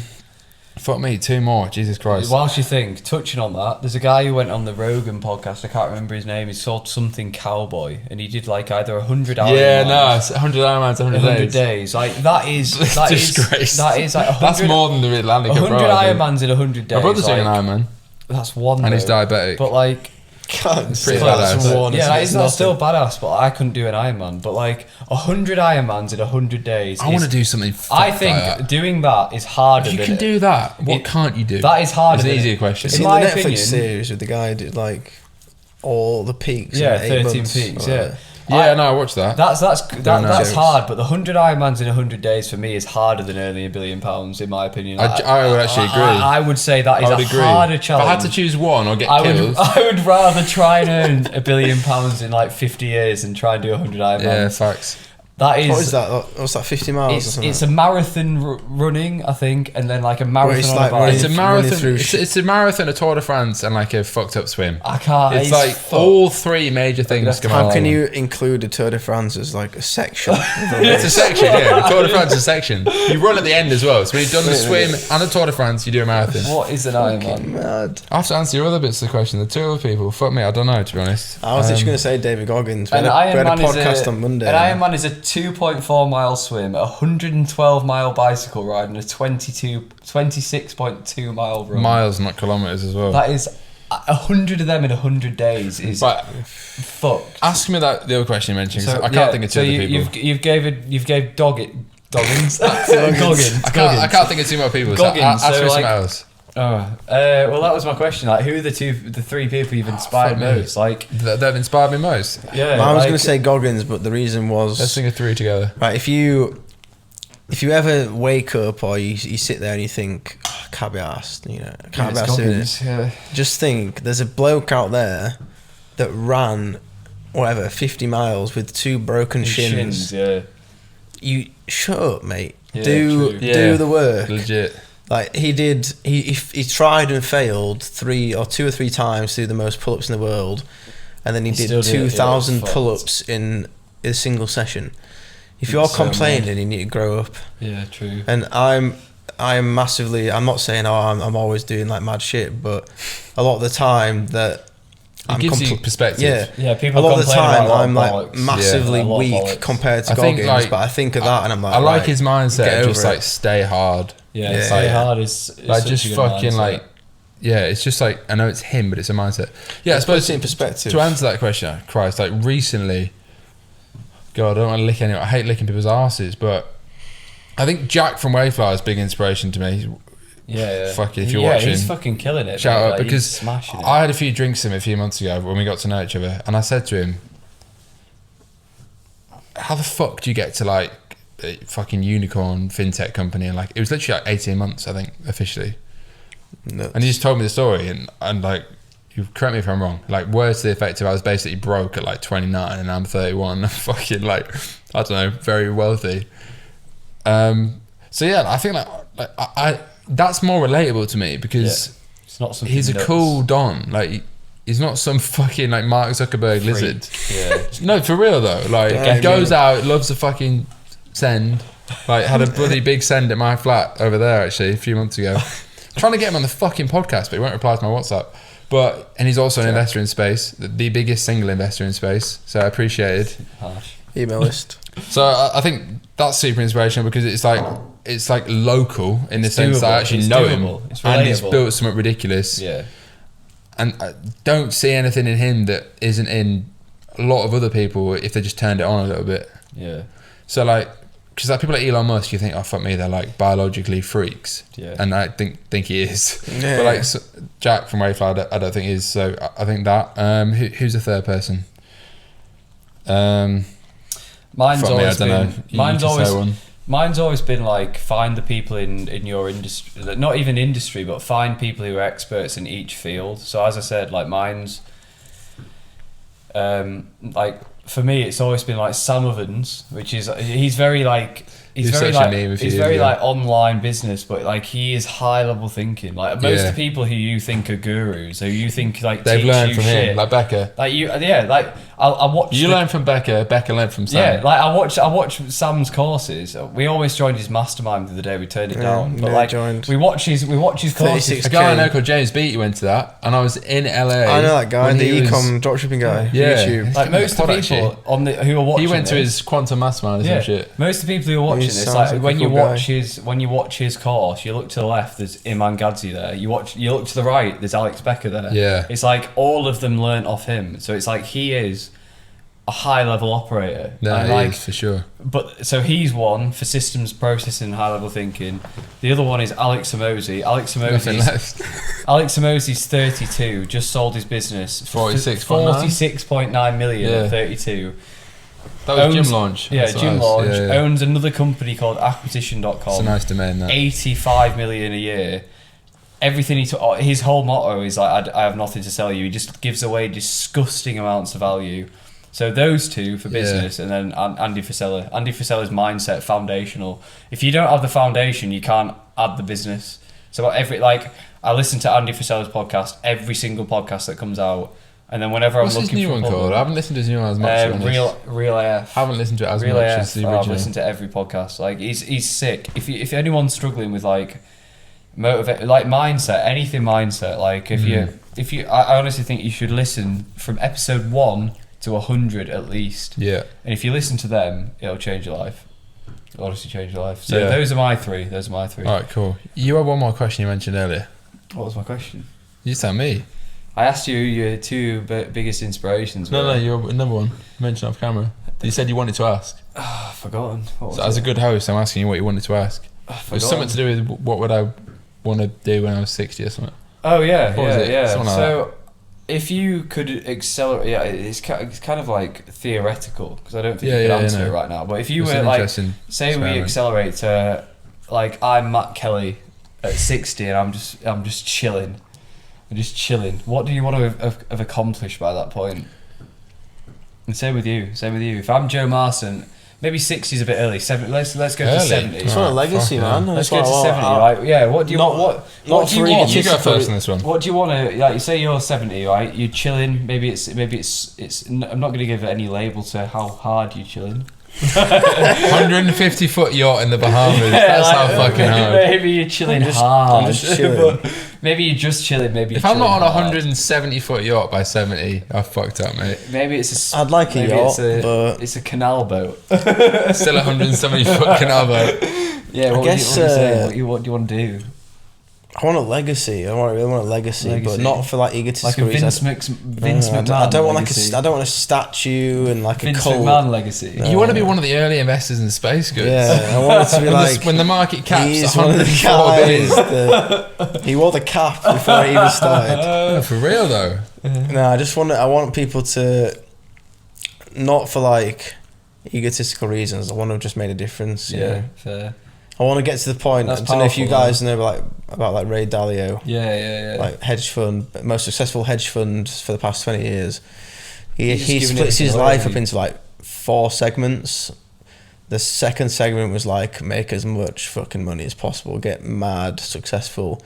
Fuck me, 2 more. Jesus Christ. Whilst you think, touching on that, there's a guy who went on the Rogan podcast. I can't remember his name. He's called something Cowboy, and he did like either 100 Ironmans. Yeah, no, it's 100 Ironmans, 100 days. Like that is disgrace. That is like 100, that's more than the Mid-Atlantic. 100 Ironmans in 100 days. My brother's doing an like, Ironman, that's one. and he's diabetic. But like, it's pretty badass. Yeah, that's still badass. But I couldn't do an Ironman. But like 100 Ironmans in 100 days. I want to do something. I think doing that is harder. You can do that. What can't you do? That is harder. It's an easier question. It's in the Netflix series with the guy who did like all the peaks. Yeah, in 8 13 months. peaks. Like, Yeah, no, I watched that. That's hard, but the 100 Ironmans in 100 days for me is harder than earning £1 billion, in my opinion. I would actually agree. I would say that is a harder challenge. If I had to choose one or get killed, I would rather try and earn £1 billion in like 50 years than try and do 100 Ironmans. Yeah, facts. What is that? What's that? 50 miles or something? It's a marathon running, I think, and then like a marathon on a bike. It's a marathon. It's a marathon, a Tour de France, and like a fucked up swim. I can't. It's like all 3 major things. How can you include a Tour de France as like a section? It's a section, yeah. The Tour de France is a section. You run at the end as well. So when you've done the swim and the Tour de France, you do a marathon. What is an Ironman? Mad. I have to answer your other bits of the question. The 2 other people, fuck me, I don't know, to be honest. I was just going to say David Goggins. We had a podcast on Monday. An Ironman is a 2.4 mile swim, a 112 mile bicycle ride, and a 26.2 mile run. Miles, not kilometres as well. That is 100 of them in 100 days. Is fucked. Ask me that the other question you mentioned. So I can't think of 2 other people. You've gave Goggins. I can't think of 2 more people. Goggins, so ask me like, something else. Well, that was my question. Like, who are the 3 people you've inspired most? Like, they've inspired me most. Yeah, I was going to say Goggins, but the reason was, let's sing a 3 together. Right, if you ever wake up or you sit there and you think, I can't be arsed, can't be arsed doing it. Yeah. Just think, there's a bloke out there that ran 50 miles with 2 broken shins. Yeah. You shut up, mate. Yeah, do the work. Legit. Like he did, he tried and failed 2 or 3 times to do the most pull-ups in the world, and then he did 2,000 pull-ups in a single session. If you're complaining, you need to grow up. Yeah, true. And I'm massively. I'm not saying I'm always doing like mad shit, but a lot of the time that it gives you perspective. Yeah. People. A lot of the time I'm like bollocks. massively weak compared to Goggins, but I think of that and I'm like, I like his mindset of just like stay hard. Yeah, stay hard is like just fucking mindset. Like. Yeah, it's just like, I know it's him, but it's a mindset. Yeah, I suppose in perspective. To answer that question, Christ, like recently, God, I don't want to lick anyone. I hate licking people's asses, but I think Jack from Wayflower is a big inspiration to me. Yeah. Fuck it, if you're watching. He's fucking killing it. Shout out, like, because smashing it. I had a few drinks with him a few months ago when we got to know each other, and I said to him, how the fuck do you get to like a fucking unicorn fintech company? And like, it was literally like 18 months, I think, officially. Nuts. And he just told me the story, and like, you correct me if I'm wrong, like words to the effect of I was basically broke at like 29 and I'm 31. I'm fucking like, I don't know, very wealthy. So yeah, I think like I that's more relatable to me because it's not something he's a cool Don. Like he's not some fucking like Mark Zuckerberg freak lizard. Yeah. No, for real though. Like he goes out, loves a fucking send. Like had a bloody big send at my flat over there actually a few months ago. Trying to get him on the fucking podcast, but he won't reply to my WhatsApp. And he's also an investor in space, the biggest single investor in space. So I appreciate it. Harsh. Email list. So I think that's super inspirational because it's like local in the sense that I actually know him, and he's built something ridiculous. Yeah. And I don't see anything in him that isn't in a lot of other people if they just turned it on a little bit. Yeah. So like, because like people like Elon Musk, you think, oh fuck me, they're like biologically freaks. Yeah. And I think he is. Yeah. But like so Jack from Wayflower, I don't think he is. So I think that. Who's the third person? Mine's always been like find the people in your industry, not even industry, but find people who are experts in each field. So as I said, like mine's like for me it's always been like Sam Ovens, which is he's very like he's He's very such a like meme a few he's years very ago. like online business, but like he is high level thinking. Like most Yeah. of the people who you think are gurus, who you think like They've teach learned you from shit, him, like Becca. like you, yeah, like I watch. You learned from Becca. Becca learned from Sam. Yeah, like I watch Sam's courses. We almost joined his mastermind the other day. We turned it down, but no, like joined. we watch his courses. 36. A guy I know called James Beatty went to that, and I was in LA. I know that guy, when the he was- ecom dropshipping guy. Yeah. YouTube. Like most of the Product people shit. on the who are watching, He went to this, his quantum mastermind or some shit. Most of the people who are watching He this, sounds like like a when you cool watch guy. his course, you look to the left, there's Iman Gadzhi there. You look to the right, there's Alex Becker there. Yeah. It's like all of them learnt off him. So it's like he is a high level operator. No, And he like, is, for sure. but so he's one for systems processing, high level thinking. The other one is Alex Samosi. Nothing left. Alex Samosi's 32, just sold his business for 46.9? 46.9 million Yeah. at 32. That was Owns- Gym Launch. Yeah, That's what Gym I was- Launch. yeah, yeah. Owns another company called acquisition.com. It's a nice domain, that. 85 million a year. Everything his whole motto is like, I have nothing to sell you. He just gives away disgusting amounts of value. So those two for business, and then Andy Frisella. Andy Frisella's mindset, foundational. If you don't have the foundation, you can't add the business. So I listen to Andy Frisella's podcast, every single podcast that comes out, and then whenever What's I'm his looking new for one called? I haven't listened to his new one as much. to be honest. Real AF. Haven't listened to it as Real much AF. as the I've original. listened to every podcast. Like he's sick. If anyone's struggling with like motivate, like mindset, anything mindset, like if you, I honestly think you should listen from episode 1 to 100 at least. Yeah. And if you listen to them, it'll change your life. It'll honestly change your life. So Yeah. those are my three. All Alright, cool. You had one more question you mentioned earlier. What was my question? You tell me. I asked you your two biggest inspirations. No, were. you're another one. Mentioned off camera. You said you wanted to ask. I've forgotten. What was So as a it? good host, I'm asking you what you wanted to ask. I've It was forgotten. something to do with what would I want to do when I was 60 or something. Oh yeah, What was it? yeah. Something like So if you could accelerate, it's kind of like theoretical because I don't think Yeah, you can yeah, answer no. it right now. But if you It's were an like, interesting say we experiment. accelerate to, like I'm Matt Kelly at 60 and I'm just chilling. I'm just chilling. What do you want to have accomplished by that point? And same with you. If I'm Joe Marston, maybe 60 is a bit early. Let's go to Early? 70. It's not a legacy, fuck man. Let's It's go like, to well, 70, I- right? Yeah. What do you not- want? not What do you for want? You go egotistical- first on this one. What do you want to, like, you say you're 70, right? You're chilling. Maybe it's. I'm not going to give any label to how hard you're chilling. 150 foot yacht in the Bahamas. That's how fucking hard. Maybe you're chilling hard. I'm just chilling. But maybe you're just chilling. Maybe. If you're I'm not on a chilling hard. 170 foot yacht by 70, I fucked up, mate. Maybe it's a. I'd like a maybe yacht, it's but it's a canal boat. Still 170 foot canal boat. Yeah. What guess, do you say? What do you want to do? I want a legacy. I really want a legacy, Legacy. but not for like Like egotistical a reasons. Vince No, McMahon. I don't want legacy. I don't want a statue and like Vince a cult. McMahon legacy. No. You want to be one of the early investors in space goods. Yeah, I want it to be When, like when the market caps he's one of the 104 billion. guys. He wore the cap before he even started. Oh, for real though. No, I want people to, not for like egotistical reasons. I want to have just made a difference. You know? Fair. I want to get to the point. That's I don't know if you powerful, guys know about Ray Dalio, Yeah. like hedge fund, most successful hedge fund for the past 20 years. He He's just giving splits everything his away, life hasn't up he? into like 4 segments. The second segment was like make as much fucking money as possible, get mad, successful.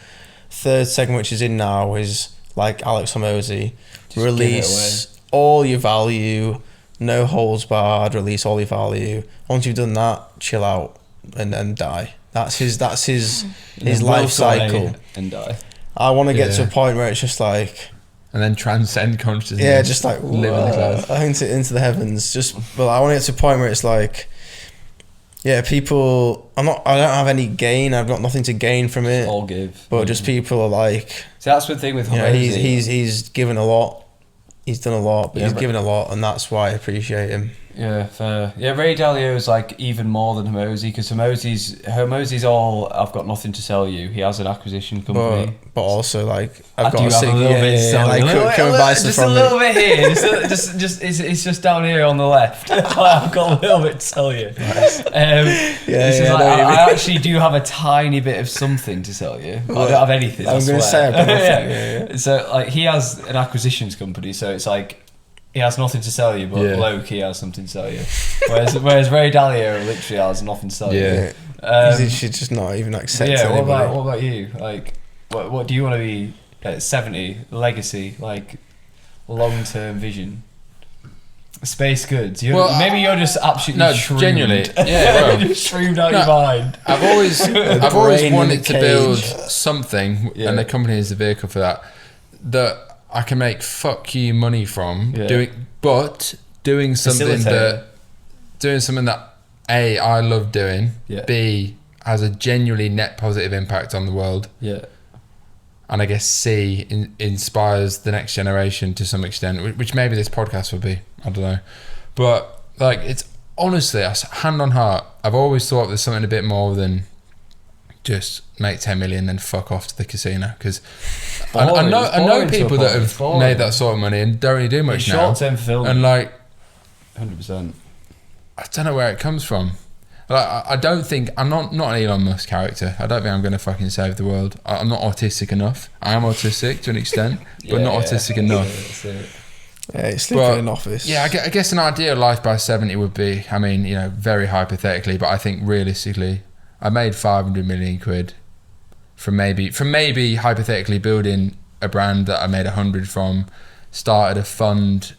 Third segment, which is in now, is like Alex Hormozy, Just give it release all your value, no holds barred, release all your value. Once you've done that, chill out and then die. That's his life cycle. And die. I want to get to a Yeah. point where it's just like, And then transcend consciousness. yeah, just like live in the clouds. into the heavens. But I want to get to a point where it's like, yeah, people. I don't have any gain. I've got nothing to gain from it. All give. But just people are like, So that's the thing with you know, Hormozy. he's given a lot. He's done a lot, but Yeah, he's but- given a lot, and that's why I appreciate him. Yeah, fair. Yeah, Ray Dalio is like even more than Hormozy because Hormozy's all I've got nothing to sell you. He has an acquisition company. But also like I I've do got a have sick, a little bit to sell like, you. come and buy some Just a from little me. bit here. Just it's just down here on the left. I've got a little bit to sell you. This is I like, know what you mean. I actually do have a tiny bit of something to sell you. I don't have anything. I'm I gonna swear. say I've got nothing, Yeah. So like he has an acquisitions company, so it's like he has nothing to sell you, but Yeah. low-key has something to sell you. Whereas Ray Dalio literally has nothing to sell Yeah. you. He should just not even accept Yeah, what anybody. about you? Like, what do you want to be at 70? Legacy, like long-term vision. Space goods. Maybe you're just absolutely shroomed. Genuinely, yeah, bro. You're shroomed out your mind. I've always brain in wanted a to build cage. something, Yeah. and the company is the vehicle for that. That I can make fuck you money from doing something that A, I love doing. Yeah. B, has a genuinely net positive impact on the world. Yeah. And I guess C, inspires the next generation to some extent, which maybe this podcast will be. I don't know. But like, it's honestly, hand on heart, I've always thought there's something a bit more than just make 10 million then fuck off to the casino. Because I know people that have made that sort of money and don't really do much now. Short-term fulfillment. And like, 100%. I don't know where it comes from. Like, I don't think I'm not an Elon Musk character. I don't think I'm going to fucking save the world. I'm not autistic enough. I am autistic to an extent, but not autistic enough. That's it. Yeah, it's sleeping in an office. Yeah, I guess an ideal life by 70 would be, I mean, you know, very hypothetically, but I think realistically, I made 500 million quid from maybe hypothetically building a brand that I made 100 from, started a fund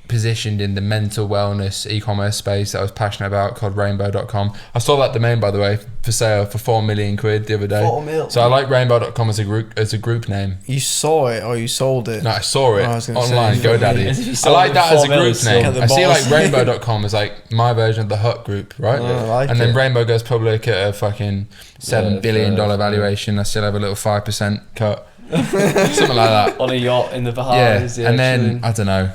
positioned in the mental wellness e-commerce space that I was passionate about called rainbow.com. I saw that domain, by the way, for sale for 4 million quid the other day. 4 mil. So I like rainbow.com as a group name. You saw it or you sold it? No, I saw it I was gonna online, say, GoDaddy. As if you I sold like it that for as a 4 mil, group so- name. Look at I the see boss. like rainbow.com as like my version of the Hut group, right? I like and then it. Rainbow goes public at a fucking $7 billion fair. valuation. I still have a little 5% cut. Something like that. On a yacht in the Yeah, Bahamas. and then chilling. I don't know.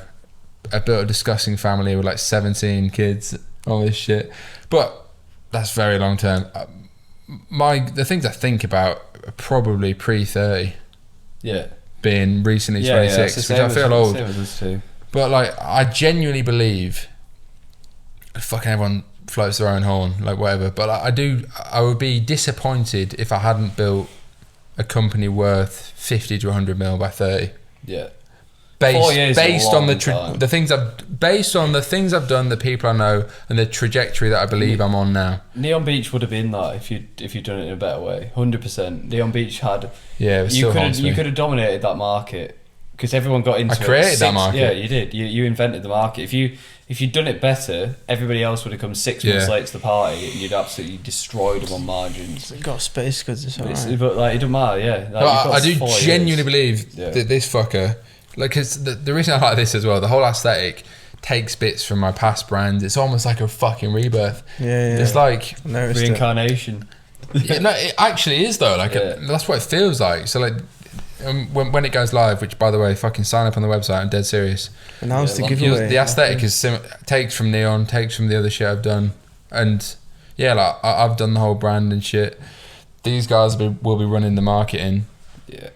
I built a disgusting family with like 17 kids, all this shit. But that's very long term. The things I think about are probably pre-30, Yeah. being recently 26, it's the which I same feel as- old. Same as us too. But like, I genuinely believe, fucking everyone floats their own horn, like whatever. But I would be disappointed if I hadn't built a company worth 50 to 100 mil by 30. Yeah. 4 years is a Based on long time. the things I've done, the people I know, and the trajectory that I believe I'm on now. Neon Beach would have been that if you'd done it in a better way. 100%. Neon Beach had. Yeah, it still haunts me. You could have dominated that market because everyone got into it. I created that market. Yeah, you did. You invented the market. If you'd done it better, everybody else would have come 6 months late to the party, and you'd absolutely destroyed them on margins. It got space goods. It's alright. But like, it doesn't matter. Yeah. Like, But you've got I do 4 years. genuinely believe Yeah. that this fucker, like, cause the reason I like this as well, the whole aesthetic takes bits from my past brands. It's almost like a fucking rebirth. Yeah. It's like, I noticed it. Reincarnation. yeah, no, it actually is though. Like, Yeah. that's what it feels like. So like, when it goes live, which by the way, fucking sign up on the website. I'm dead serious. Announced the Yeah, giveaway. The aesthetic is takes from Neon, takes from the other shit I've done, and yeah, like I've done the whole brand and shit. These guys will be running the marketing. Yeah.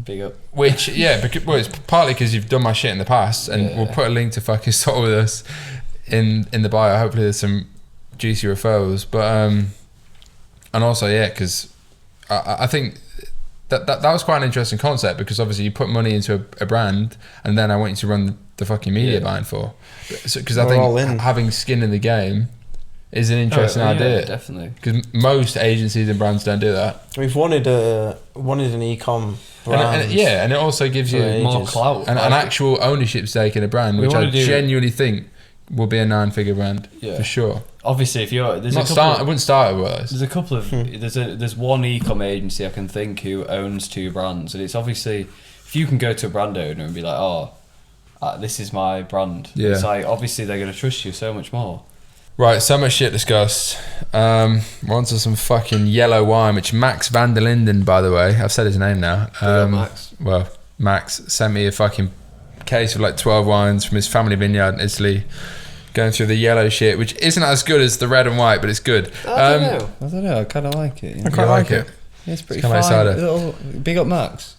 Big up. Which, yeah, it's partly because you've done my shit in the past, and Yeah. we'll put a link to fucking Soar with us in the bio. Hopefully there's some juicy referrals, but and also, yeah, because I think that was quite an interesting concept, because obviously you put money into a brand, and then I want you to run the fucking media buying for. Because I We're all think in. having skin in the game is an interesting idea. Yeah, definitely. Because most agencies and brands don't do that. We've wanted an e-com brand. And it also gives you For More ages. clout. an actual ownership stake in a brand, We which I wanna do- genuinely think will be a 9-figure brand Yeah. for sure. Obviously, if you're there's I wouldn't start it with us. There's a couple of there's one e-com agency I can think who owns 2 brands, and it's obviously if you can go to a brand owner and be like, oh, this is my brand. Yeah. It's like obviously they're gonna trust you so much more. Right, so much shit discussed. We're on to some fucking yellow wine, which Max van der Linden, by the way, I've said his name now. Max. Well, Max sent me a fucking case of like 12 wines from his family vineyard in Italy, going through the yellow shit, which isn't as good as the red and white, but it's good. I don't know. I kind of like it. I quite like it. It's pretty It's kinda fine. like cider. Big up Max.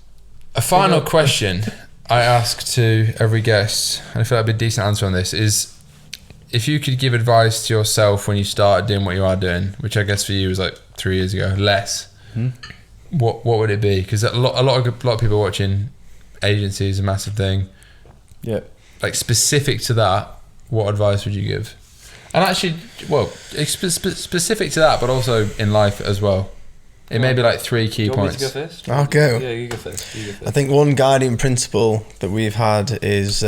A final question I ask to every guest, and I feel like I'd be a decent answer on this, is if you could give advice to yourself when you started doing what you are doing, which I guess for you was like 3 years ago, less, what would it be? Because a lot of people watching agencies is a massive thing. Yeah. Like specific to that, what advice would you give? And actually, well, specific to that, but also in life as well. It may be like 3 key points. Do you want me to go first? I'll go. Yeah, you go first. I think one guiding principle that we've had is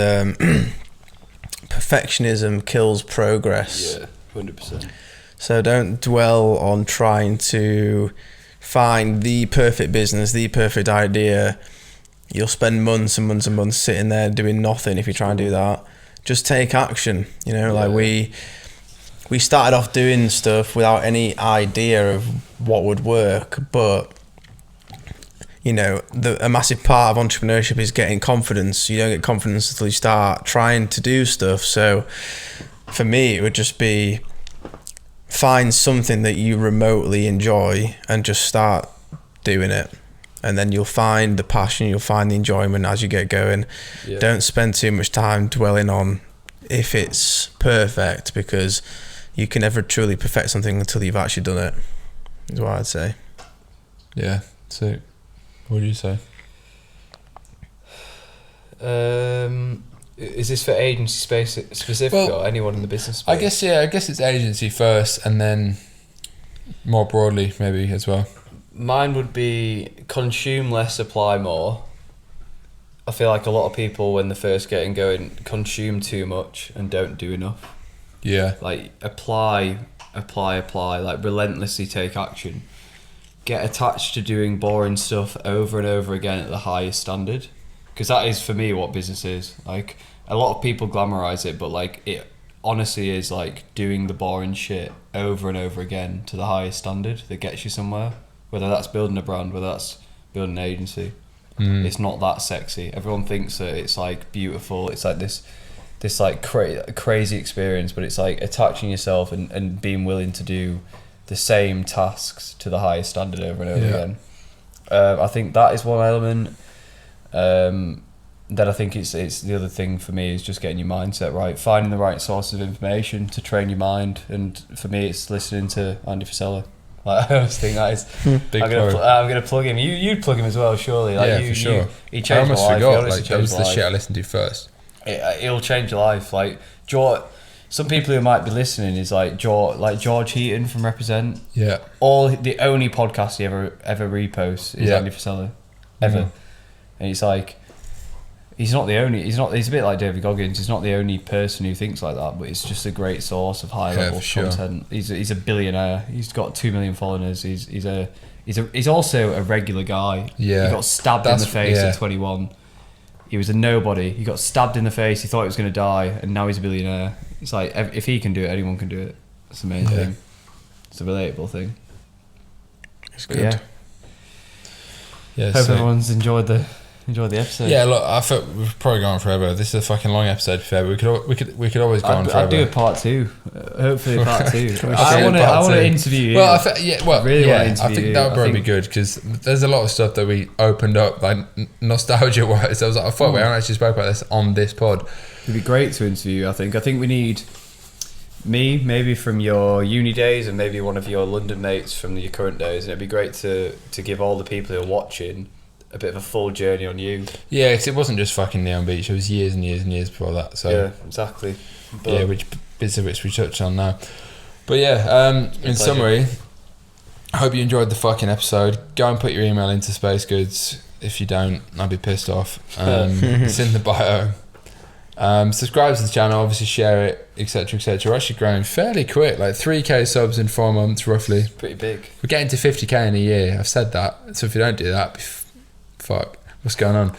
perfectionism kills progress. Yeah, 100%. So don't dwell on trying to find the perfect business, the perfect idea. You'll spend months and months and months sitting there doing nothing if you try and do that. Just take action. You know, like we started off doing stuff without any idea of what would work, but you know, a massive part of entrepreneurship is getting confidence. You don't get confidence until you start trying to do stuff. So for me, it would just be find something that you remotely enjoy and just start doing it. And then you'll find the passion, you'll find the enjoyment as you get going. Yeah. Don't spend too much time dwelling on if it's perfect, because you can never truly perfect something until you've actually done it, is what I'd say. Yeah, so what do you say? Is this for agency space specific, or anyone in the business space? I guess it's agency first, and then more broadly maybe as well. Mine would be consume less, apply more. I feel like a lot of people, when they're first getting going, consume too much and don't do enough. Yeah. Like apply, like relentlessly take action. Get attached to doing boring stuff over and over again at the highest standard. Because that is, for me, what business is. Like, a lot of people glamorize it, but like it honestly is like doing the boring shit over and over again to the highest standard that gets you somewhere. Whether that's building a brand, whether that's building an agency. It's not that sexy. Everyone thinks that it's like beautiful. It's like this like crazy experience, but it's like attaching yourself and being willing to do the same tasks to the highest standard over and over again. I think that is one element. Then I think it's the other thing for me is just getting your mindset right, finding the right source of information to train your mind, and for me it's listening to Andy Frisella. Like, I always think that is big. I'm gonna plug him. You'd plug him as well, surely. Like, for sure. He changed my life. Forgot. Like, that was the shit I listened to first. It'll change your life. Like some people who might be listening is like George Heaton from Represent. Yeah. The only podcast he ever reposts is Andy Frisella, ever, and it's like. He's not the only. He's a bit like David Goggins. He's not the only person who thinks like that, but it's just a great source of high level content. He's a billionaire. He's got 2 million followers. He's also a regular guy. Yeah, he got stabbed in the face at 21. He was a nobody. He got stabbed in the face. He thought he was going to die, and now he's a billionaire. It's like if he can do it, anyone can do it. It's the main thing. It's a relatable thing. It's good. Yeah. Hope everyone's enjoyed the episode. Yeah, look, I thought we've probably gone forever. This is a fucking long episode. Fair, we could always go on forever. I'd do a part 2. Hopefully, part 2. I want to interview you. Well, want to interview I think that would probably be good, because there's a lot of stuff that we opened up, like nostalgia wise. I was like, I thought we haven't actually spoke about this on this pod. It'd be great to interview you. I think we need me, maybe from your uni days, and maybe one of your London mates from your current days, and it'd be great to give all the people who are watching a bit of a full journey on you. Yeah, because it wasn't just fucking Neon Beach. It was years and years and years before that. So yeah, exactly. But which bits of which we touched on now. But yeah, in summary, I hope you enjoyed the fucking episode. Go and put your email into Space Goods. If you don't, I'll be pissed off. It's in the bio. Subscribe to the channel, obviously share it, etc, etc. We're actually growing fairly quick, like 3k subs in 4 months roughly. It's pretty big. We're getting to 50k in a year. I've said that. So if you don't do that, fuck, what's going on?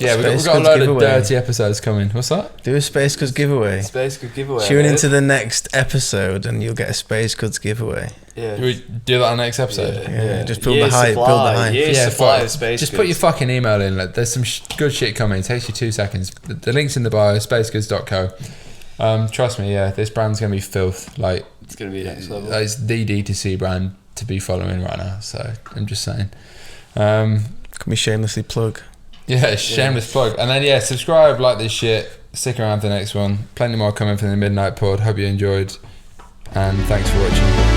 Yeah, we've got a load of dirty episodes coming. What's that? Do a Space Goods giveaway. Space Goods giveaway. Tune into the next episode and you'll get a Space Goods giveaway. Yeah. Do we do that on the next episode? Yeah. Just build the hype. Build the hype. Supply of Space Just Goods. put your fucking email in. Like, there's some good shit coming. It takes you 2 seconds. The link's in the bio. Spacegoods.co. Trust me. Yeah, this brand's gonna be filth. Like, it's gonna be next level. It's the D2C brand to be following right now. So I'm just saying. Can we shamelessly plug? Yeah, shameless plug. And then subscribe, like this shit. Stick around for the next one. Plenty more coming from the Midnight Pod. Hope you enjoyed, and thanks for watching.